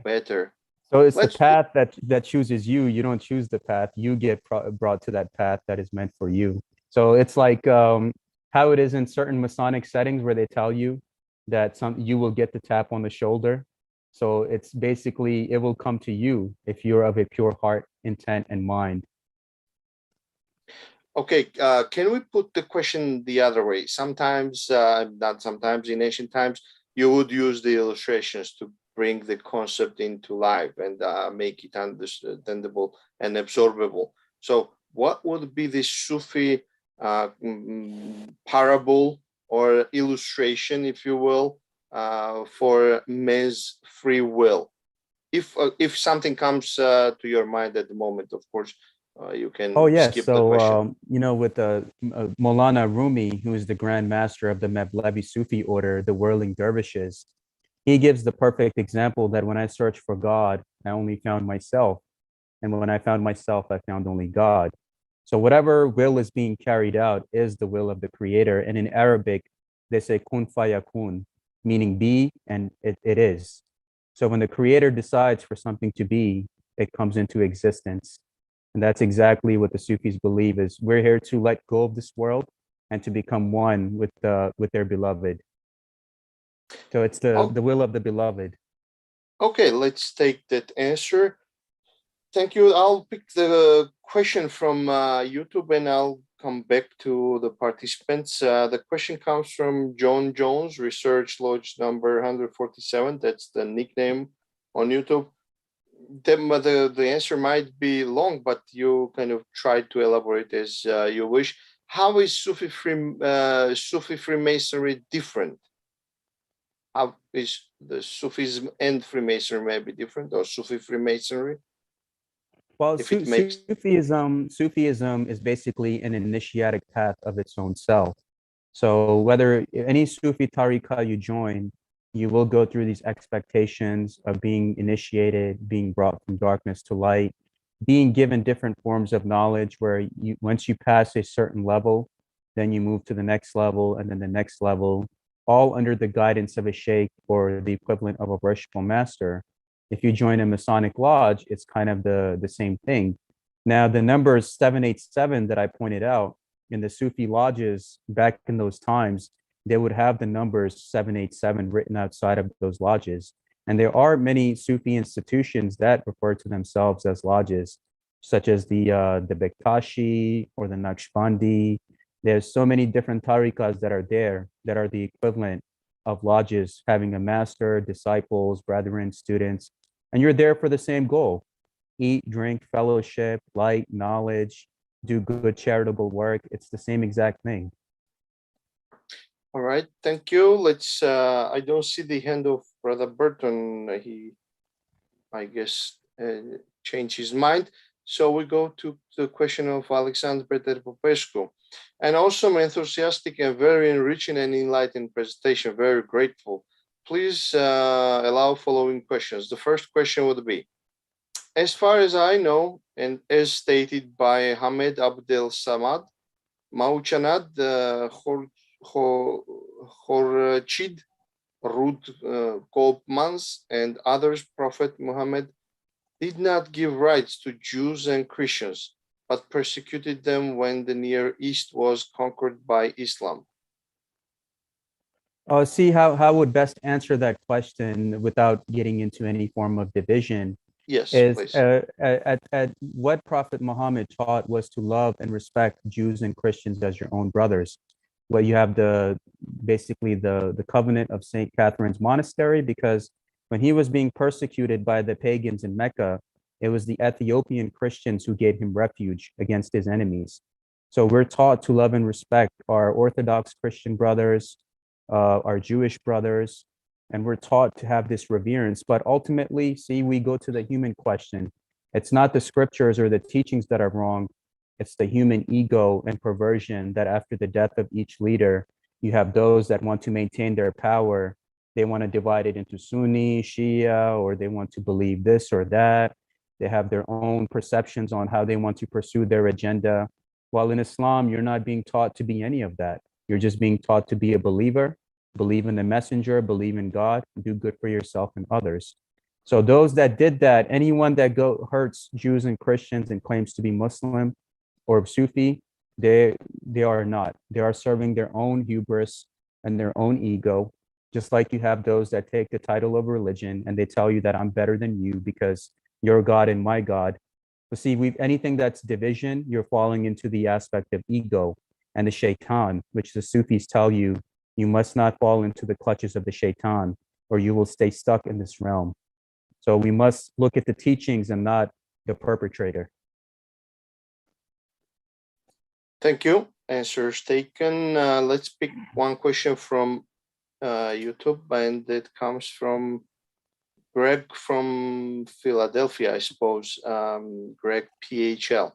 better. So it's the Let's path that chooses you. You don't choose the path. You get brought to that path that is meant for you. So it's like how it is in certain Masonic settings where they tell you that you will get the tap on the shoulder. So it's basically it will come to you if you're of a pure heart, intent, and mind. Okay, can we put the question the other way? Sometimes, not sometimes, in ancient times, you would use the illustrations to bring the concept into life and make it understandable and absorbable. So, what would be the Sufi parable or illustration, if you will, for man's free will? If something comes to your mind at the moment, of course, you Oh can yes, skip the so question. with Maulana Rumi, who is the Grand Master of the Mevlevi Sufi order, the whirling dervishes, he gives the perfect example that when I searched for God, I only found myself, and when I found myself, I found only God. So whatever will is being carried out is the will of the Creator, and in Arabic, they say kun fayakun, meaning be, and it is. So when the Creator decides for something to be, it comes into existence. And that's exactly what the Sufis believe is we're here to let go of this world and to become one with their beloved. So it's Oh, the will of the beloved. okay, let's take that answer. Thank you. I'll pick the question from YouTube and I'll come back to the participants. The question comes from John Jones, Research Lodge number 147. That's the nickname on YouTube. The answer might be long, but you kind of try to elaborate as you wish. How is Sufi Freemasonry different? How is the Sufism and Freemasonry may be different, or Sufi Freemasonry, Well, if it makes. Sufism is basically an initiatic path of its own self. So whether any Sufi tariqa you join, you will go through these expectations of being initiated, being brought from darkness to light, being given different forms of knowledge where you once you pass a certain level, then you move to the next level and then the next level, all under the guidance of a sheikh or the equivalent of a worshipful master. If you join a Masonic lodge, it's kind of the same thing. Now, the number 787 that I pointed out in the Sufi lodges back in those times, they would have the numbers 787 written outside of those lodges. And there are many Sufi institutions that refer to themselves as lodges, such as the Bektashi or the Naqshbandi. There's so many different tariqas that are there that are the equivalent of lodges, having a master, disciples, brethren, students, and you're there for the same goal: eat, drink, fellowship, light, knowledge, do good charitable work. It's the same exact thing. All right, thank you. Let's. I don't see the hand of Brother Burton. He, I guess, changed his mind. So we go to the question of Alexander Peter Popescu. An awesome, enthusiastic, and very enriching and enlightening presentation. Very grateful. Please allow following questions. The first question would be, as far as I know, and as stated by Hamed Abdel Samad, Mauchanad Khorchid Ruth Koopmans, and others, Prophet Muhammad did not give rights to Jews and Christians, but persecuted them when the Near East was conquered by Islam. See how I would best answer that question without getting into any form of division Yes, is please. at what Prophet Muhammad taught was to love and respect Jews and Christians as your own brothers. Well, you have basically the covenant of St. Catherine's Monastery, because when he was being persecuted by the pagans in Mecca, it was the Ethiopian Christians who gave him refuge against his enemies. So we're taught to love and respect our Orthodox Christian brothers, our Jewish brothers, and we're taught to have this reverence. But ultimately, see, we go to the human question. It's not the scriptures or the teachings that are wrong. It's the human ego and perversion that after the death of each leader, you have those that want to maintain their power. They want to divide it into Sunni, Shia, or they want to believe this or that. They have their own perceptions on how they want to pursue their agenda. While in Islam, you're not being taught to be any of that. You're just being taught to be a believer, believe in the messenger, believe in God, do good for yourself and others. So those that did that, anyone that hurts Jews and Christians and claims to be Muslim or Sufi, they are not. They are serving their own hubris and their own ego. Just like you have those that take the title of religion and they tell you that I'm better than you because your God and my God. But see, anything that's division, you're falling into the aspect of ego and the shaitan, which the Sufis tell you, you must not fall into the clutches of the shaitan, or you will stay stuck in this realm. So we must look at the teachings and not the perpetrator. Thank you. Answers taken. Let's pick one question from YouTube, and it comes from Greg from Philadelphia, I suppose. Greg PHL.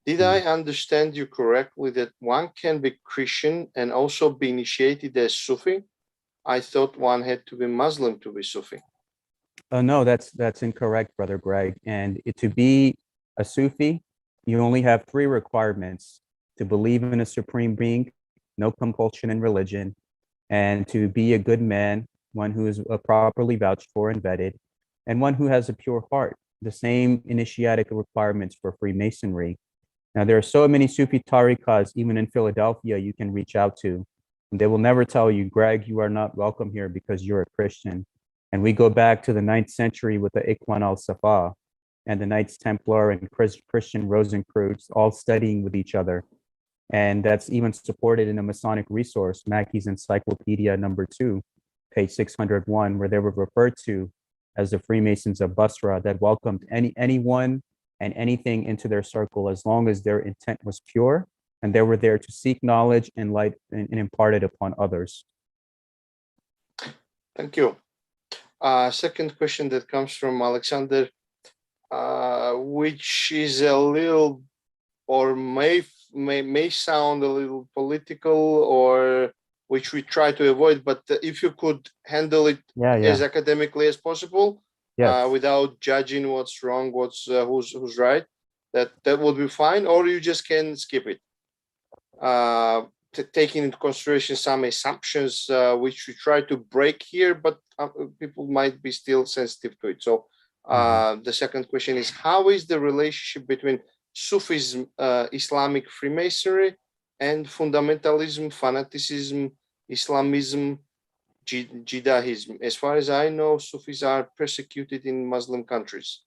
Did I understand you correctly that one can be Christian and also be initiated as Sufi? I thought one had to be Muslim to be Sufi. No, that's incorrect, Brother Greg. And to be a Sufi, you only have three requirements: to believe in a supreme being, no compulsion in religion, and to be a good man, one who is properly vouched for and vetted, and one who has a pure heart. The same initiatic requirements for Freemasonry. Now, there are so many Sufi tariqas, even in Philadelphia, you can reach out to. And they will never tell you, Greg, you are not welcome here because you're a Christian. And we go back to the 9th century with the Ikwan Al-Safa and the Knights Templar and Christian Rosencreutz all studying with each other. And that's even supported in a Masonic resource, Mackey's Encyclopedia #2, page 601, where they were referred to as the Freemasons of Basra that welcomed anyone and anything into their circle as long as their intent was pure and they were there to seek knowledge and light and impart it upon others. Thank you. Second question that comes from Alexander, which is a little, or may sound a little political, or which we try to avoid, but if you could handle it as academically as possible, without judging what's wrong, who's right, that would be fine, or you just can skip it. Taking into consideration some assumptions which we try to break here, but people might be still sensitive to it. So the second question is, how is the relationship between Sufism, Islamic Freemasonry, and fundamentalism, fanaticism, Islamism, Judaism? As far as I know, Sufis are persecuted in Muslim countries.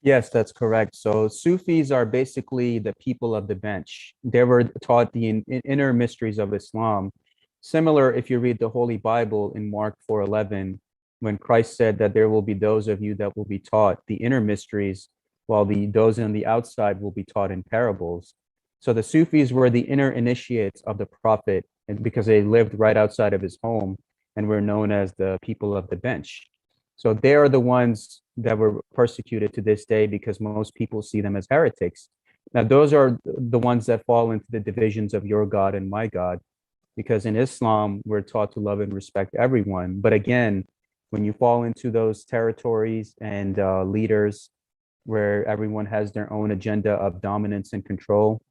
Yes, that's correct. So Sufis are basically the people of the bench. They were taught the inner mysteries of Islam. Similar, if you read the Holy Bible in Mark 4:11, when Christ said that there will be those of you that will be taught the inner mysteries, while those on the outside will be taught in parables. So the Sufis were the inner initiates of the prophet, and because they lived right outside of his home and were known as the people of the bench. So they are the ones that were persecuted to this day because most people see them as heretics. Now, those are the ones that fall into the divisions of your God and my God, because in Islam, we're taught to love and respect everyone. But again, when you fall into those territories and leaders where everyone has their own agenda of dominance and control,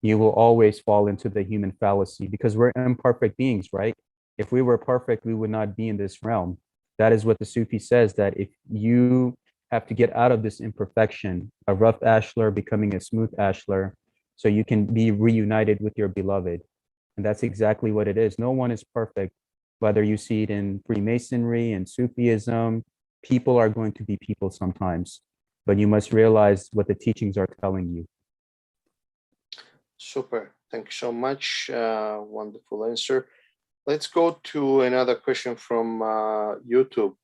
you will always fall into the human fallacy because we're imperfect beings, right? If we were perfect, we would not be in this realm. That is what the Sufi says, that if you have to get out of this imperfection, a rough ashlar becoming a smooth ashlar, so you can be reunited with your beloved. And that's exactly what it is. No one is perfect, whether you see it in Freemasonry and Sufism. People are going to be people sometimes, but you must realize what the teachings are telling you. Super. Thank you so much. Wonderful answer. Let's go to another question from YouTube.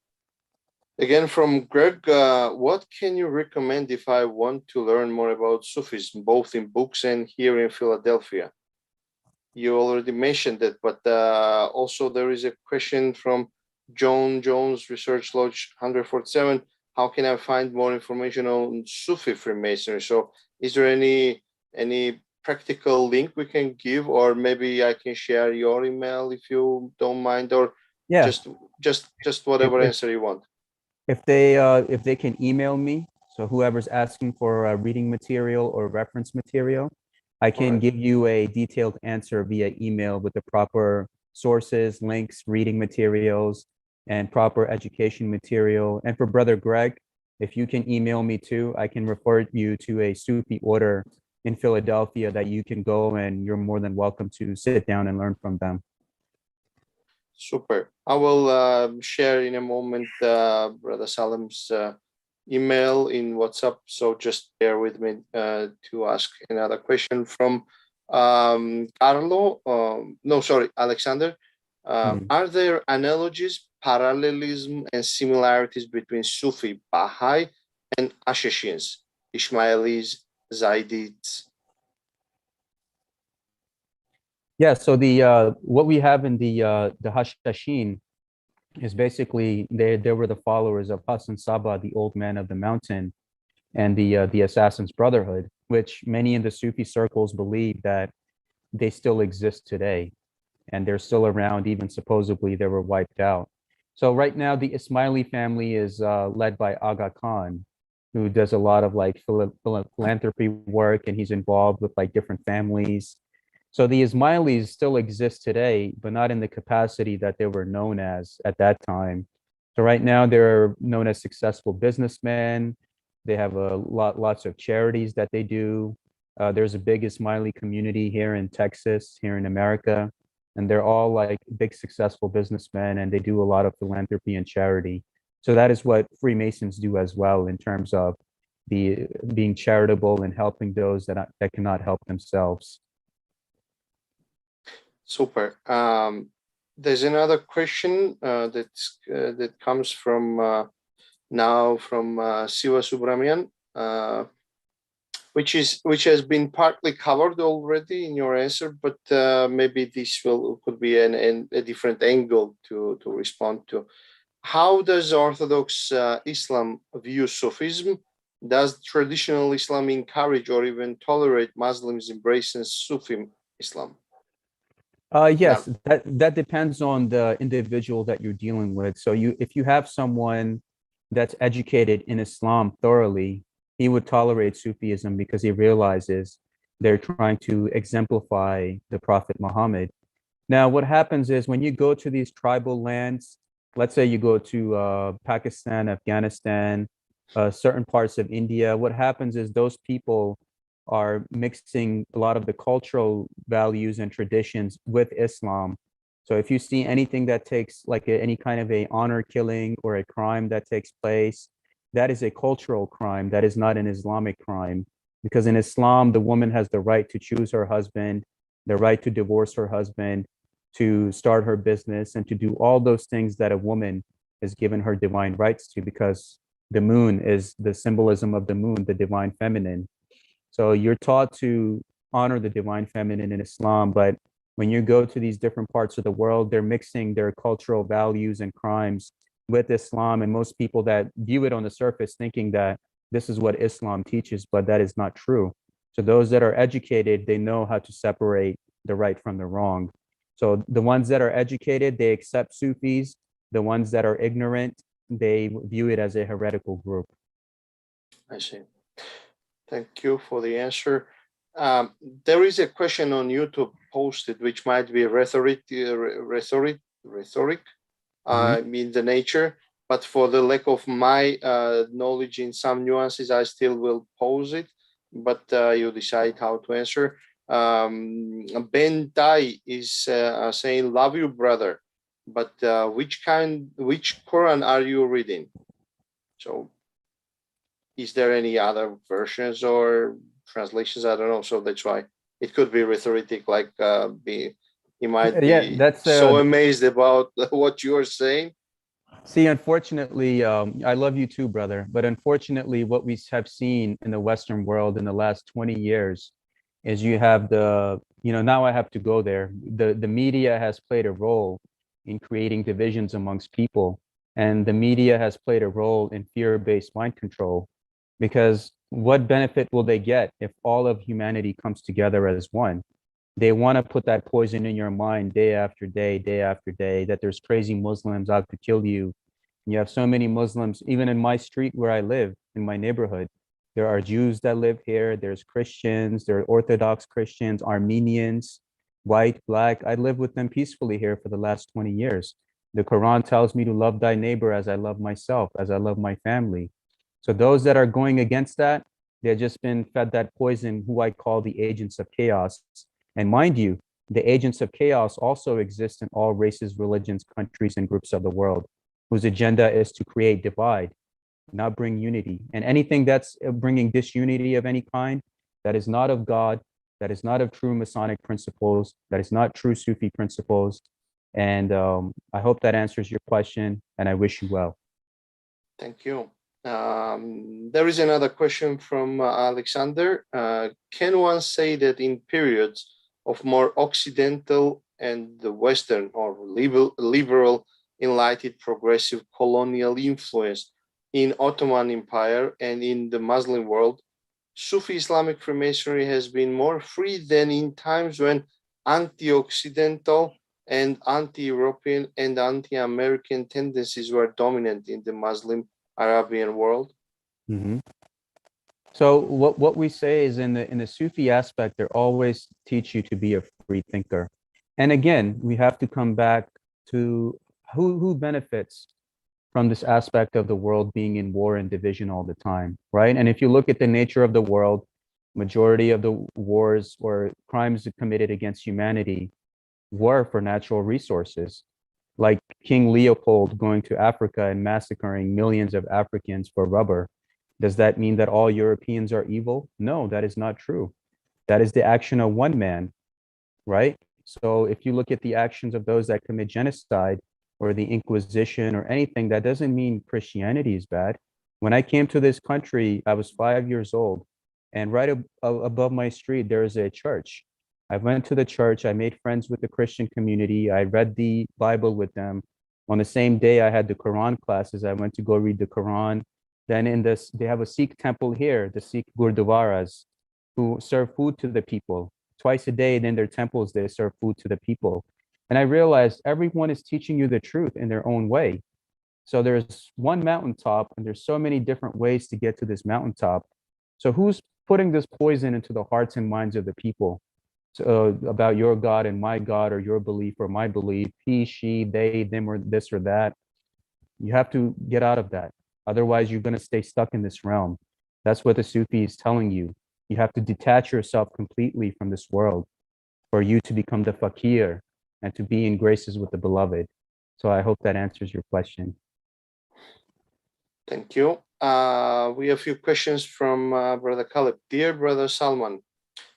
Again, from Greg, what can you recommend if I want to learn more about Sufism, both in books and here in Philadelphia? You already mentioned it, but also there is a question from John Jones, Research Lodge 147. How can I find more information on Sufi Freemasonry? So is there any practical link we can give, or maybe I can share your email if you don't mind, or Yeah, just whatever if, answer you want. if they can email me, so whoever's asking for reading material or reference material, I can give you a detailed answer via email with the proper sources, links, reading materials, and proper education material. And for Brother Greg, if you can email me too, I can refer you to a Sufi order in Philadelphia that you can go, and you're more than welcome to sit down and learn from them. Super. I will share in a moment Brother Salim's email in WhatsApp. So just bear with me to ask another question from Alexander. Are there analogies, parallelism, and similarities between Sufi, Baha'i, and Asheshians, Ismailis, Zaidids? Yeah, so the what we have in the Hashashin is basically they were the followers of Hassan Saba, the old man of the mountain, and the Assassin's Brotherhood, which many in the Sufi circles believe that they still exist today, and they're still around. Even supposedly they were wiped out. So right now the Ismaili family is led by Aga Khan, who does a lot of like philanthropy work, and he's involved with like different families. So the Ismailis still exist today, but not in the capacity that they were known as at that time. So right now they're known as successful businessmen. They have lots of charities that they do. There's a big Ismaili community here in Texas, here in America, and they're all like big successful businessmen, and they do a lot of philanthropy and charity. So that is what Freemasons do as well in terms of being charitable and helping those that cannot help themselves. Super. There's another question that comes from Siva Subramanian, which has been partly covered already in your answer, but maybe this could be a different angle to respond to. How does Orthodox Islam view Sufism? Does traditional Islam encourage or even tolerate Muslims embracing Sufi Islam? Yes, that depends on the individual that you're dealing with. So if you have someone that's educated in Islam thoroughly, he would tolerate Sufism because he realizes they're trying to exemplify the Prophet Muhammad. Now, what happens is when you go to these tribal lands, let's say you go to Pakistan, Afghanistan, certain parts of India, what happens is those people are mixing a lot of the cultural values and traditions with Islam. So if you see anything that takes like any kind of a honor killing or a crime that takes place, that is a cultural crime. That is not an Islamic crime, because in Islam, the woman has the right to choose her husband, the right to divorce her husband, to start her business, and to do all those things that a woman is given her divine rights to, because the moon is the symbolism of the moon, the divine feminine. So you're taught to honor the divine feminine in Islam, but when you go to these different parts of the world, they're mixing their cultural values and crimes with Islam. And most people that view it on the surface thinking that this is what Islam teaches, but that is not true. So those that are educated, they know how to separate the right from the wrong. So the ones that are educated, they accept Sufis. The ones that are ignorant, they view it as a heretical group. I see. Thank you for the answer. There is a question on YouTube posted, which might be rhetoric, rhetoric, Mhm. in the nature. But for the lack of my knowledge in some nuances, I still will pose it. But you decide how to answer. Ben Tai is saying, "Love you, brother." But which Quran are you reading? So, is there any other versions or translations? I don't know. So that's why it could be rhetoric. Like, he might Yeah, be that's so amazed about what you're saying. see, unfortunately, I love you too, brother. But unfortunately, what we have seen in the Western world in the last 20 years is you have now I have to go there. The media has played a role in creating divisions amongst people, and the media has played a role in fear-based mind control. Because what benefit will they get if all of humanity comes together as one? They want to put that poison in your mind day after day, that there's crazy Muslims out to kill you. You have so many Muslims, even in my street where I live, in my neighborhood. There are Jews that live here, there's Christians, there are Orthodox Christians, Armenians, white, black. I live with them peacefully here for the last 20 years. The Quran tells me to love thy neighbor as I love myself, as I love my family. So those that are going against that, they've just been fed that poison, who I call the agents of chaos. And mind you, the agents of chaos also exist in all races, religions, countries, and groups of the world, whose agenda is to create divide, not bring unity. And anything that's bringing disunity of any kind, that is not of God, that is not of true Masonic principles, that is not true Sufi principles. And I hope that answers your question, and I wish you well. Thank you. There is another question from Alexander. Can one say that in periods of more Occidental and the Western or liberal, enlightened, progressive colonial influence in Ottoman Empire and in the Muslim world, Sufi Islamic Freemasonry has been more free than in times when anti-Occidental and anti-European and anti-American tendencies were dominant in the Muslim Arabian world? Mhm. So what we say is in the Sufi aspect, they always teach you to be a free thinker. And again, we have to come back to who benefits from this aspect of the world being in war and division all the time, right? And if you look at the nature of the world, majority of the wars or crimes committed against humanity were for natural resources, like King Leopold going to Africa and massacring millions of Africans for rubber. Does that mean that all Europeans are evil? No, that is not true. That is the action of one man, right? So if you look at the actions of those that commit genocide or the Inquisition or anything, that doesn't mean Christianity is bad. When I came to this country, I was 5 years old, and right above my street, there is a church. I went to the church, I made friends with the Christian community, I read the Bible with them. On the same day, I had the Quran classes. I went to go read the Quran. Then in this, they have a Sikh temple here, the Sikh Gurdwaras, who serve food to the people twice a day. And in their temples, they serve food to the people. And I realized everyone is teaching you the truth in their own way. So there's one mountaintop, and there's so many different ways to get to this mountaintop. So who's putting this poison into the hearts and minds of the people? So, about your God and my God, or your belief or my belief, he, she, they, them, or this or that. You have to get out of that. Otherwise, you're going to stay stuck in this realm. That's what the Sufi is telling you. You have to detach yourself completely from this world for you to become the fakir and to be in graces with the beloved. So I hope that answers your question. Thank you. We have a few questions from Brother Khalid. Dear Brother Salman,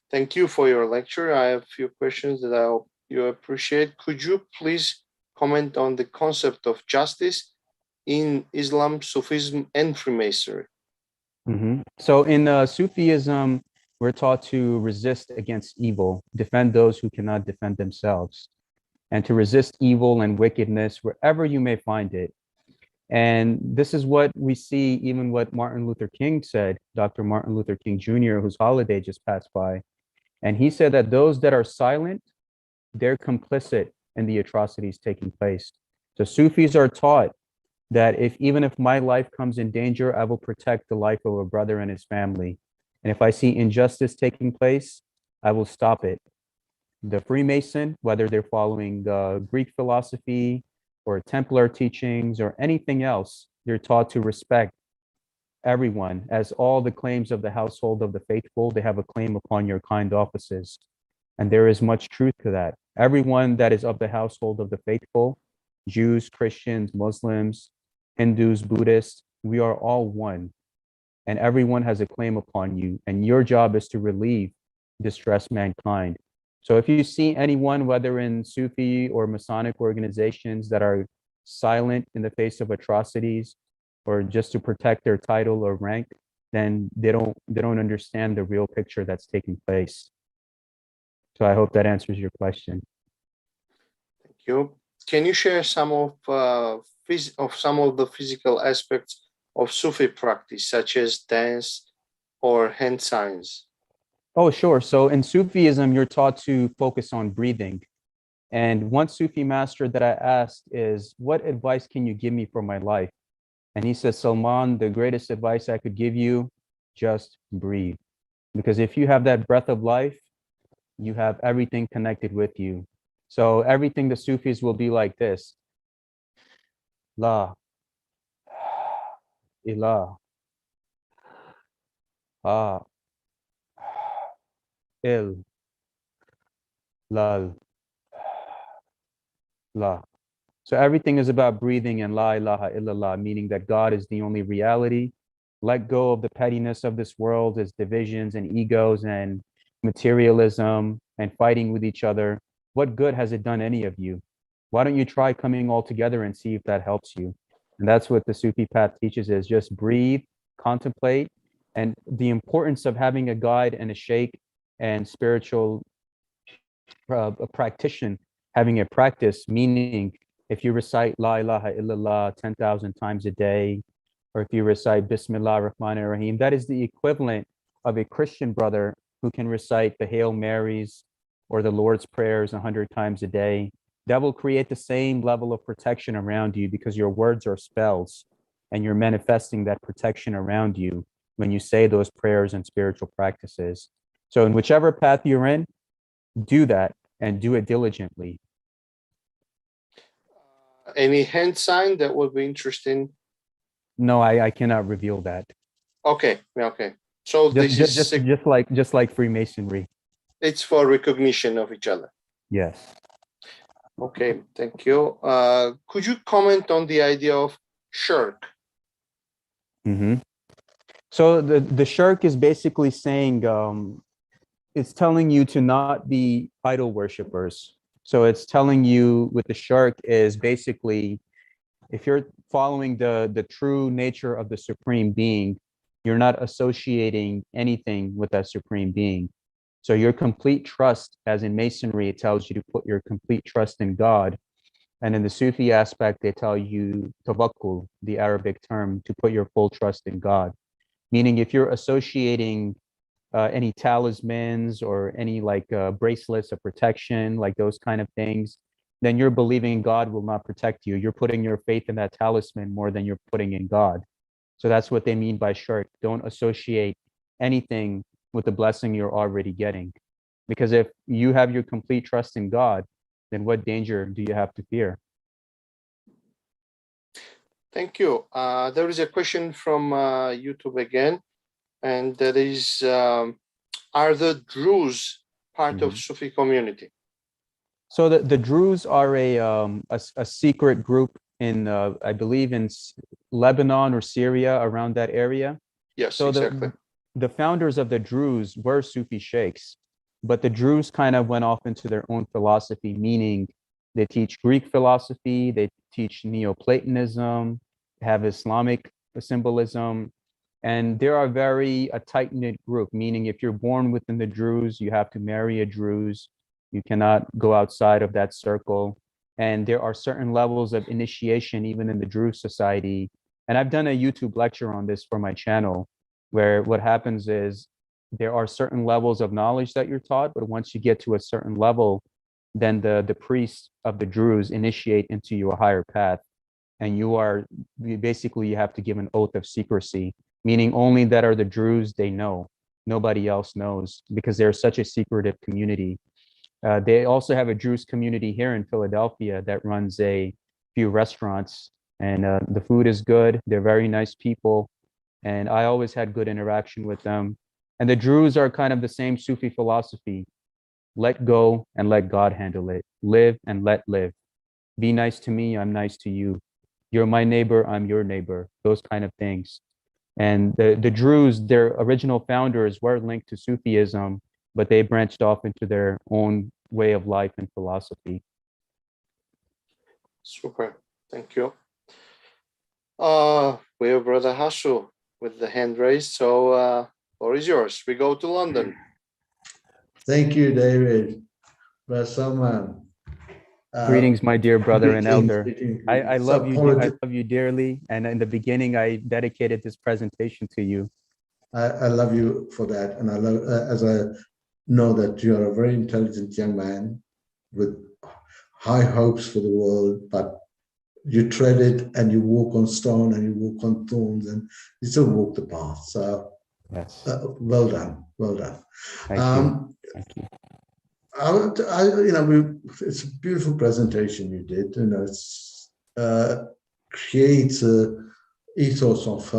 thank you for your lecture. I have a few questions that I hope you appreciate. Could you please comment on the concept of justice in Islam, Sufism, and Freemasonry? So in Sufism, we're taught to resist against evil, defend those who cannot defend themselves, and to resist evil and wickedness wherever you may find it. And this is what we see, even what Martin Luther King said, Dr. Martin Luther King Jr., whose holiday just passed by. And he said that those that are silent, they're complicit in the atrocities taking place. So Sufis are taught that even if my life comes in danger, I will protect the life of a brother and his family. And if I see injustice taking place, I will stop it. the Freemason, whether they're following Greek philosophy or Templar teachings or anything else, they're taught to respect everyone, as all the claims of the household of the faithful, they have a claim upon your kind offices. And there is much truth to that. Everyone that is of the household of the faithful, Jews, Christians, Muslims, Hindus, Buddhists, we are all one. And everyone has a claim upon you. And your job is to relieve distressed mankind. So if you see anyone, whether in Sufi or Masonic organizations, that are silent in the face of atrocities, or just to protect their title or rank, then they don't understand the real picture that's taking place. So I hope that answers your question. Thank you. Can you share some of some of the physical aspects of Sufi practice, such as dance or hand signs? Oh, sure. So in Sufism, you're taught to focus on breathing. And one Sufi master that I asked is, what advice can you give me for my life? And he says, Salman, the greatest advice I could give you, just breathe. Because if you have that breath of life, you have everything connected with you. So everything the Sufis will be like this. La ilah ha il lal la. So everything is about breathing and la ilaha illallah, meaning that God is the only reality. Let go of the pettiness of this world, its divisions and egos and materialism and fighting with each other. What good has it done any of you? Why don't you try coming all together and see if that helps you? And that's what the Sufi path teaches, is just breathe, contemplate, and the importance of having a guide and a sheikh and spiritual a practitioner, having a practice, meaning if you recite La ilaha illallah 10,000 times a day, or if you recite Bismillah Rahman Rahim, that is the equivalent of a Christian brother who can recite the Hail Marys or the Lord's Prayers 100 times a day. That will create the same level of protection around you, because your words are spells and you're manifesting that protection around you when you say those prayers and spiritual practices. So in whichever path you're in, do that and do it diligently. Any hand sign that would be interesting? No, I cannot reveal that. Okay, okay. So Just like Freemasonry. It's for recognition of each other. Yes. Okay, thank you. Could you comment on the idea of shirk? Mm-hmm. So the shirk is basically saying, it's telling you to not be idol worshippers. So it's telling you with the shirk is basically, if you're following the true nature of the supreme being, you're not associating anything with that supreme being. So your complete trust, as in Masonry, it tells you to put your complete trust in God. And in the Sufi aspect, they tell you tawakkul, the Arabic term, to put your full trust in God. Meaning if you're associating any talismans or any like bracelets of protection, like those kind of things, then you're believing God will not protect you. You're putting your faith in that talisman more than you're putting in God. So that's what they mean by shirk. Don't associate anything with the blessing you're already getting. Because if you have your complete trust in God, then what danger do you have to fear? Thank you. There is a question from YouTube again, and that is, are the Druze part of Sufi community? So the Druze are a secret group in, I believe, in Lebanon or Syria, around that area. Yes, So exactly. the founders of the Druze were Sufi sheikhs, but the Druze kind of went off into their own philosophy, meaning they teach Greek philosophy, they teach Neoplatonism, have Islamic symbolism, and they are a tight-knit group, meaning if you're born within the Druze, you have to marry a Druze. You cannot go outside of that circle. And there are certain levels of initiation even in the Druze society. And I've done a YouTube lecture on this for my channel, where what happens is there are certain levels of knowledge that you're taught, but once you get to a certain level, then the priests of the Druze initiate into you a higher path. And you have to give an oath of secrecy, meaning only that are the Druze they know. Nobody else knows, because they're such a secretive community. They also have a Druze community here in Philadelphia that runs a few restaurants, and the food is good. They're very nice people, and I always had good interaction with them. And the Druze are kind of the same Sufi philosophy: let go and let God handle it. Live and let live. Be nice to me, I'm nice to you. You're my neighbor, I'm your neighbor. Those kind of things. And the Druze, their original founders were linked to Sufism, but they branched off into their own way of life and philosophy. Super. Thank you. We have Brother Hashu with the hand raised. So floor is yours. We go to London. Thank you, David. Brother Salman. Greetings, my dear brother and greetings, elder. greetings. I So love you. I love you dearly. And in the beginning, I dedicated this presentation to you. I love you for that. And I love, as I know that you are a very intelligent young man with high hopes for the world, but you tread it and you walk on stone and you walk on thorns and you still walk the path. So Yes. well done. Well done. Thank you. Thank you. It's a beautiful presentation you did. It's creates a ethos of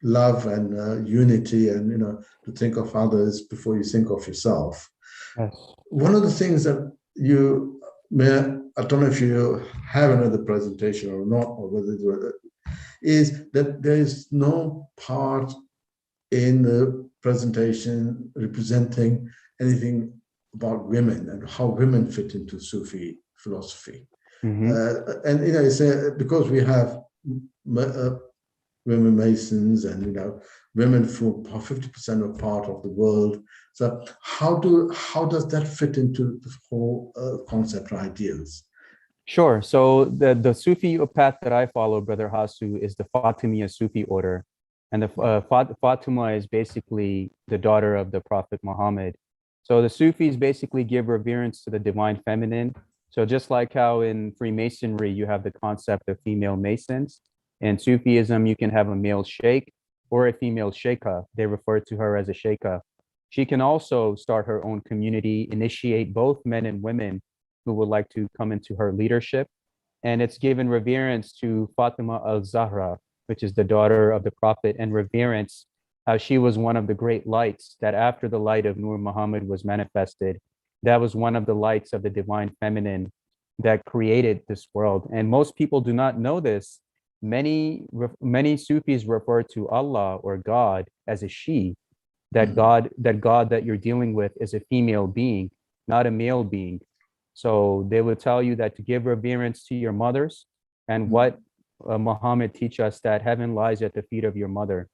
love and unity, and to think of others before you think of yourself. Yes. One of the things that you may, I don't know if you have another presentation or not, or whether is that there is no part in the presentation representing anything about women and how women fit into Sufi philosophy. And it's because we have women Masons and women form 50% of part of the world. So how does that fit into the whole concept or ideals? Sure. So the Sufi path that I follow, Brother Hasu, is the Fatimiyya Sufi order. And the Fatima is basically the daughter of the Prophet Muhammad. So the Sufis basically give reverence to the divine feminine. So just like how in Freemasonry, you have the concept of female Masons, in Sufism, you can have a male Sheikh or a female Sheikha. They refer to her as a Sheikha. She can also start her own community, initiate both men and women who would like to come into her leadership. And it's given reverence to Fatima al-Zahra, which is the daughter of the Prophet, and reverence how she was one of the great lights that after the light of Nur Muhammad was manifested, that was one of the lights of the divine feminine that created this world. And most people do not know this. Many Sufis refer to Allah or God as a she, that God that you're dealing with is a female being, not a male being. So they will tell you that to give reverence to your mothers, and what Muhammad teach us that heaven lies at the feet of your mother.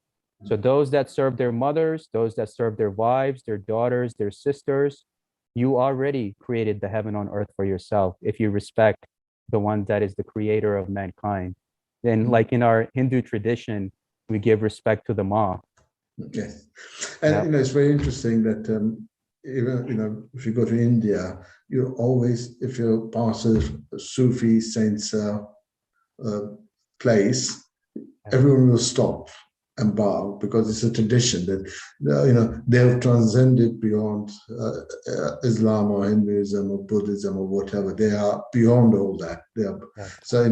So those that serve their mothers, those that serve their wives, their daughters, their sisters, you already created the heaven on earth for yourself if you respect the one that is the creator of mankind. Then like in our Hindu tradition, we give respect to the Ma. Yes. And it's very interesting that even if you go to India, you always, if you pass a Sufi saint's place, everyone will stop and bow, because it's a tradition that they have transcended beyond Islam or Hinduism or Buddhism or whatever. They are beyond all that. They are, so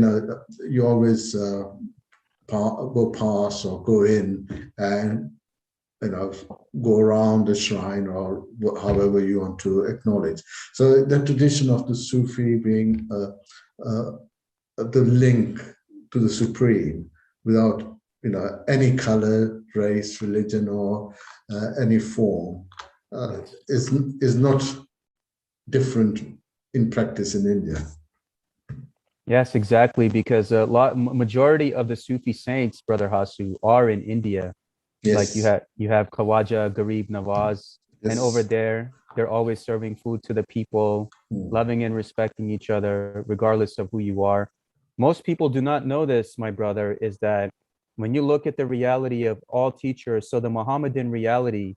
you always go past or go in and go around the shrine, or however you want to acknowledge. So the tradition of the Sufi being the link to the Supreme without any color, race, religion, or any form is not different in practice in India. Yes, exactly, because majority of the Sufi saints, Brother Hasu, are in India. Yes. Like you have Khawaja Garib Nawaz, Yes. and over there they're always serving food to the people, loving and respecting each other regardless of who you are. Most people do not know this, my brother, is that when you look at the reality of all teachers, so the Muhammadan reality,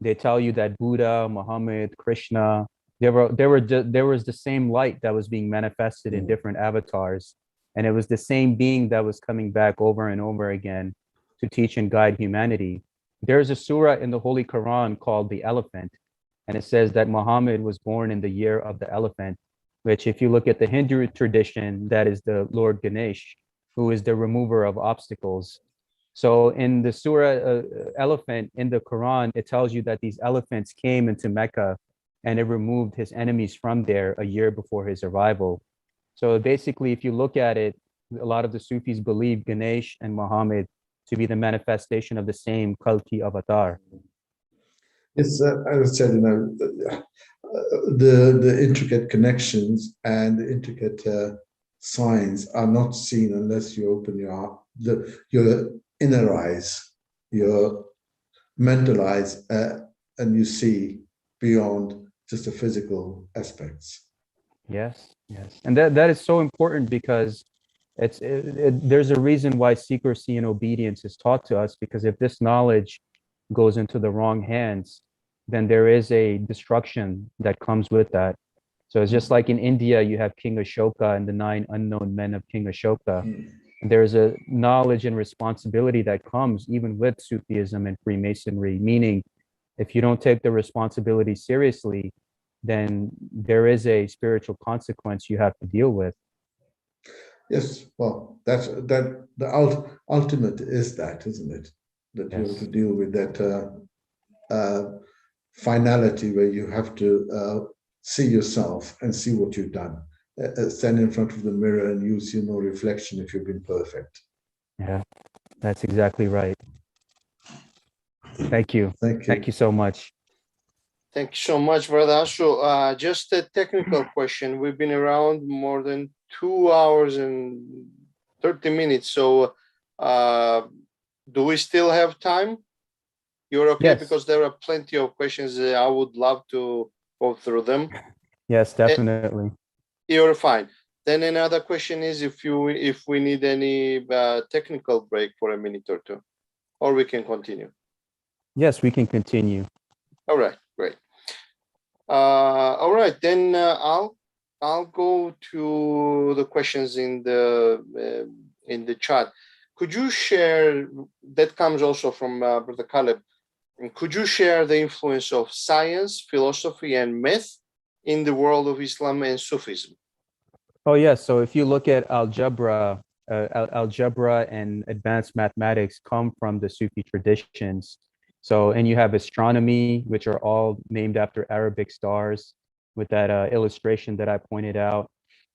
they tell you that Buddha, Muhammad, Krishna, there was the same light that was being manifested in different avatars, and it was the same being that was coming back over and over again to teach and guide humanity. There's a surah in the Holy Quran called the elephant, And it says that Muhammad was born in the year of the elephant, which if you look at the Hindu tradition, that is the Lord Ganesh, who is the remover of obstacles. So in the surah elephant in the Quran, it tells you that these elephants came into Mecca and it removed his enemies from there a year before his arrival. So basically, if you look at it, a lot of the Sufis believe Ganesh and Muhammad to be the manifestation of the same Kalki avatar. It's, as I said, the intricate connections and the intricate signs are not seen unless you open your inner eyes, your mental eyes, and you see beyond just the physical aspects. Yes, yes. And that is so important because there's a reason why secrecy and obedience is taught to us, because if this knowledge goes into the wrong hands, then there is a destruction that comes with that. So it's just like in India, you have King Ashoka and the 9 unknown men of King Ashoka. And there's a knowledge and responsibility that comes even with Sufism and Freemasonry, meaning if you don't take the responsibility seriously, then there is a spiritual consequence you have to deal with. Yes, well, the ultimate is that, isn't it? That you have to deal with that finality where you have to see yourself and see what you've done. Stand in front of the mirror and you see no reflection if you've been perfect. Yeah, that's exactly right. Thank you. Thank you. Thank you so much. Thank you so much, Brother Ashu. Just a technical question. We've been around more than 2 hours and 30 minutes. So do we still have time? You're okay? Yes. Because there are plenty of questions. I would love to go through them. Yes, definitely. You're fine. Then another question is if we need any technical break for a minute or two, or we can continue. Yes, we can continue. All right, great. All right, then I'll go to the questions in the chat. Could you share, that comes also from Brother Caleb, and could you share the influence of science, philosophy, and myth in the world of Islam and Sufism? Oh, yes. So if you look at algebra and advanced mathematics come from the Sufi traditions. So, and you have astronomy, which are all named after Arabic stars with that illustration that I pointed out.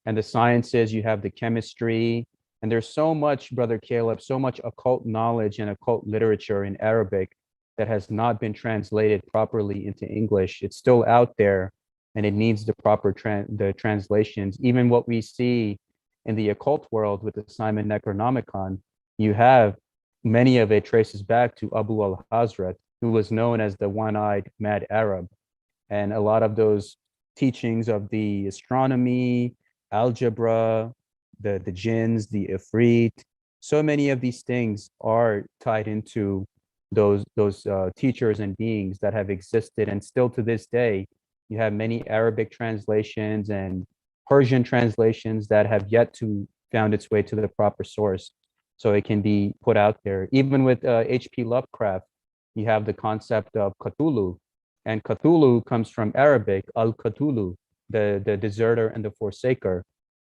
And the sciences, you have the chemistry. And there's so much, Brother Caleb, so much occult knowledge and occult literature in Arabic that has not been translated properly into English. It's still out there and it needs the proper translations. Even what we see in the occult world with the Simon Necronomicon, you have many of it traces back to Abu al-Hazrat, who was known as the one-eyed mad Arab. And a lot of those teachings of the astronomy, algebra, the jinns, the ifrit, so many of these things are tied into those teachers and beings that have existed. And still to this day, you have many Arabic translations and Persian translations that have yet to found its way to the proper source, so it can be put out there. Even with H.P. Lovecraft, you have the concept of Cthulhu, and Cthulhu comes from Arabic, Al-Cthulhu, the deserter and the forsaker,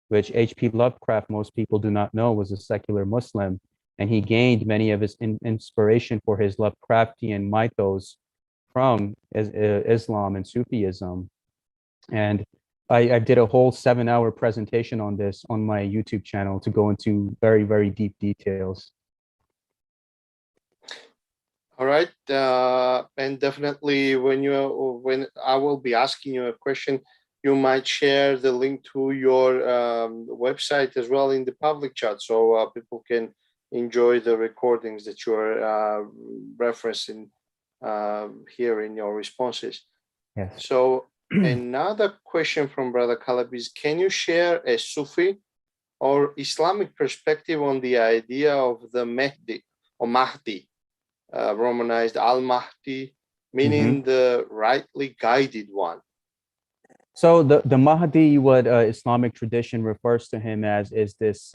which H.P. Lovecraft, most people do not know, was a secular Muslim, and he gained many of his inspiration for his Lovecraftian mythos from Islam and Sufism. And I did a whole 7-hour presentation on this on my YouTube channel to go into very, very deep details. All right, and definitely when I will be asking you a question, you might share the link to your website as well in the public chat, so people can enjoy the recordings that you are referencing here in your responses. Yes. So another question from Brother Caleb is, can you share a Sufi or Islamic perspective on the idea of the Mahdi or Mahdi, romanized Al-Mahdi, meaning the rightly guided one? So the Mahdi, what Islamic tradition refers to him as, is this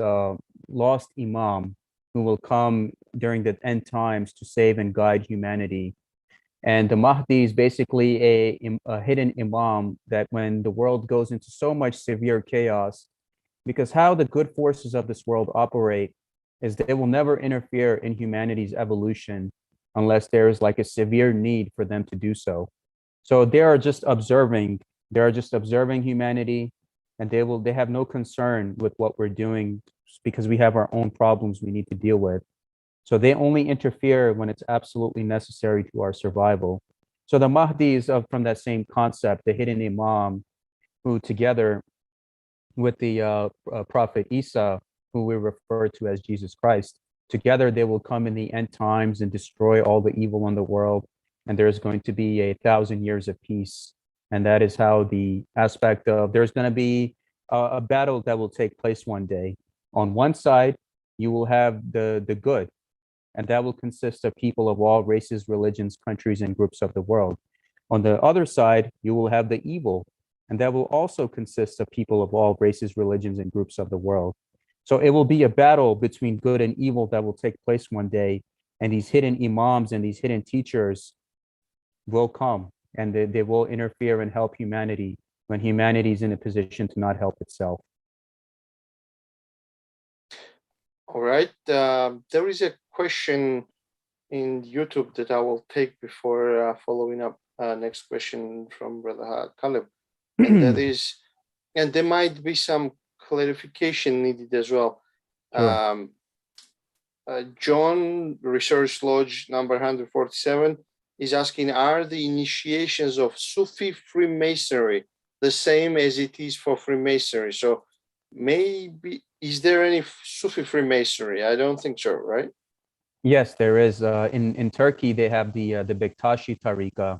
lost Imam who will come during the end times to save and guide humanity. And the Mahdi is basically a hidden imam that when the world goes into so much severe chaos, because how the good forces of this world operate is they will never interfere in humanity's evolution unless there is like a severe need for them to do so. So they are just observing humanity, and they have no concern with what we're doing because we have our own problems we need to deal with. So they only interfere when it's absolutely necessary to our survival. So the Mahdi is from that same concept, the hidden imam, who together with the prophet Isa, who we refer to as Jesus Christ, together they will come in the end times and destroy all the evil in the world. And there's going to be 1,000 years of peace. And that is how the aspect of there's going to be a battle that will take place one day. On one side, you will have the good, and that will consist of people of all races, religions, countries, and groups of the world. On the other side, you will have the evil, and that will also consist of people of all races, religions, and groups of the world. So it will be a battle between good and evil that will take place one day, and these hidden imams and these hidden teachers will come, and they will interfere and help humanity when humanity is in a position to not help itself. All right. There is a question in YouTube that I will take before following up next question from Brother Caleb. And that is, and there might be some clarification needed as well. Sure. John, Research Lodge number 147, is asking, are the initiations of Sufi Freemasonry the same as it is for Freemasonry? So maybe, is there any Sufi Freemasonry? I don't think so, right? Yes, there is. In Turkey, they have the Bektashi Tariqa.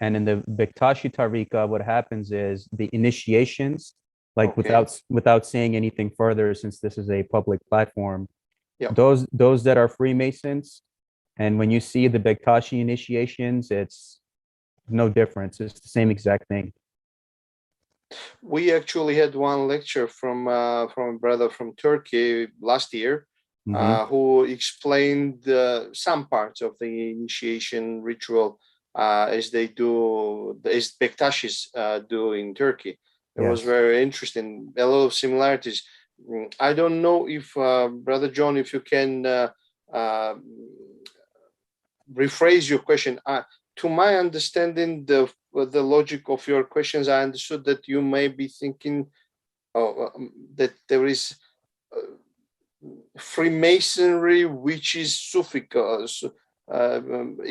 And in the Bektashi Tariqa, what happens is the initiations, like Okay. without saying anything further, since this is a public platform, Yep. those that are Freemasons, and when you see the Bektashi initiations, it's no difference. It's the same exact thing. We actually had one lecture from a brother from Turkey last year, who explained some parts of the initiation ritual as Bektashis do in Turkey. It was Yes. very interesting. A lot of similarities. I don't know if Brother John, if you can rephrase your question. To my understanding, the logic of your questions, I understood that you may be thinking that there is Freemasonry, which is Sufi.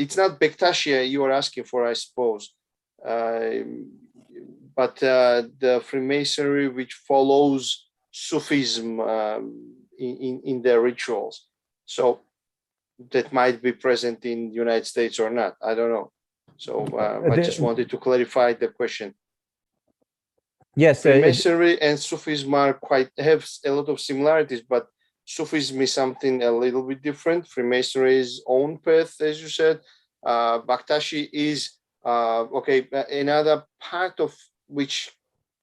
It's not Bektashi you are asking for, I suppose, but the Freemasonry which follows Sufism in their rituals. So that might be present in the United States or not. I don't know. So I just wanted to clarify the question. Yes, Freemasonry and Sufism have a lot of similarities, but Sufism is something a little bit different. Freemasonry is own path, as you said. Bektashi is another part of which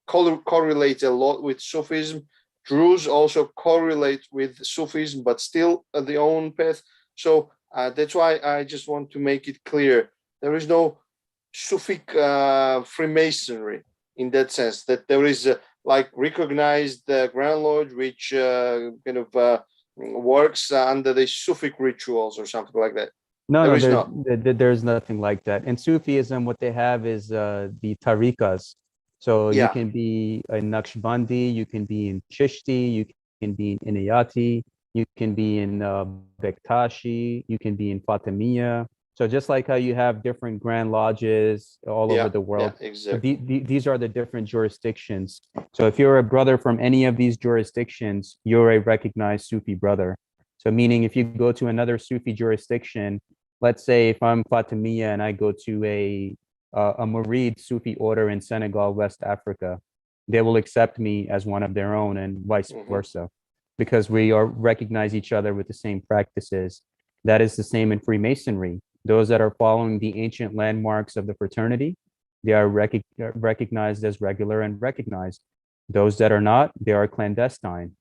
correlates a lot with Sufism. Druze also correlate with Sufism, but still the own path. So that's why I just want to make it clear. There is no Sufi Freemasonry in that sense, that there is like recognized Grand Lodge, which kind of works under the Sufic rituals or something like that. No, Not. there's nothing like that. In Sufism, what they have is the tariqas. So you can be a Naqshbandi, you can be in Chishti, you can be in Inayati, you can be in Bektashi, you can be in Fatimiyya. So just like how you have different grand lodges all over the world, exactly. These are the different jurisdictions. So if you're a brother from any of these jurisdictions, you're a recognized Sufi brother. So meaning if you go to another Sufi jurisdiction, let's say if I'm Fatimiyya and I go to a Murid Sufi order in Senegal, West Africa, they will accept me as one of their own and vice versa, because we recognize each other with the same practices. That is the same in Freemasonry. Those that are following the ancient landmarks of the fraternity, they are recognized as regular and recognized. Those that are not, they are clandestine.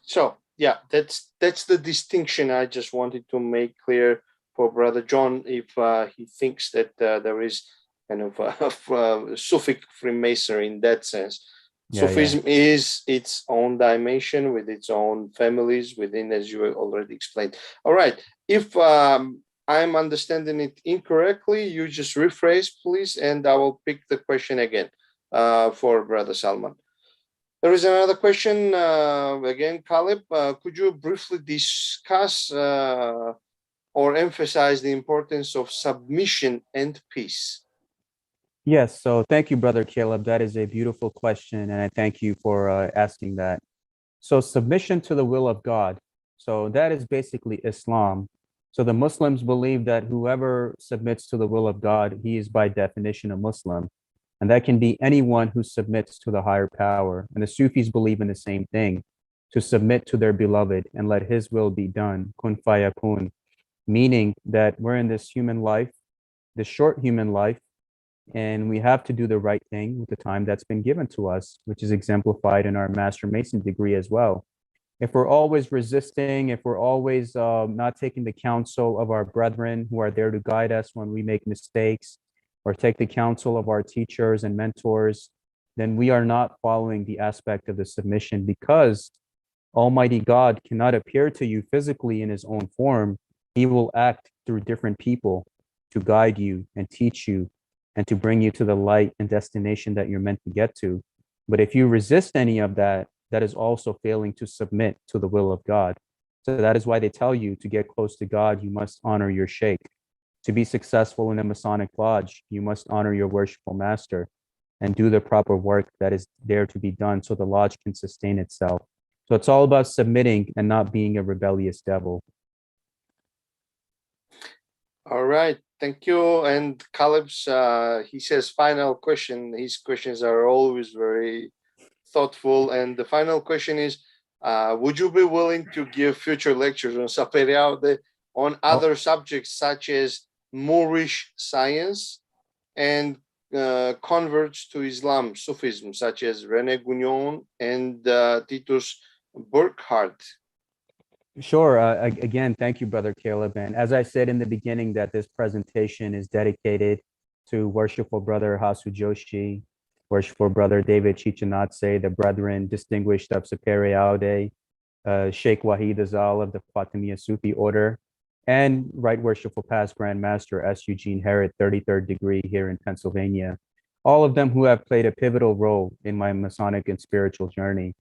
So yeah, that's the distinction I just wanted to make clear for Brother John if he thinks that there is kind of Sufi Freemasonry in that sense. Sufism is its own dimension with its own families within, as you already explained. All right. If I'm understanding it incorrectly, you just rephrase, please, and I will pick the question again for Brother Salman. There is another question again, Caleb. Could you briefly discuss or emphasize the importance of submission and peace? Yes, so thank you, Brother Caleb. That is a beautiful question, and I thank you for asking that. So submission to the will of God. So that is basically Islam. So the Muslims believe that whoever submits to the will of God, he is by definition a Muslim. And that can be anyone who submits to the higher power. And the Sufis believe in the same thing, to submit to their beloved and let his will be done, kun fayakun, meaning that we're in this human life, this short human life, and we have to do the right thing with the time that's been given to us, which is exemplified in our Master Mason degree as well. If we're always resisting, if we're always not taking the counsel of our brethren who are there to guide us when we make mistakes, or take the counsel of our teachers and mentors, then we are not following the aspect of the submission, because Almighty God cannot appear to you physically in his own form. He will act through different people to guide you and teach you and to bring you to the light and destination that you're meant to get to. But if you resist any of that, that is also failing to submit to the will of God. So that is why they tell you to get close to God, you must honor your Sheikh. To be successful in a Masonic lodge, you must honor your worshipful master and do the proper work that is there to be done so the lodge can sustain itself. So it's all about submitting and not being a rebellious devil. All right, thank you. And Caleb's, he says, final question. His questions are always very thoughtful. And the final question is, would you be willing to give future lectures on Sapere Aude on other subjects such as Moorish science and converts to Islam, Sufism, such as René Gugnon and Titus Burkhardt? Sure. Again, thank you, Brother Caleb. And as I said in the beginning, that this presentation is dedicated to Worshipful Brother Hasu Joshi, Worshipful Brother David Chichanatse, the Brethren Distinguished of Sapere Aude, Sheikh Wahid Azal of the Fatimiyya Sufi Order, and Right Worshipful Past Grand Master S. Eugene Herod, 33rd degree here in Pennsylvania. All of them who have played a pivotal role in my Masonic and spiritual journey.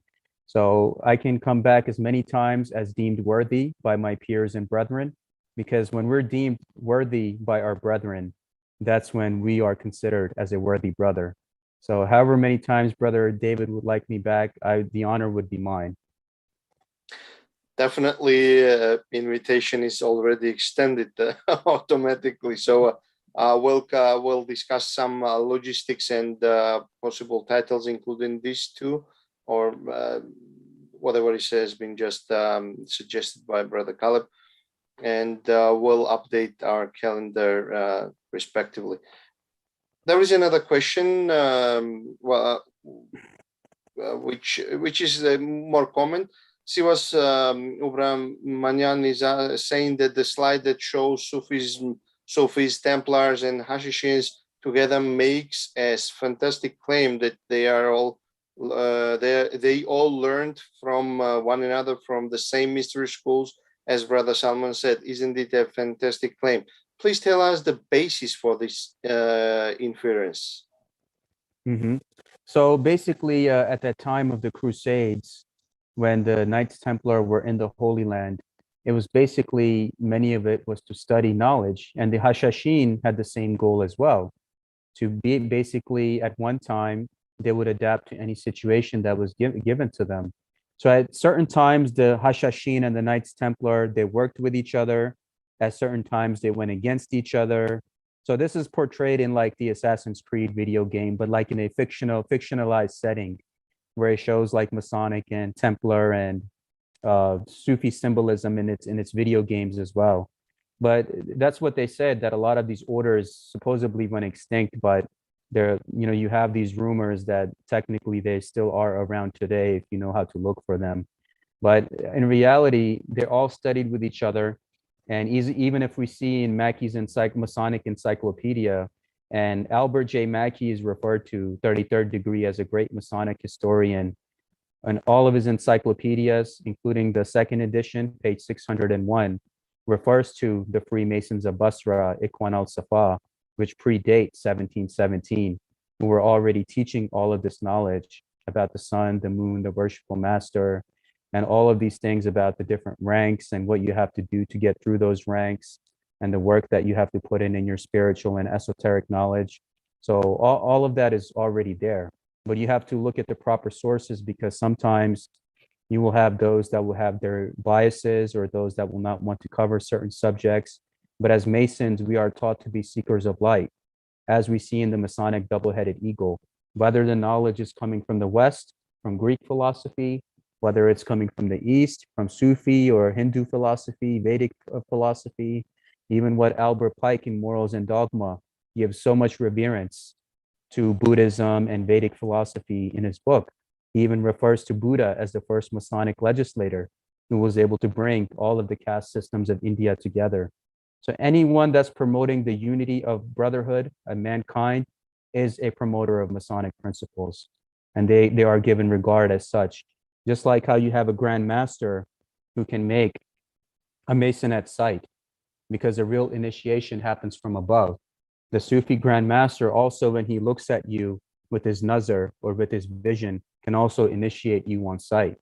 So I can come back as many times as deemed worthy by my peers and brethren, because when we're deemed worthy by our brethren, that's when we are considered as a worthy brother. So however many times Brother David would like me back, the honor would be mine. Definitely, invitation is already extended automatically. So we'll discuss some logistics and possible titles, including these two, or whatever has been just suggested by Brother Caleb, and we'll update our calendar respectively. There is another question, which is more common. Siwas Ubram Manyan is saying that the slide that shows Sufis, Templars, and Hashishins together makes a fantastic claim that they are all they all learned from one another from the same mystery schools, as Brother Salman said. Isn't it a fantastic claim? Please tell us the basis for this inference. Mm-hmm. So basically, at that time of the Crusades, when the Knights Templar were in the Holy Land, it was basically, many of it was to study knowledge, and the Hashashin had the same goal as well, to be basically at one time they would adapt to any situation that was given to them. So at certain times, the Hashashin and the Knights Templar, they worked with each other. At certain times, they went against each other. So this is portrayed in like the Assassin's Creed video game, but like in a fictionalized setting, where it shows like Masonic and Templar and Sufi symbolism in its video games as well. But that's what they said, that a lot of these orders supposedly went extinct, but there, you have these rumors that technically they still are around today if you know how to look for them. But in reality, they all studied with each other. And even if we see in Mackey's Masonic Encyclopedia, and Albert J. Mackey is referred to 33rd degree as a great Masonic historian, and all of his encyclopedias, including the second edition, page 601, refers to the Freemasons of Basra, Ikwan Al-Safa, which predate 1717, who were already teaching all of this knowledge about the sun, the moon, the worshipful master, and all of these things about the different ranks and what you have to do to get through those ranks, and the work that you have to put in your spiritual and esoteric knowledge. So all of that is already there, but you have to look at the proper sources, because sometimes you will have those that will have their biases or those that will not want to cover certain subjects. But as Masons, we are taught to be seekers of light, as we see in the Masonic double-headed eagle, whether the knowledge is coming from the West, from Greek philosophy, whether it's coming from the East, from Sufi or Hindu philosophy, Vedic philosophy, even what Albert Pike in Morals and Dogma gives so much reverence to Buddhism and Vedic philosophy in his book. He even refers to Buddha as the first Masonic legislator who was able to bring all of the caste systems of India together. So anyone that's promoting the unity of brotherhood and mankind is a promoter of Masonic principles, and they are given regard as such. Just like how you have a Grand Master who can make a Mason at sight, because the real initiation happens from above. The Sufi Grand Master also, when he looks at you with his nazar or with his vision, can also initiate you on sight.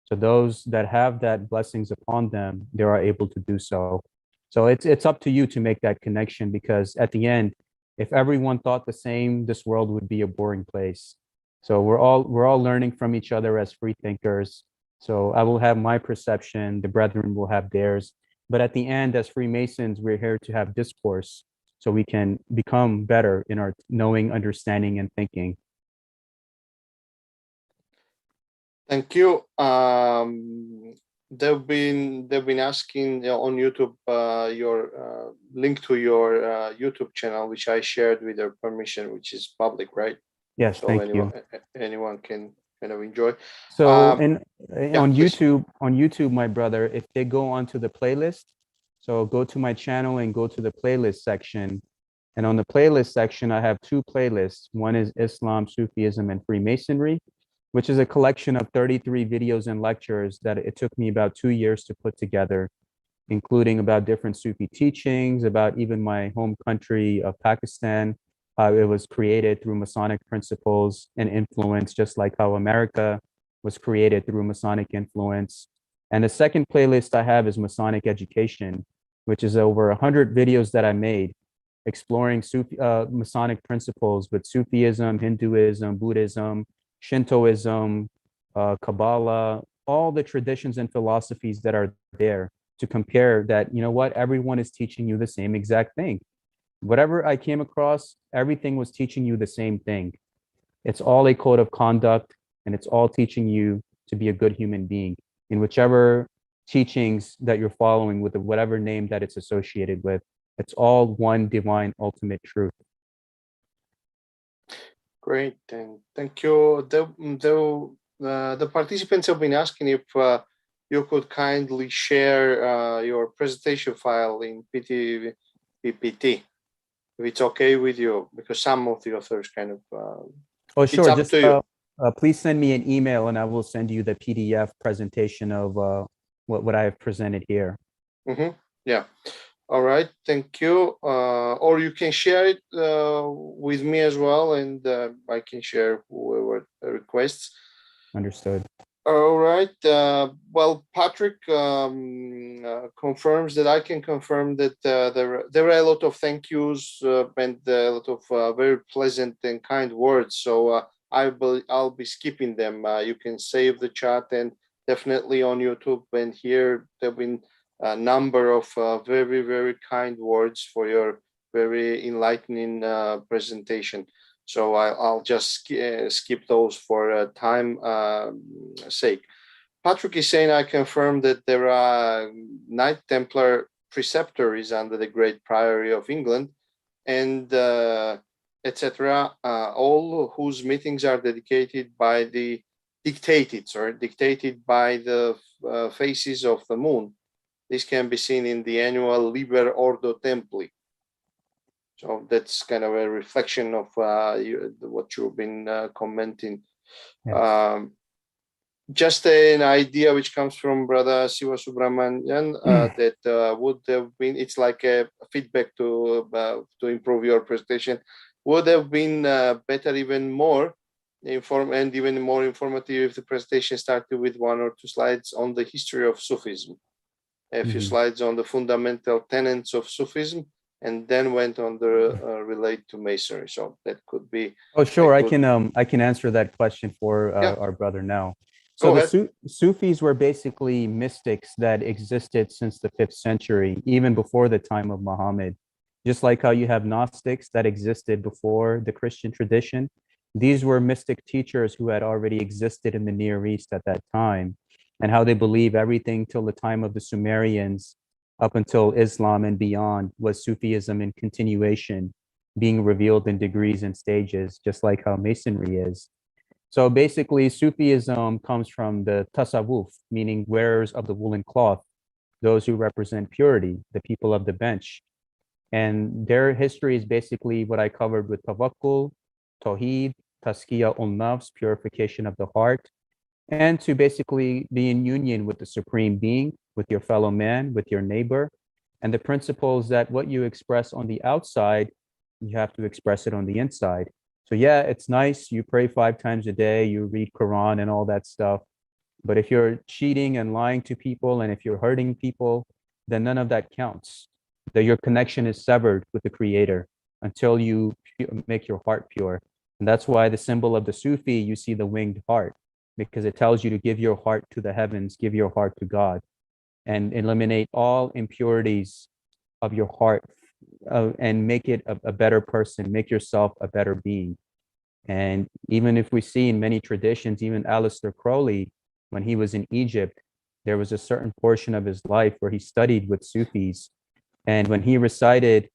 So those that have that blessings upon them, they are able to do so. So it's up to you to make that connection, because at the end, if everyone thought the same, this world would be a boring place. So we're all learning from each other as free thinkers. So I will have my perception, the brethren will have theirs. But at the end, as Freemasons, we're here to have discourse so we can become better in our knowing, understanding, and thinking. Thank you. They've been asking on YouTube your link to your YouTube channel, which I shared with their permission, which is public, right? Yes, So thank you. anyone can kind of enjoy. So yeah, on please. YouTube, my brother, if they go onto the playlist, so go to my channel and go to the playlist section. And on the playlist section, I have two playlists. One is Islam, Sufism, and Freemasonry, which is a collection of 33 videos and lectures that it took me about 2 years to put together, including about different Sufi teachings, about even my home country of Pakistan, how it was created through Masonic principles and influence, just like how America was created through Masonic influence. And the second playlist I have is Masonic education, which is over 100 videos that I made exploring Masonic principles with Sufism, Hinduism, Buddhism, Shintoism, Kabbalah, all the traditions and philosophies that are there, to compare that, you know what, everyone is teaching you the same exact thing. Whatever I came across, everything was teaching you the same thing. It's all a code of conduct, and it's all teaching you to be a good human being in whichever teachings that you're following, with whatever name that it's associated with. It's all one divine ultimate truth. Great, and thank you. The participants have been asking if you could kindly share your presentation file in PPT, if it's okay with you, because some of the authors kind of oh sure, it's up just to you. Please send me an email and I will send you the PDF presentation of what I have presented here. Yeah. All right, thank you. Or you can share it with me as well, and I can share whoever requests. Understood. All right. Well, Patrick confirms that I can confirm that there are a lot of thank yous and a lot of very pleasant and kind words. So I'll be skipping them. You can save the chat, and definitely on YouTube and here there've been a number of very, very kind words for your very enlightening presentation. So I'll just skip those for time sake. Patrick is saying, I confirm that there are Knight Templar preceptories under the Great Priory of England, and etc., all whose meetings are dictated by the faces of the moon. This can be seen in the annual Liber Ordo Templi. So that's kind of a reflection of what you've been commenting. Yes. Just an idea which comes from Brother Siva Subramanian that would have been, it's like a feedback to improve your presentation, would have been better, even more and even more informative if the presentation started with 1 or 2 slides on the history of Sufism, a few slides on the fundamental tenets of Sufism, and then went on the relate to Masonry. So that could be. Oh, sure. I can answer that question for our brother now. So the Sufis were basically mystics that existed since the 5th century, even before the time of Muhammad. Just like how you have Gnostics that existed before the Christian tradition, these were mystic teachers who had already existed in the Near East at that time, and how they believe everything till the time of the Sumerians up until Islam and beyond was Sufism in continuation, being revealed in degrees and stages, just like how Masonry is. So basically, Sufism comes from the tasawwuf, meaning wearers of the woolen cloth, those who represent purity, the people of the bench. And their history is basically what I covered with tawakkul, tawheed, taskiya ul-nafs, purification of the heart, and to basically be in union with the supreme being, with your fellow man, with your neighbor, and the principles that what you express on the outside, you have to express it on the inside. So yeah, it's nice. You pray 5 times a day, you read Quran and all that stuff. But if you're cheating and lying to people, and if you're hurting people, then none of that counts. That your connection is severed with the Creator until you make your heart pure. And that's why the symbol of the Sufi, you see the winged heart, because it tells you to give your heart to the heavens, give your heart to God, and eliminate all impurities of your heart, and make it a better person, make yourself a better being. And even if we see in many traditions, even Aleister Crowley, when he was in Egypt, there was a certain portion of his life where he studied with Sufis. And when he recited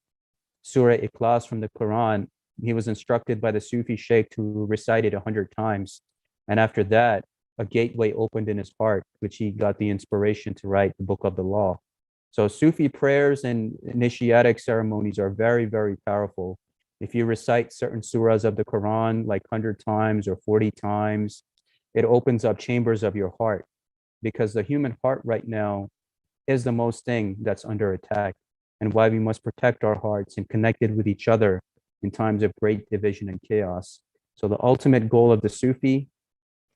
Surah Ikhlas from the Quran, he was instructed by the Sufi Sheikh to recite it 100 times. And after that, a gateway opened in his heart, which he got the inspiration to write the Book of the Law. So Sufi prayers and initiatic ceremonies are very, very powerful. If you recite certain surahs of the Quran like 100 times or 40 times, it opens up chambers of your heart, because the human heart right now is the most thing that's under attack, and why we must protect our hearts and connect it with each other in times of great division and chaos. So the ultimate goal of the Sufi,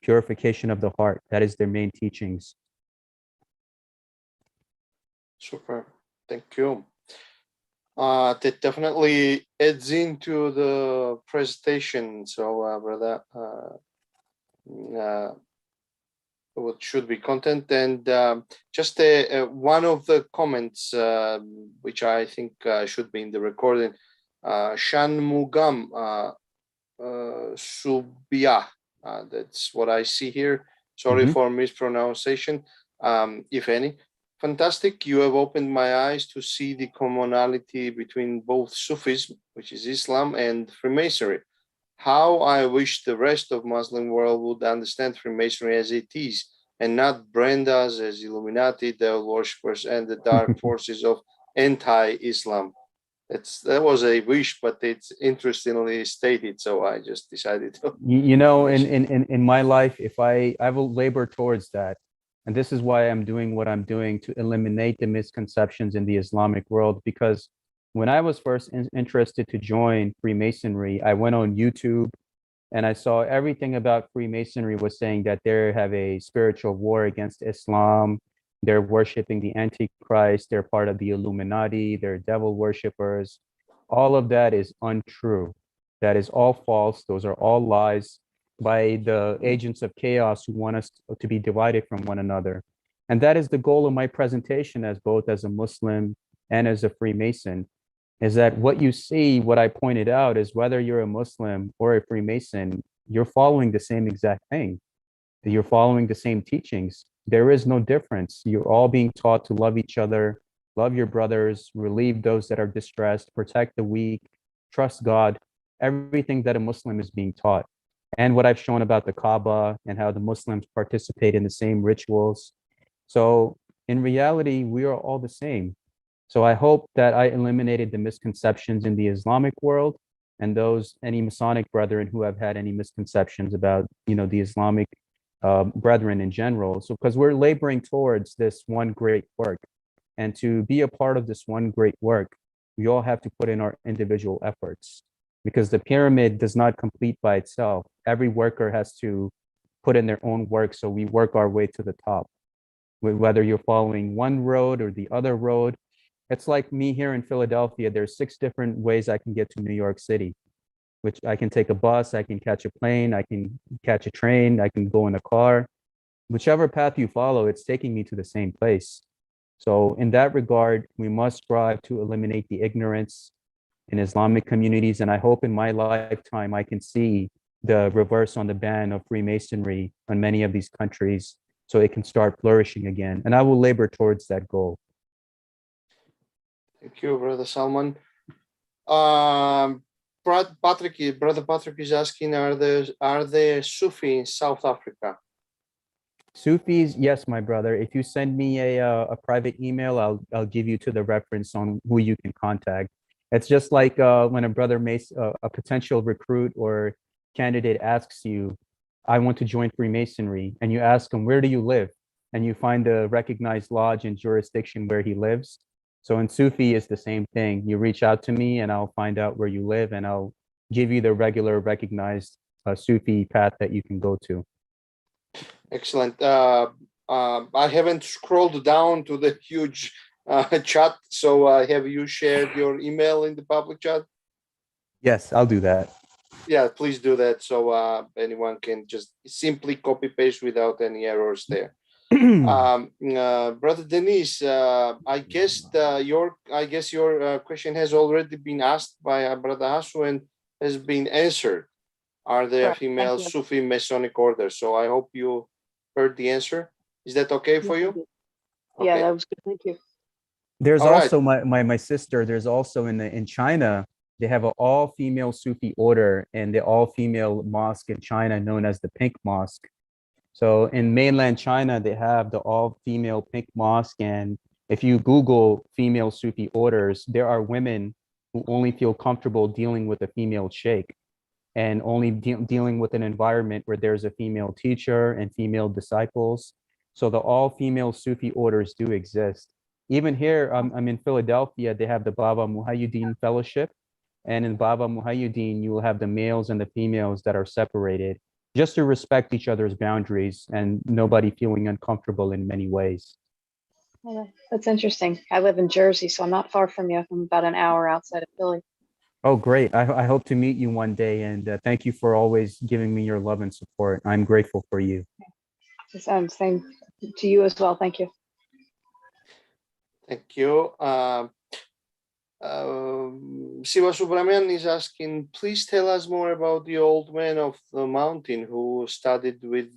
purification of the heart, that is their main teachings. Super, thank you. That definitely adds into the presentation. So, brother, what should be content, and just one of the comments which I think should be in the recording. Shanmugam Subia. That's what I see here. Sorry for mispronunciation, if any. Fantastic. You have opened my eyes to see the commonality between both Sufism, which is Islam, and Freemasonry. How I wish the rest of Muslim world would understand Freemasonry as it is, and not brand us as Illuminati, devil worshippers, and the dark forces of anti-Islam. That was a wish, but it's interestingly stated, so I just decided to. You know, in my life, if I will labor towards that, and this is why I'm doing what I'm doing, to eliminate the misconceptions in the Islamic world. Because when I was first interested to join Freemasonry, I went on YouTube and I saw everything about Freemasonry was saying that they have a spiritual war against Islam. They're worshiping the Antichrist. They're part of the Illuminati. They're devil worshippers. All of that is untrue. That is all false. Those are all lies by the agents of chaos who want us to be divided from one another. And that is the goal of my presentation, as both as a Muslim and as a Freemason, is that what you see, what I pointed out, is whether you're a Muslim or a Freemason, you're following the same exact thing. You're following the same teachings. There is no difference. You're all being taught to love each other, love your brothers, relieve those that are distressed, protect the weak, trust God, everything that a Muslim is being taught. And what I've shown about the Kaaba and how the Muslims participate in the same rituals. So In reality, we are all the same. So I hope that I eliminated the misconceptions in the Islamic world, and those any Masonic brethren who have had any misconceptions about, the Islamic brethren in general. So because we're laboring towards this one great work, and to be a part of this one great work, we all have to put in our individual efforts, because the pyramid does not complete by itself. Every worker has to put in their own work, so we work our way to the top. Whether you're following one road or the other road, it's like me here in Philadelphia. There's 6 different ways I can get to New York City, which I can take a bus, I can catch a plane, I can catch a train, I can go in a car. Whichever path you follow, it's taking me to the same place. So in that regard, we must strive to eliminate the ignorance in Islamic communities. And I hope in my lifetime, I can see the reverse on the ban of Freemasonry on many of these countries, so it can start flourishing again. And I will labor towards that goal. Thank you, Brother Salman. Brother Patrick is asking, are there Sufi in South Africa? Sufis, yes, my brother. If you send me a private email, I'll give you to the reference on who you can contact. It's just like when a brother makes a potential recruit or candidate asks you, I want to join Freemasonry, and you ask him, where do you live? And you find a recognized lodge and jurisdiction where he lives. So in Sufi, it's the same thing. You reach out to me and I'll find out where you live, and I'll give you the regular recognized Sufi path that you can go to. Excellent. I haven't scrolled down to the huge chat. So have you shared your email in the public chat? Yes, I'll do that. Yeah, please do that, so anyone can just simply copy paste without any errors there. Brother Denise, I guess your question has already been asked by Brother Hasu and has been answered. Are there Correct. female Thank you. Sufi Masonic orders? So I hope you heard the answer. Is that okay for you? Yeah, Okay. that was good. Thank you. There's All right. also my sister. There's also in China, they have an all-female Sufi order, and the all-female mosque in China known as the Pink Mosque. So in mainland China, they have the all-female Pink Mosque, and if you Google female Sufi orders, there are women who only feel comfortable dealing with a female sheikh, and only dealing with an environment where there's a female teacher and female disciples. So the all-female Sufi orders do exist. Even here, I'm in Philadelphia, they have the Baba Muhyiddin Fellowship. And in Baba Muhyiddin, you will have the males and the females that are separated, just to respect each other's boundaries and nobody feeling uncomfortable in many ways. Yeah, that's interesting. I live in Jersey, so I'm not far from you. I'm about an hour outside of Philly. Oh, great. I hope to meet you one day, and thank you for always giving me your love and support. I'm grateful for you. Same to you as well. Thank you. Thank you. Siva Subramanian is asking, please tell us more about the old man of the mountain who studied with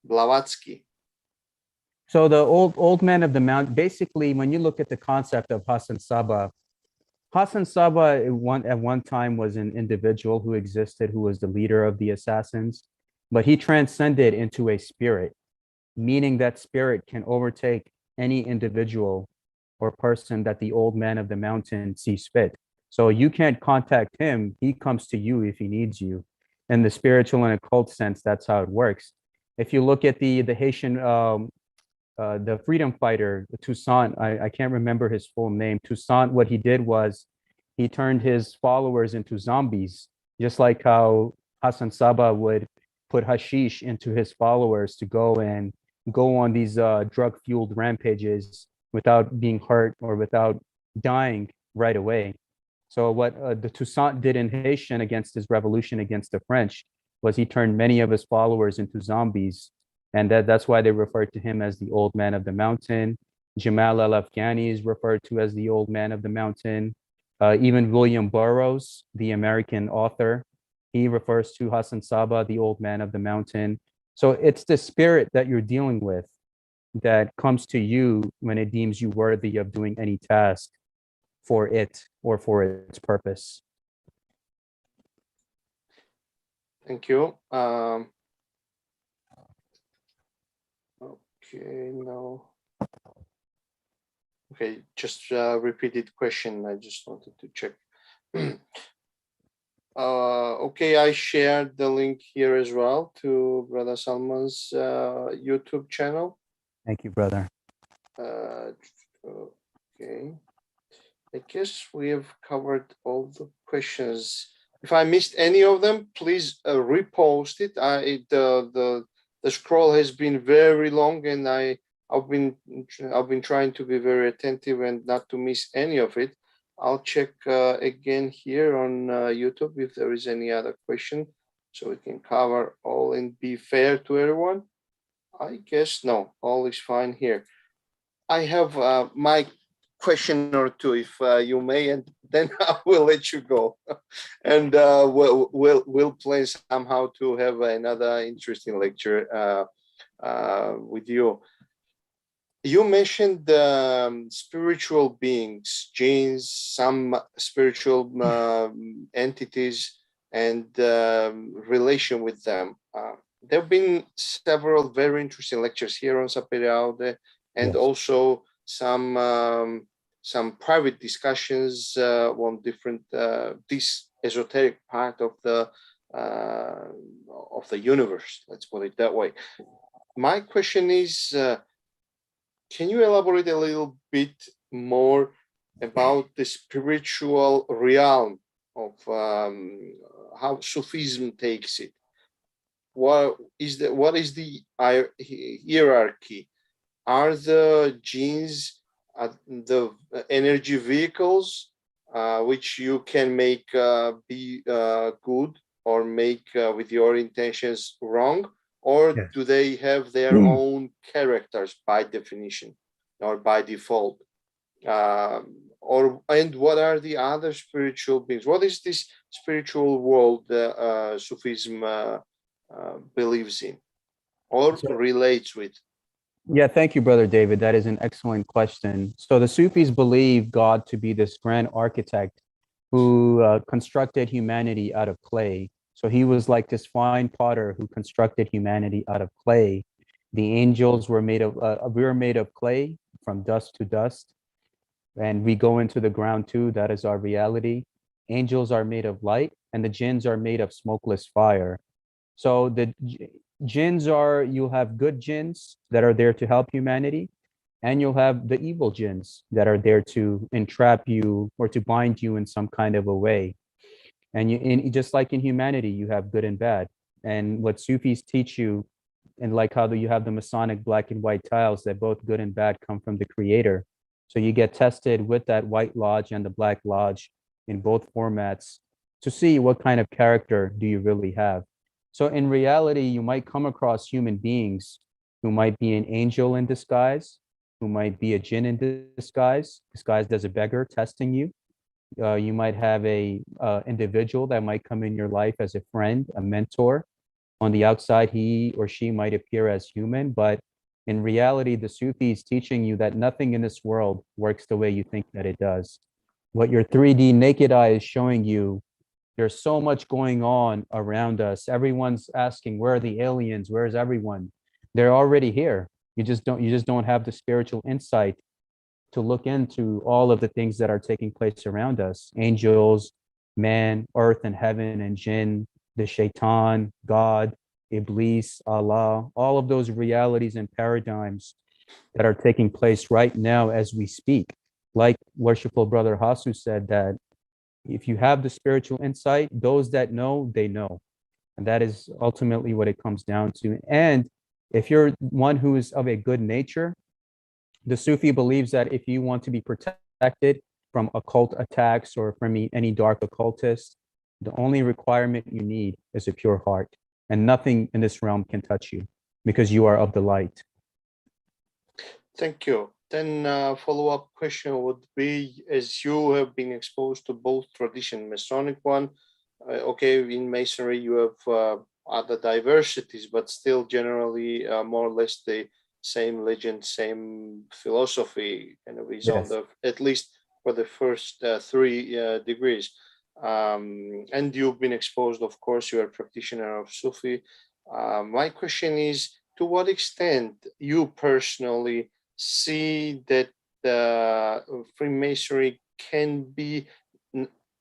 Blavatsky. So the old man of the mountain, basically, when you look at the concept of Hassan Saba at one time was an individual who existed, who was the leader of the assassins, but he transcended into a spirit, meaning that spirit can overtake any individual or person that the old man of the mountain sees fit. So you can't contact him. He comes to you if he needs you. In the spiritual and occult sense, that's how it works. If you look at the Haitian, the freedom fighter, Toussaint, I can't remember his full name. Toussaint, what he did was he turned his followers into zombies, just like how Hassan Saba would put hashish into his followers to go on these drug-fueled rampages without being hurt or without dying right away. So what the Toussaint did in Haitian against his revolution against the French was he turned many of his followers into zombies. And that's why they referred to him as the old man of the mountain. Jamal al-Afghani is referred to as the old man of the mountain. Even William Burroughs, the American author, he refers to Hassan Saba, the old man of the mountain. So it's the spirit that you're dealing with that comes to you when it deems you worthy of doing any task for it or for its purpose. Thank you. Okay, now Okay, just repeated question. I just wanted to check. Okay, I shared the link here as well to Brother Salman's YouTube channel. Thank you, brother. Okay, I guess we have covered all the questions. If I missed any of them, please repost it. The scroll has been very long, and I've been trying to be very attentive and not to miss any of it. I'll check again here on YouTube if there is any other question, so we can cover all and be fair to everyone. I guess no, all is fine here. I have my question or two, if you may, and then I will let you go. And we'll plan somehow to have another interesting lecture with you. You mentioned spiritual beings, jinns, some spiritual entities, and relation with them. There have been several very interesting lectures here on Sapere Aude, and Yes. also some private discussions on different this esoteric part of the universe. Let's put it that way. My question is, can you elaborate a little bit more about the spiritual realm of how Sufism takes it? What is the hierarchy? Are the genes the energy vehicles which you can make be good or make with your intentions wrong? Or Yes. do they have their own characters by definition or by default? And what are the other spiritual beings? What is this spiritual world Sufism believes in or relates with? Yeah, thank you, Brother David. That is an excellent question. So the Sufis believe God to be this grand architect who constructed humanity out of clay. So he was like this fine potter who constructed humanity out of clay. The angels were made of, we were made of clay from dust to dust. And we go into the ground too. That is our reality. Angels are made of light, and the jinns are made of smokeless fire. So the jinns are, you'll have good jinns that are there to help humanity, and you'll have the evil jinns that are there to entrap you or to bind you in some kind of a way. And just like in humanity, you have good and bad. And what Sufis teach you, and like how you have the Masonic black and white tiles, that both good and bad come from the creator. So you get tested with that white lodge and the black lodge in both formats to see what kind of character do you really have. So in reality, you might come across human beings who might be an angel in disguise, who might be a jinn in disguise, disguised as a beggar testing you. You might have a individual that might come in your life as a friend, a mentor. On the outside, he or she might appear as human, but in reality, the Sufi is teaching you that nothing in this world works the way you think that it does. What your 3D naked eye is showing you, there's so much going on around us. Everyone's asking, where are the aliens? Where's everyone? They're already here. You just don't have the spiritual insight to look into all of the things that are taking place around us. Angels, man, earth and heaven and jinn, the shaitan, God, Iblis, Allah, all of those realities and paradigms that are taking place right now as we speak. Like worshipful brother Hasu said, that if you have the spiritual insight, those that know, they know. And that is ultimately what it comes down to. And if you're one who is of a good nature, the Sufi believes that if you want to be protected from occult attacks or from any dark occultist, the only requirement you need is a pure heart, and nothing in this realm can touch you because you are of the light. Thank you. Then follow-up question would be, as you have been exposed to both tradition, Masonic one, okay, in Masonry you have other diversities, but still generally more or less the same legend, same philosophy, kind of is on the, at least for the first 3 degrees. And you've been exposed, of course, you're a practitioner of Sufi. My question is, to what extent you personally see that Freemasonry can be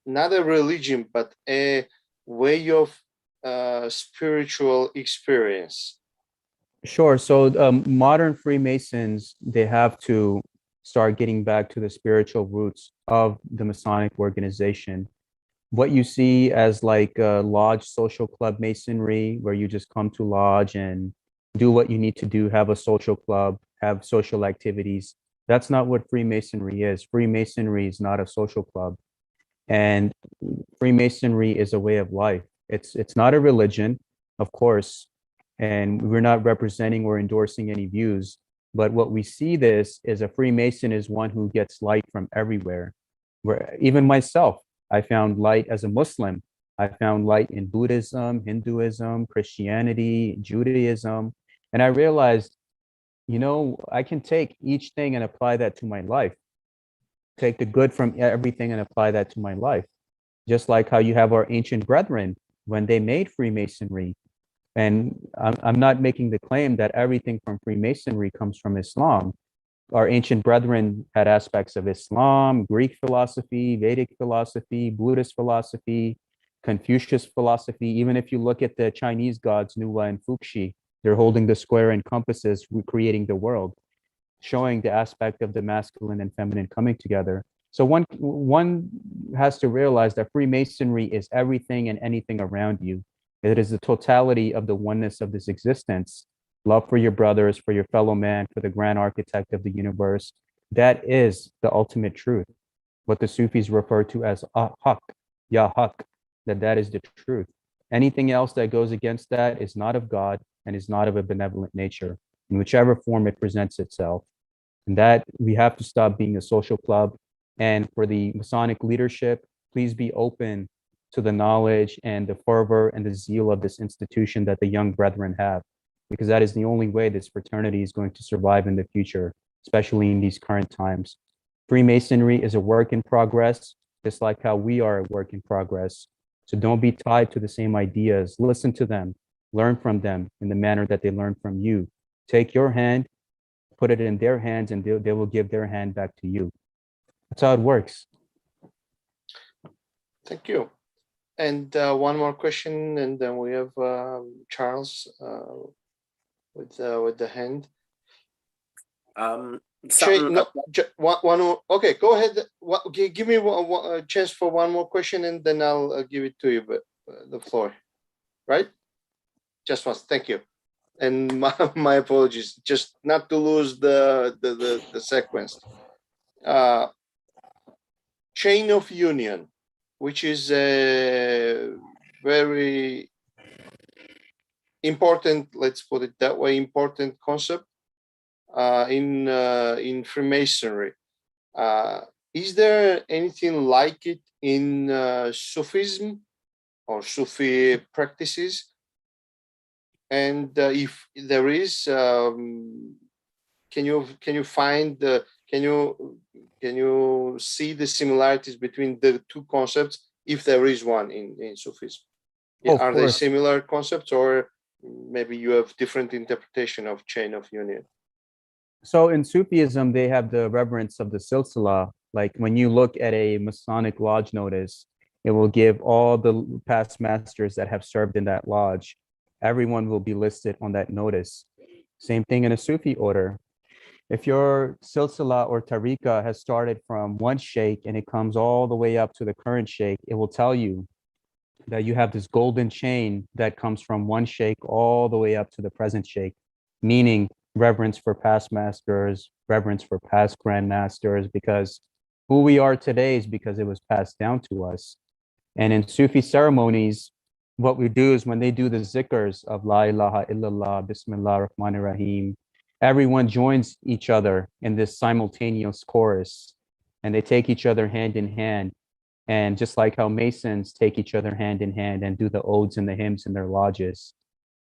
not a religion, but a way of spiritual experience? Sure. So modern Freemasons, they have to start getting back to the spiritual roots of the Masonic organization. What you see as like lodge social club masonry, where you just come to lodge and do what you need to do, have a social club, have social activities. That's not what Freemasonry is. Freemasonry is not a social club. And Freemasonry is a way of life. It's not a religion, of course, and we're not representing or endorsing any views. But what we see this is a Freemason is one who gets light from everywhere. Where even myself, I found light as a Muslim. I found light in Buddhism, Hinduism, Christianity, Judaism, and I realized, I can take each thing and apply that to my life. Take the good from everything and apply that to my life. Just like how you have our ancient brethren when they made Freemasonry. And I'm not making the claim that everything from Freemasonry comes from Islam. Our ancient brethren had aspects of Islam, Greek philosophy, Vedic philosophy, Buddhist philosophy, Confucius philosophy. Even if you look at the Chinese gods, Nuwa and Fuxi, they're holding the square and compasses, recreating the world, showing the aspect of the masculine and feminine coming together. So one has to realize that Freemasonry is everything and anything around you. It is the totality of the oneness of this existence. Love for your brothers, for your fellow man, for the grand architect of the universe. That is the ultimate truth. What the Sufis refer to as haq, ya haq, that is the truth. Anything else that goes against that is not of God and is not of a benevolent nature, in whichever form it presents itself. And that we have to stop being a social club. And for the Masonic leadership, please be open to the knowledge and the fervor and the zeal of this institution that the young brethren have, because that is the only way this fraternity is going to survive in the future, especially in these current times. Freemasonry is a work in progress, just like how we are a work in progress. So don't be tied to the same ideas. Listen to them, learn from them in the manner that they learn from you. Take your hand, put it in their hands, and they will give their hand back to you. That's how it works. Thank you. And one more question, and then we have Charles with the hand. Okay, go ahead. Give me a chance for one more question, and then I'll give it to you. But the floor, right? Just once. Thank you. And my apologies, just not to lose the sequence. Chain of union, which is a very important, let's put it that way, important concept in Freemasonry. Is there anything like it in Sufism or Sufi practices? And if there is, can you find can you see the similarities between the two concepts, if there is one in Sufism? Are they similar concepts, or maybe you have different interpretation of chain of union? So in Sufism, they have the reverence of the silsila. Like when you look at a Masonic lodge notice, it will give all the past masters that have served in that lodge. Everyone will be listed on that notice. Same thing in a Sufi order. If your silsila or tariqa has started from one sheikh and it comes all the way up to the current sheikh, it will tell you that you have this golden chain that comes from one sheikh all the way up to the present sheikh, meaning reverence for past masters, reverence for past grandmasters, because who we are today is because it was passed down to us. And in Sufi ceremonies, what we do is when they do the zikrs of La ilaha illallah, Bismillah ar-Rahman ar-Rahim, everyone joins each other in this simultaneous chorus, and they take each other hand in hand. And just like how Masons take each other hand in hand and do the odes and the hymns in their lodges.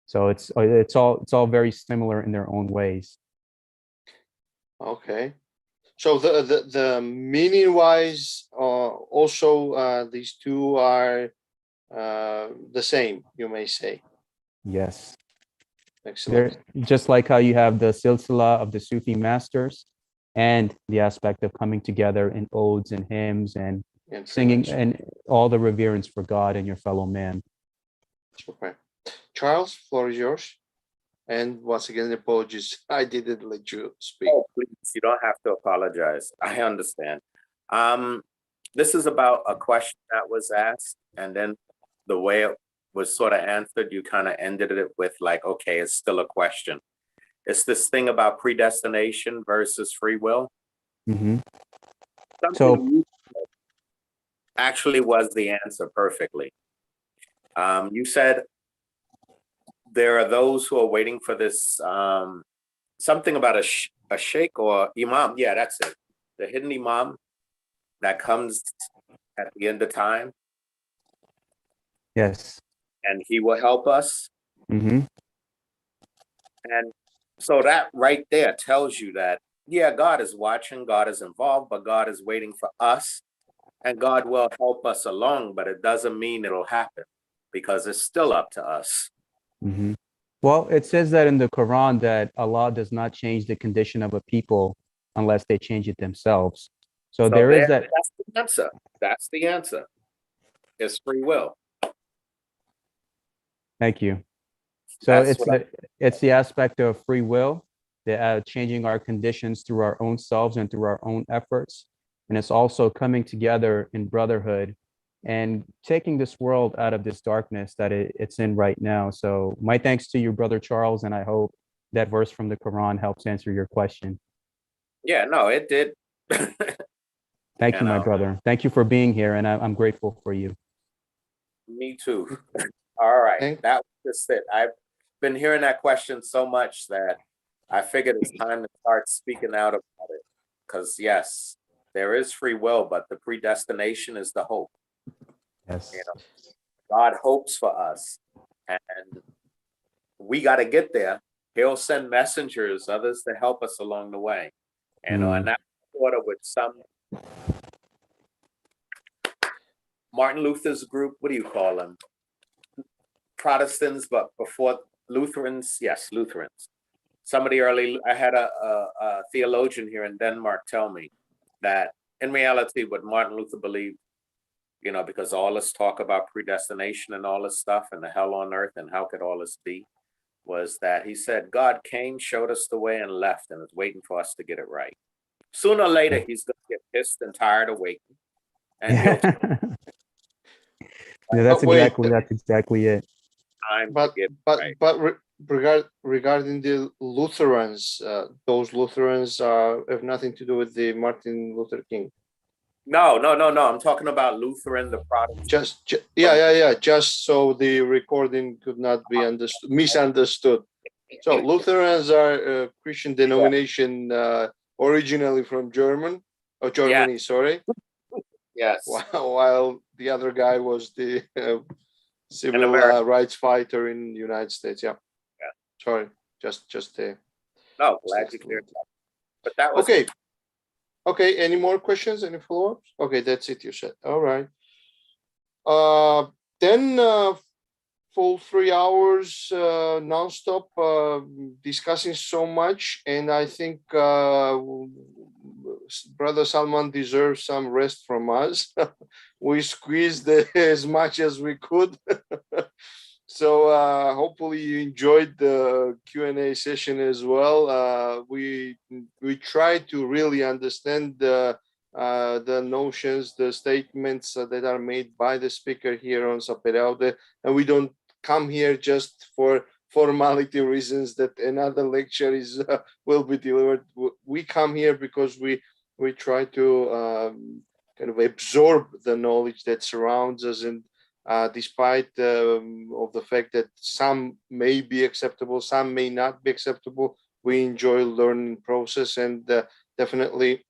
So it's all very similar in their own ways. Okay. So the meaning wise, also these two are the same, you may say. Yes. Excellent. Just like how you have the silsila of the Sufi masters, and the aspect of coming together in odes and hymns and And singing Freemasonry. and all the reverence for God and your fellow man. Okay. Charles, floor is yours. And once again, apologies. I didn't let you speak. Oh, please, you don't have to apologize. I understand. This is about a question that was asked, and then the way it was sort of answered, you kind of ended it with like, okay, it's still a question. It's this thing about predestination versus free will. Mhm. Something So you actually was the answer perfectly. You said there are those who are waiting for this, something about a sheikh or imam. Yeah, that's it. The hidden imam that comes at the end of time, yes. and he will help us. Hmm. And so that right there tells you that, yeah, God is watching, God is involved, but God is waiting for us, and God will help us along, but it doesn't mean it'll happen because it's still up to us. Hmm. Well, it says that in the Quran that Allah does not change the condition of a people unless they change it themselves. So So there is that. that's the answer. That's the answer. It's free will. Thank you. So That's what it's the aspect of free will, the changing our conditions through our own selves and through our own efforts. And it's also coming together in brotherhood and taking this world out of this darkness that it's in right now. So my thanks to you, Brother Charles, and I hope that verse from the Quran helps answer your question. yeah, no, it did. Thank You you, my know, brother. Thank you for being here, and I'm grateful for you. me too. All right, Thank- that was just it. I've been hearing that question so much that I figured it's time to start speaking out about it. Because yes, there is free will, but the predestination is the hope. Yes. You know, God hopes for us, and we got to get there. He'll send messengers, others to help us along the way. You know, and that's sort of with some Martin Luther's group. What do you call them? Protestants, but before Lutherans. Yes, Lutherans. Somebody early, I had a theologian here in Denmark tell me that in reality, what Martin Luther believed, you know, because all this talk about predestination and all this stuff and the hell on earth and how could all this be, was that he said God came, showed us the way, and left, and is waiting for us to get it right. Sooner or later, he's going to get pissed and tired of waiting, and he'll take Yeah, that's Wait, exactly it. time but to get it but right. but regarding the Lutherans, those Lutherans have nothing to do with the Martin Luther King. No. I'm talking about Lutheran, the Protestant. Yeah. Just so the recording could not be misunderstood. So Lutherans are a Christian denomination originally from Germany, sorry. Yes. While the other guy was the civil American. rights fighter in the United States. Yeah. Yeah. Sorry, just No, glad you cleared that. But that was okay. Okay, any more questions? Any follow-ups? Okay, that's it, you said. All right. Then full 3 hours nonstop discussing so much, and I think Brother Salman deserves some rest from us. We squeezed as much as we could. So hopefully you enjoyed the Q&A session as well. We try to really understand the notions, the statements that are made by the speaker here on Sapere Aude, and we don't come here just for formality reasons that another lecture is will be delivered. We come here because we try to kind of absorb the knowledge that surrounds us, and despite of the fact that some may be acceptable, some may not be acceptable, we enjoy learning process, and definitely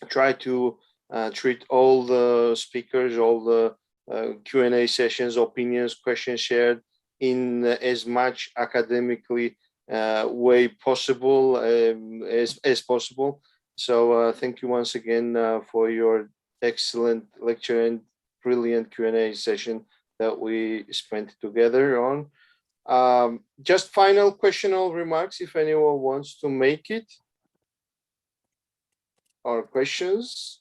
try to treat all the speakers, all the Q&A sessions, opinions, questions shared in as much academically way possible as possible. So thank you once again for your excellent lecture and brilliant Q&A session that we spent together on. Just final questional remarks if anyone wants to make it. or questions?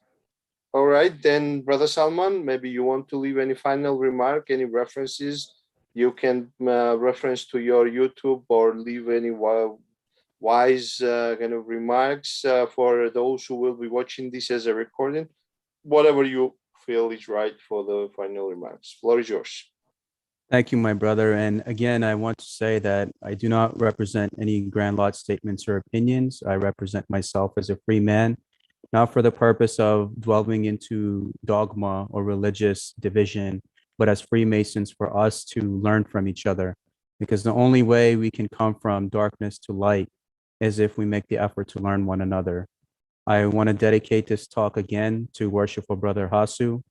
All right, then, Brother Salman, maybe you want to leave any final remark, any references? You can reference to your YouTube or leave any wise kind of remarks for those who will be watching this as a recording. Whatever you feel is right for the final remarks. Floor is yours. Thank you, my brother. And again, I want to say that I do not represent any grand lot statements or opinions. I represent myself as a free man, not for the purpose of dwelling into dogma or religious division, but as Freemasons for us to learn from each other. Because the only way we can come from darkness to light is if we make the effort to learn one another. I want to dedicate this talk again to worshipful brother Hasu,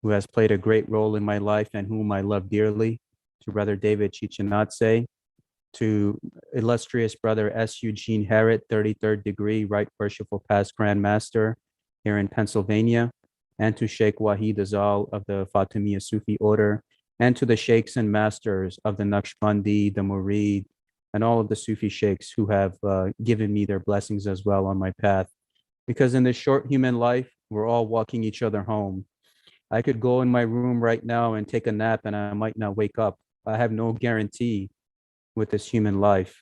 who has played a great role in my life and whom I love dearly, to brother David Chichinatse, to illustrious brother S. Eugene Harrod, 33rd degree, Right Worshipful Past Grand Master here in Pennsylvania, and to Sheikh Wahid Azal of the Fatimiyya Sufi order, and to the sheikhs and masters of the Naqshbandi, the Murid, and all of the Sufi sheikhs who have given me their blessings as well on my path. Because in this short human life, we're all walking each other home. I could go in my room right now and take a nap and I might not wake up. I have no guarantee with this human life.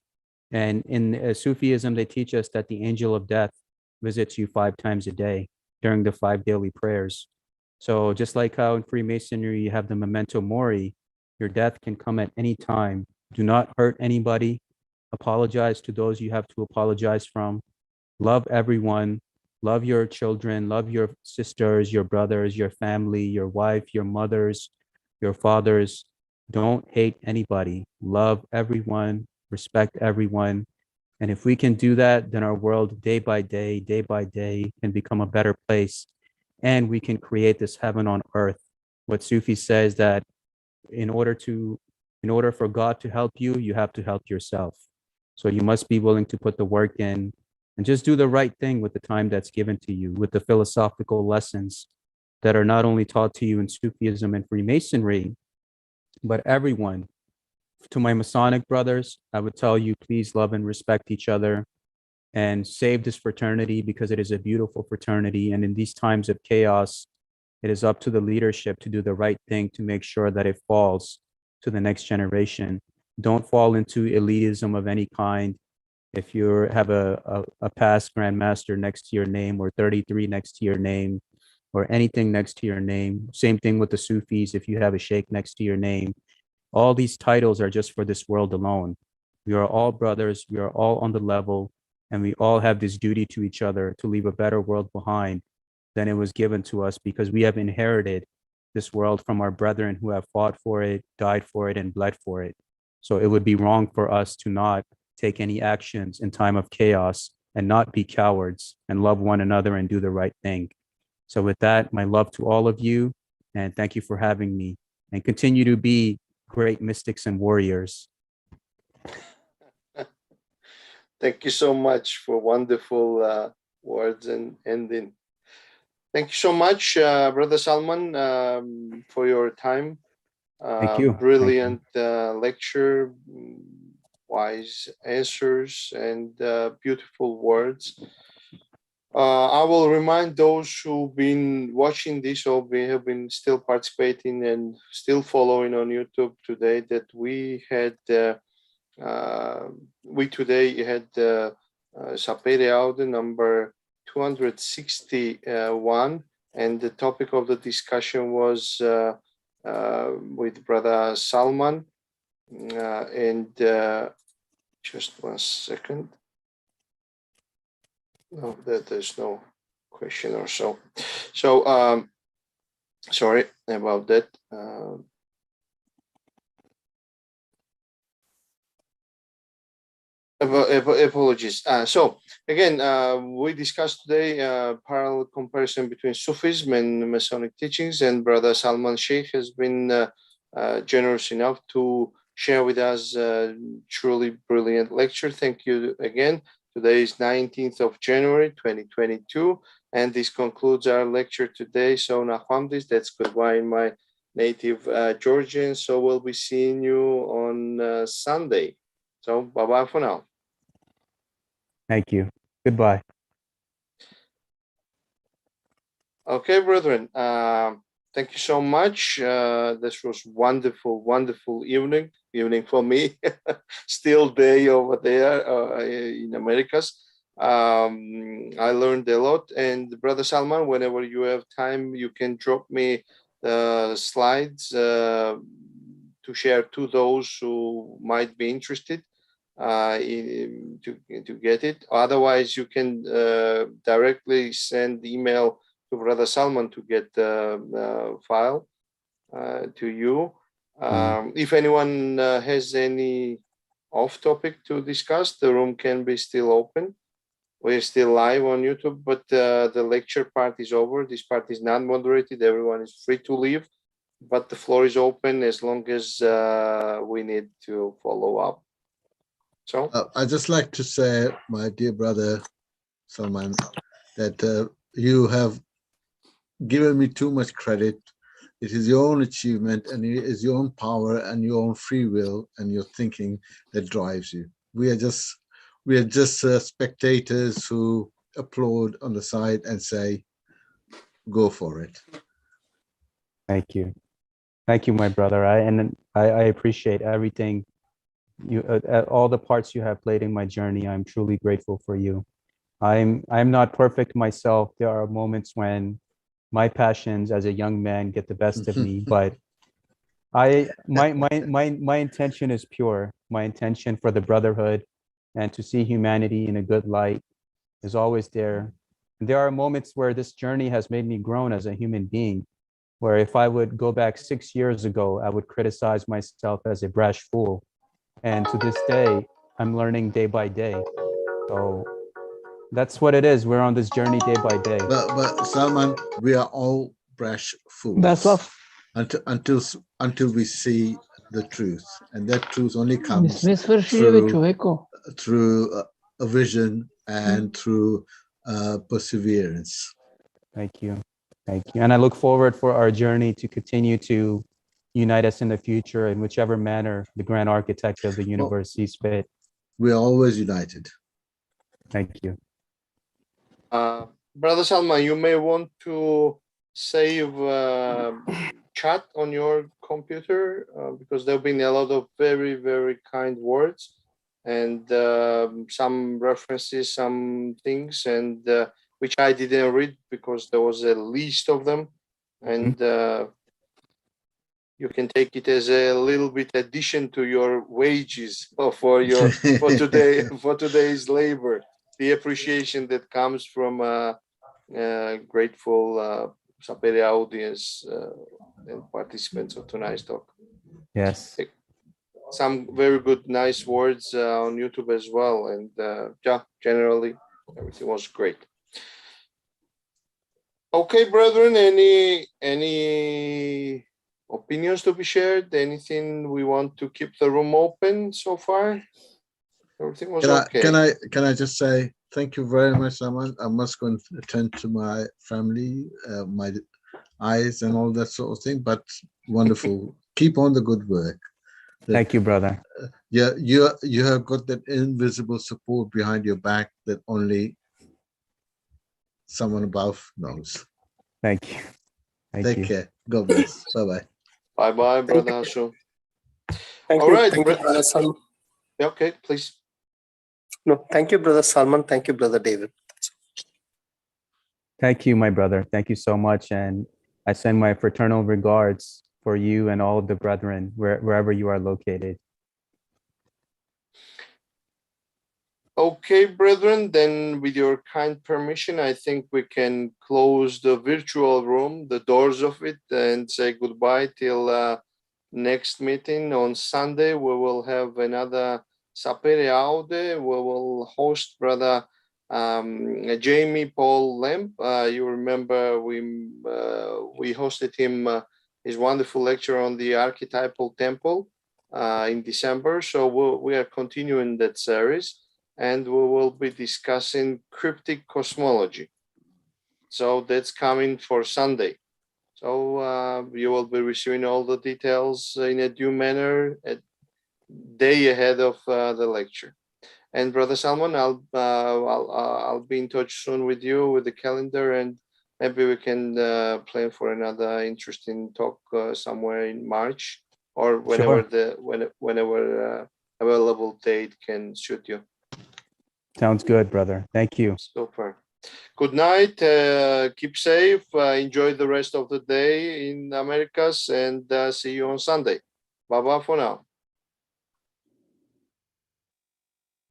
And in Sufism, they teach us that the angel of death visits you 5 times a day during the 5 daily prayers. So just like how in Freemasonry, you have the memento mori, your death can come at any time. Do not hurt anybody. Apologize to those you have to apologize from. Love everyone. Love your children, love your sisters, your brothers, your family, your wife, your mothers, your fathers. Don't hate anybody. Love everyone, respect everyone. And if we can do that, then our world day by day can become a better place. And we can create this heaven on earth. What Sufi says that in order for God to help you, you have to help yourself. So you must be willing to put the work in and just do the right thing with the time that's given to you, with the philosophical lessons that are not only taught to you in Sufism and Freemasonry, but everyone. To my Masonic brothers, I would tell you, please love and respect each other and save this fraternity because it is a beautiful fraternity. And in these times of chaos, it is up to the leadership to do the right thing to make sure that it falls to the next generation. Don't fall into elitism of any kind. If you have a past grandmaster next to your name or 33 next to your name or anything next to your name, same thing with the Sufis, if you have a sheikh next to your name, all these titles are just for this world alone. We are all brothers, we are all on the level, and we all have this duty to each other to leave a better world behind than it was given to us because we have inherited this world from our brethren who have fought for it, died for it, and bled for it. So it would be wrong for us to not take any actions in time of chaos and not be cowards and love one another and do the right thing. So with that, my love to all of you, and thank you for having me, and continue to be great mystics and warriors. Thank you so much for wonderful words and ending. Thank you so much, Brother Salman, for your time. Thank you. Brilliant lecture, wise answers, and beautiful words. I will remind those who've been watching this or have been still participating and still following on YouTube today that we today had Sapere Aude number 261, and the topic of the discussion was with Brother Salman. And just 1 second. No, there's no question or so. So sorry about that. Apologies. So again, we discussed today parallel comparison between Sufism and Masonic teachings, and Brother Salman Sheikh has been generous enough to share with us a truly brilliant lecture. Thank you again. Today is 19th of January, 2022, and this concludes our lecture today. So Nahwamdis, that's goodbye in my native Georgian. So we'll be seeing you on Sunday. So bye-bye for now. Thank you. Goodbye. Okay, brethren. Thank you so much. This was wonderful evening for me. Still day over there in Americas. I learned a lot. And Brother Salman, whenever you have time, you can drop me the slides to share to those who might be interested to get it. Otherwise, you can directly send email to Brother Salman to get the file to you. If anyone has any off topic to discuss, the room can be still open. We're still live on YouTube, but the lecture part is over. This part is not moderated. Everyone is free to leave, but the floor is open as long as we need to follow up. So I'd just like to say, my dear brother Salman, that you have given me too much credit. It is your own achievement, and it is your own power and your own free will and your thinking that drives you. We are just spectators who applaud on the side and say, "Go for it." Thank you. Thank you, my brother. I appreciate everything you, all the parts you have played in my journey. I'm truly grateful for you. I'm not perfect myself. There are moments when my passions as a young man get the best of me, but my intention is pure. My intention for the brotherhood and to see humanity in a good light is always there. And there are moments where this journey has made me grown as a human being, where if I would go back 6 years ago, I would criticize myself as a brash fool. And to this day, I'm learning day by day. So that's what it is. We're on this journey day by day. But Salman, we are all brash fools. That's love. Until we see the truth, and that truth only comes through a vision and through perseverance. Thank you. Thank you. And I look forward for our journey to continue to unite us in the future in whichever manner the grand architect of the universe sees fit. We are always united. Thank you. Brother Salman, you may want to save chat on your computer because there have been a lot of very kind words and some references, some things, and which I didn't read because there was a list of them, and you can take it as a little bit addition to your wages for today's labor. The appreciation that comes from grateful Sapere audience and participants of tonight's talk. Yes. Some very good, nice words on YouTube as well. And yeah, generally, everything was great. Okay, brethren, any opinions to be shared? Anything we want to keep the room open so far? Everything was okay. Can I just say thank you very much, Salman. I must go and attend to my family, my eyes and all that sort of thing, but wonderful. Keep on the good work. Thank you, brother. Yeah, you have got that invisible support behind your back that only someone above knows. Thank you. Take care. God bless. Bye-bye. Bye-bye, brother Hashu. Thank All you. right, Thank you, brother Salman. Okay, please. No, thank you, brother Salman. Thank you, brother David. Thank you, my brother. Thank you so much. And I send my fraternal regards for you and all of the brethren, wherever you are located. Okay, brethren, then with your kind permission, I think we can close the virtual room, the doors of it, and say goodbye till next meeting on Sunday. We will have another Sapere Aude. We will host brother Jamie Paul Lamb. You remember we hosted him his wonderful lecture on the archetypal temple in December. So we are continuing that series, and we will be discussing cryptic cosmology. So that's coming for Sunday. So you will be receiving all the details in a due manner a day ahead of the lecture. And Brother Salman, I'll be in touch soon with you with the calendar and maybe we can plan for another interesting talk somewhere in March or whenever whenever available date can suit you. Sounds good, brother. Thank you. Super. Good night. Keep safe. Enjoy the rest of the day in Americas, and see you on Sunday. Bye bye for now.